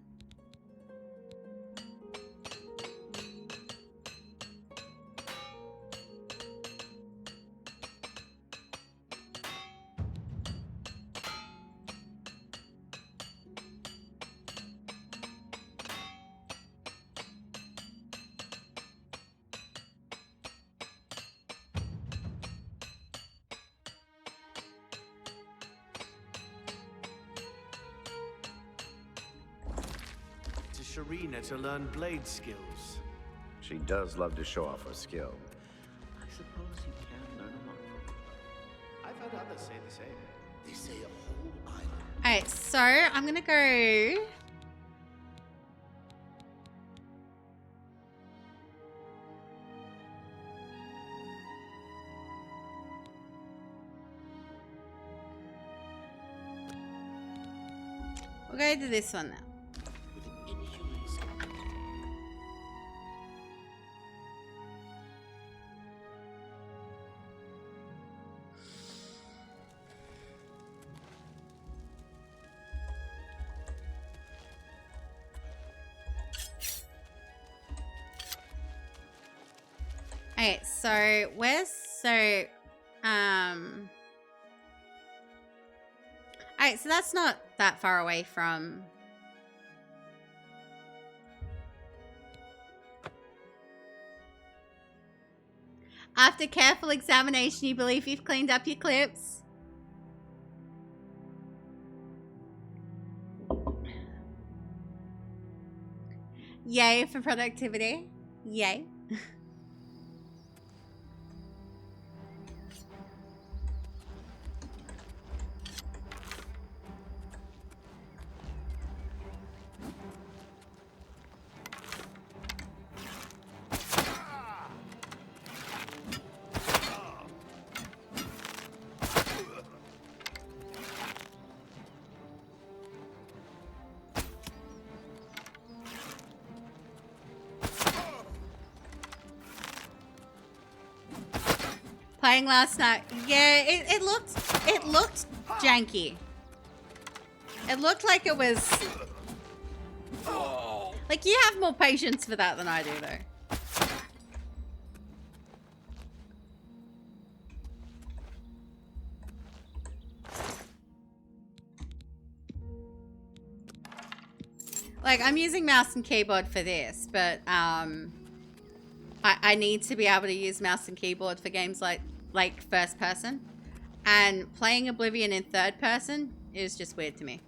Sharina to learn blade skills. She does love to show off her skill. I suppose you can learn a lot from her. I've heard others say the same. They say a whole island. Alright, so I'm gonna go... We'll go to this one now. Okay, so where's alright, so that's not that far away from after careful examination, you believe you've cleaned up your clips? Yay for productivity. Yay. Playing last night. Yeah, it looked janky. It looked like it was... Like, you have more patience for that than I do, though. Like, I'm using mouse and keyboard for this, but I need to be able to use mouse and keyboard for games like first person. And playing Oblivion in third person is just weird to me.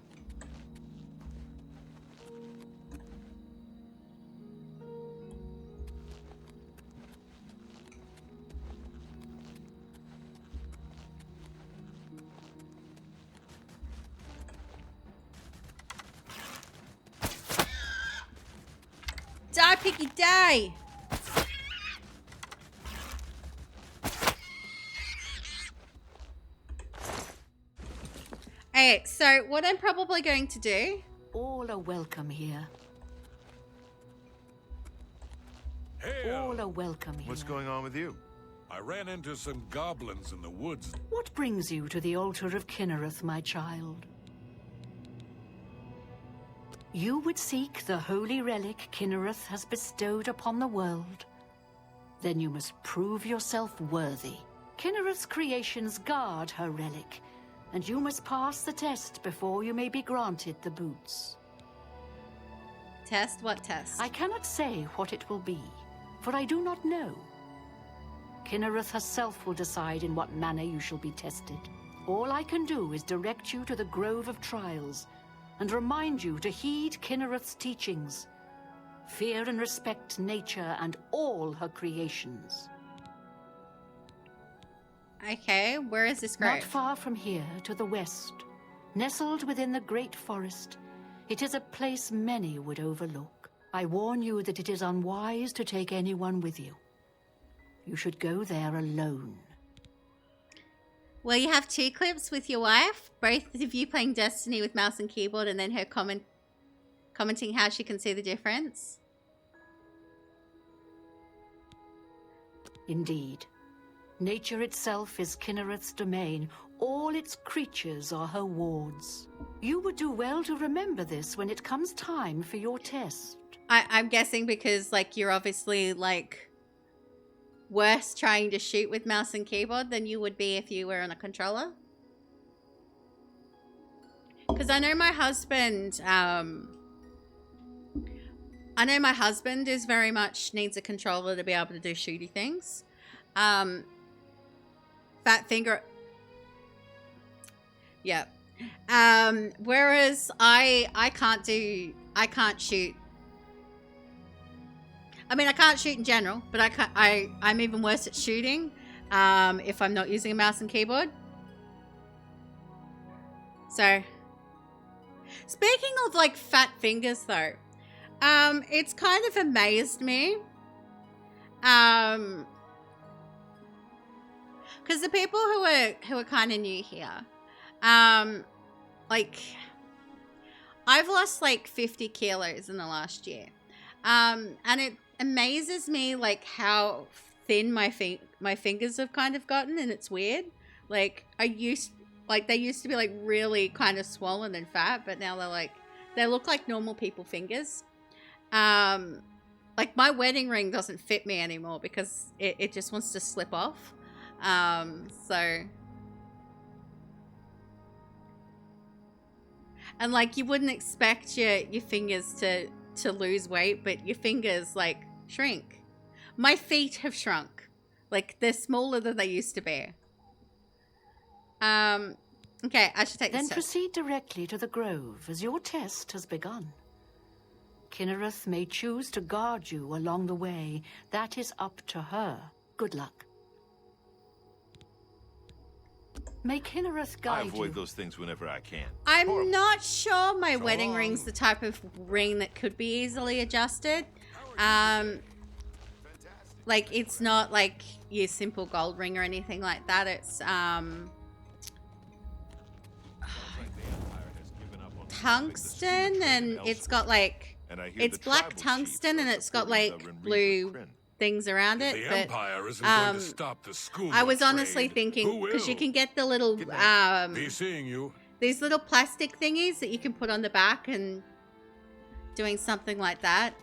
Die, Piggy, die! Okay, so what I'm probably going to do... All are welcome here. Hey, All are welcome here. what's going on with you? I ran into some goblins in the woods. What brings you to the altar of Kinnereth, my child? You would seek the holy relic Kinnereth has bestowed upon the world. Then you must prove yourself worthy. Kinnereth's creations guard her relic, and you must pass the test before you may be granted the boots. Test? What test? I cannot say what it will be, for I do not know. Kinnereth herself will decide in what manner you shall be tested. All I can do is direct you to the Grove of Trials, and remind you to heed Kinnereth's teachings. Fear and respect nature and all her creations. Okay, where is this grove? Not far from here, to the west, nestled within the great forest, it is a place many would overlook. I warn you that it is unwise to take anyone with you. You should go there alone. Well, you have 2 clips with your wife, both of you playing Destiny with mouse and keyboard, and then her commenting how she can see the difference. Indeed. Nature itself is Kinnereth's domain. All its creatures are her wards. You would do well to remember this when it comes time for your test. I'm guessing because, like, you're obviously, like, worse trying to shoot with mouse and keyboard than you would be if you were on a controller. Because I know my husband, is very much needs a controller to be able to do shooty things. Fat finger. Yeah. Whereas I can't shoot. I mean, I can't shoot in general, but I'm even worse at shooting if I'm not using a mouse and keyboard. So, speaking of, like, fat fingers, though, it's kind of amazed me. Because the people who are kind of new here, like, I've lost, like, 50 kilos in the last year. And it amazes me, like, how thin my fingers have kind of gotten, and it's weird. Like, they used to be, like, really kind of swollen and fat, but now they look like normal people fingers. Like, my wedding ring doesn't fit me anymore because it just wants to slip off. So, and, like, you wouldn't expect your fingers to lose weight, but your fingers, like, shrink. My feet have shrunk. Like, they're smaller than they used to be. Okay, I should take this Then test. proceed directly to the grove, as your test has begun. Kinnereth may choose to guard you along the way. That is up to her. Good luck. May Kinnereth guide I avoid you. those things whenever I can. I'm not sure my wedding ring's the type of ring that could be easily adjusted. Like, it's not like your simple gold ring or anything like that. It's tungsten, and it's got, like, it's black tungsten, and it's got, like, blue things around it. The But Empire isn't going to stop the school. I was honestly thinking, because you can get the little Be seeing you. these little plastic thingies that you can put on the back, and doing something like that.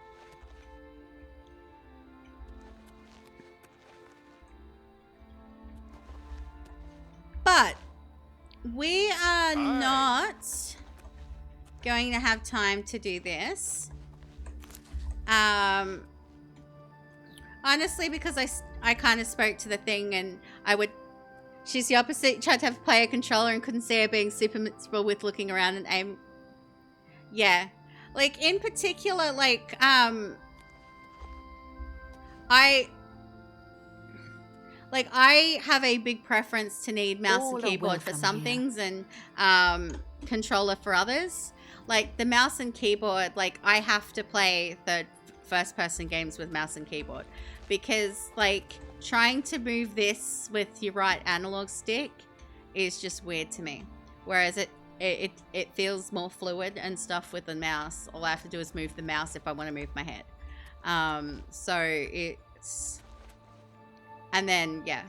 But we are not going to have time to do this. Honestly, because I kind of spoke to the thing, and she's the opposite. Tried to have play a controller and couldn't see her being super miserable with looking around and aim. Yeah. Like, in particular, like, I have a big preference to need mouse All and are keyboard for welcome some here. things, and controller for others. Like, the mouse and keyboard, like, I have to play the first-person games with mouse and keyboard, because, like, trying to move this with your right analog stick is just weird to me. Whereas it feels more fluid and stuff with the mouse. All I have to do is move the mouse if I want to move my head. So it's... And then, yeah.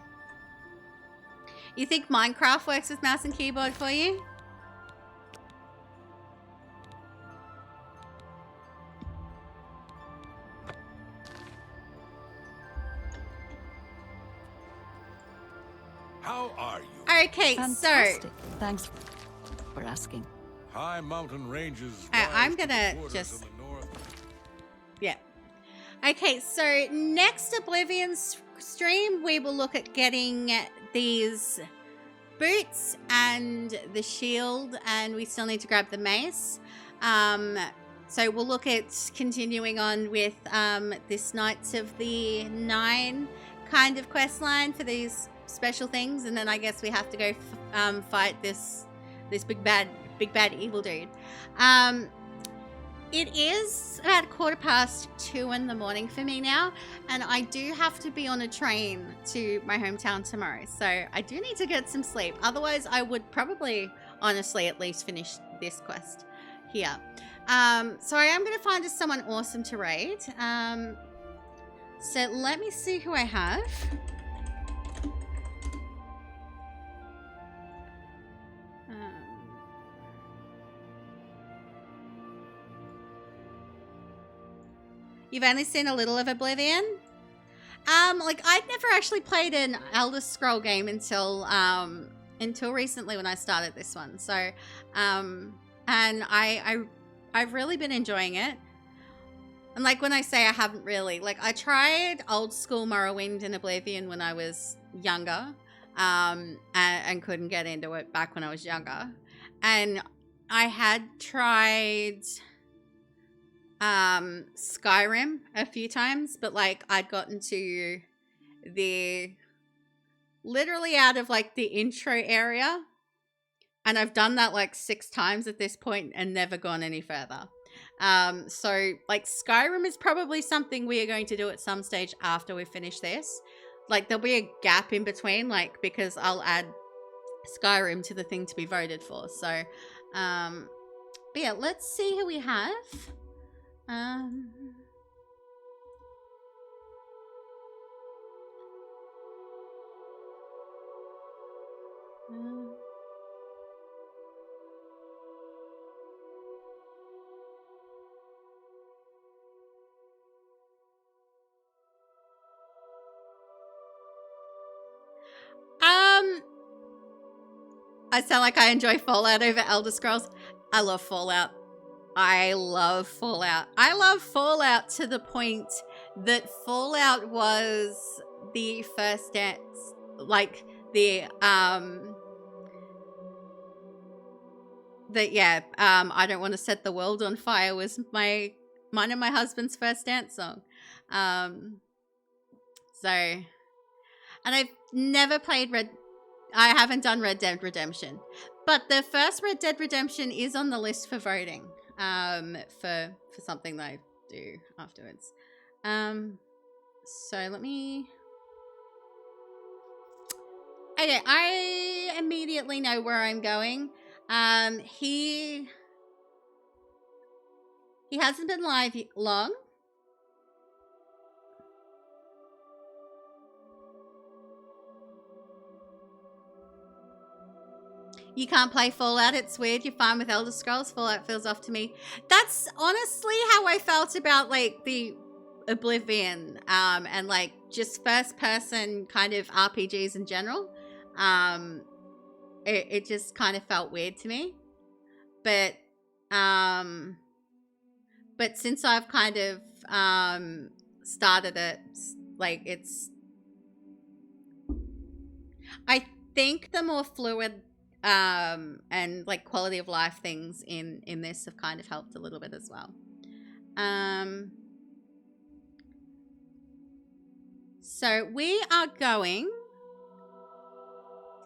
You think Minecraft works with mouse and keyboard for you? How are you? Okay, Fantastic. Thanks for asking. High mountain ranges. I'm gonna just... Yeah. Okay, so next Oblivion stream, we will look at getting these boots and the shield, and we still need to grab the mace. So we'll look at continuing on with this Knights of the Nine kind of quest line for these special things, and then I guess we have to go fight this big bad evil dude. It is about 2:15 in the morning for me now, and I do have to be on a train to my hometown tomorrow, so I do need to get some sleep. Otherwise, I would probably, honestly, at least finish this quest here. So I am going to find us someone awesome to raid. So let me see who I have. You've only seen a little of Oblivion? Like, I'd never actually played an Elder Scroll game until recently when I started this one. So, and I've really been enjoying it. And like, when I say I haven't really, like, I tried old school Morrowind and Oblivion when I was younger, and couldn't get into it back when I was younger. And I had tried Skyrim a few times, but like I'd gotten to literally out of like the intro area, and I've done that like 6 times at this point and never gone any further. So like Skyrim is probably something we are going to do at some stage after we finish this. Like there'll be a gap in between, like, because I'll add Skyrim to the thing to be voted for. So but yeah, let's see who we have. I sound like I enjoy Fallout over Elder Scrolls. I love Fallout. I love Fallout. I love Fallout to the point that Fallout was the first dance, like I don't want to set the world on fire was mine and my husband's first dance song. And I've never played I haven't done Red Dead Redemption, but the first Red Dead Redemption is on the list for voting. For something that I do afterwards. So let me... Okay, I immediately know where I'm going. He hasn't been live long. You can't play Fallout, it's weird. You're fine with Elder Scrolls. Fallout feels off to me. That's honestly how I felt about like the Oblivion and like just first person kind of RPGs in general. It just kind of felt weird to me. But since I've kind of started it, like I think the more fluid and like quality of life things in this have kind of helped a little bit as well. So we are going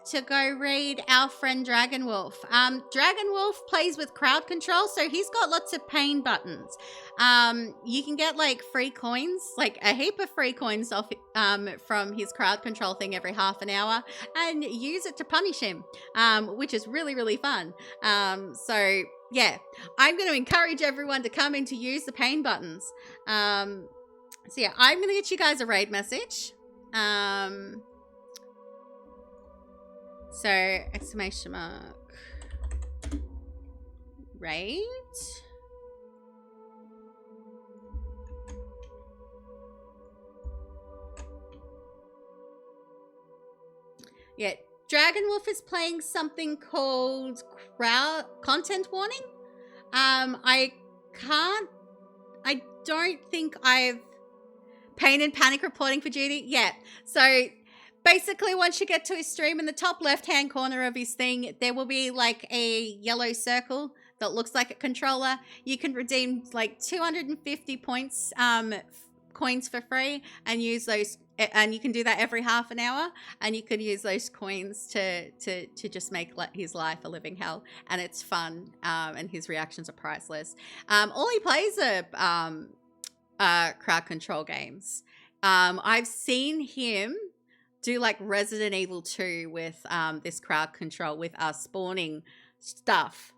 to go raid our friend Dragon Wolf. Dragon Wolf plays with crowd control, so he's got lots of pain buttons. You can get like free coins, like a heap of free coins off from his crowd control thing every half an hour, and use it to punish him, which is really, really fun. So yeah, I'm going to encourage everyone to come in to use the pain buttons. So yeah, I'm going to get you guys a raid message. So exclamation mark. Right. Yeah, Dragonwolf is playing something called content warning. I don't think I've pain and panic reporting for duty yet. So basically, once you get to his stream, in the top left-hand corner of his thing, there will be like a yellow circle that looks like a controller. You can redeem like 250 points, coins for free, and use those. And you can do that every half an hour, and you can use those coins to just make his life a living hell. And it's fun, and his reactions are priceless. All he plays are crowd control games. I've seen him do like Resident Evil 2 with this crowd control with us spawning stuff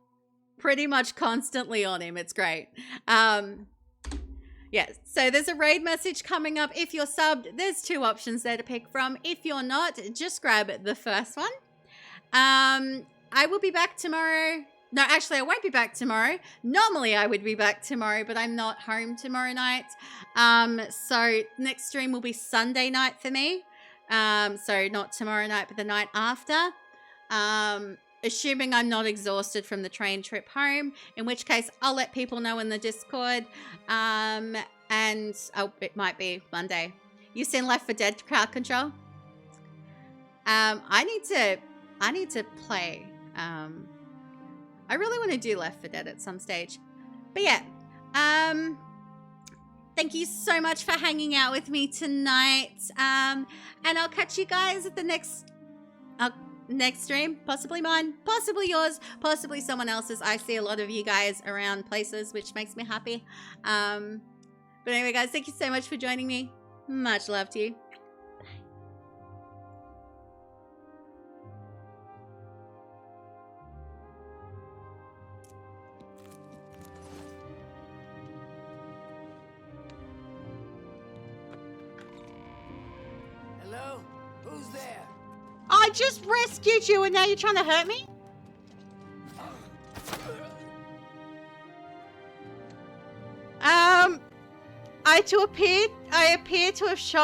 pretty much constantly on him. It's great. Yeah, so there's a raid message coming up. If you're subbed, there's 2 options there to pick from. If you're not, just grab the first one. I will be back tomorrow. No, actually, I won't be back tomorrow. Normally, I would be back tomorrow, but I'm not home tomorrow night. So next stream will be Sunday night for me. So not tomorrow night, but the night after. Assuming I'm not exhausted from the train trip home, in which case I'll let people know in the Discord. And it might be Monday. You seen Left 4 Dead crowd control? I need to play. I really want to do Left 4 Dead at some stage. But yeah, thank you so much for hanging out with me tonight. And I'll catch you guys at the next stream. Possibly mine, possibly yours, possibly someone else's. I see a lot of you guys around places, which makes me happy. But anyway, guys, thank you so much for joining me. Much love to you. Hello? Who's there? I just rescued you and now you're trying to hurt me? I appear to have shot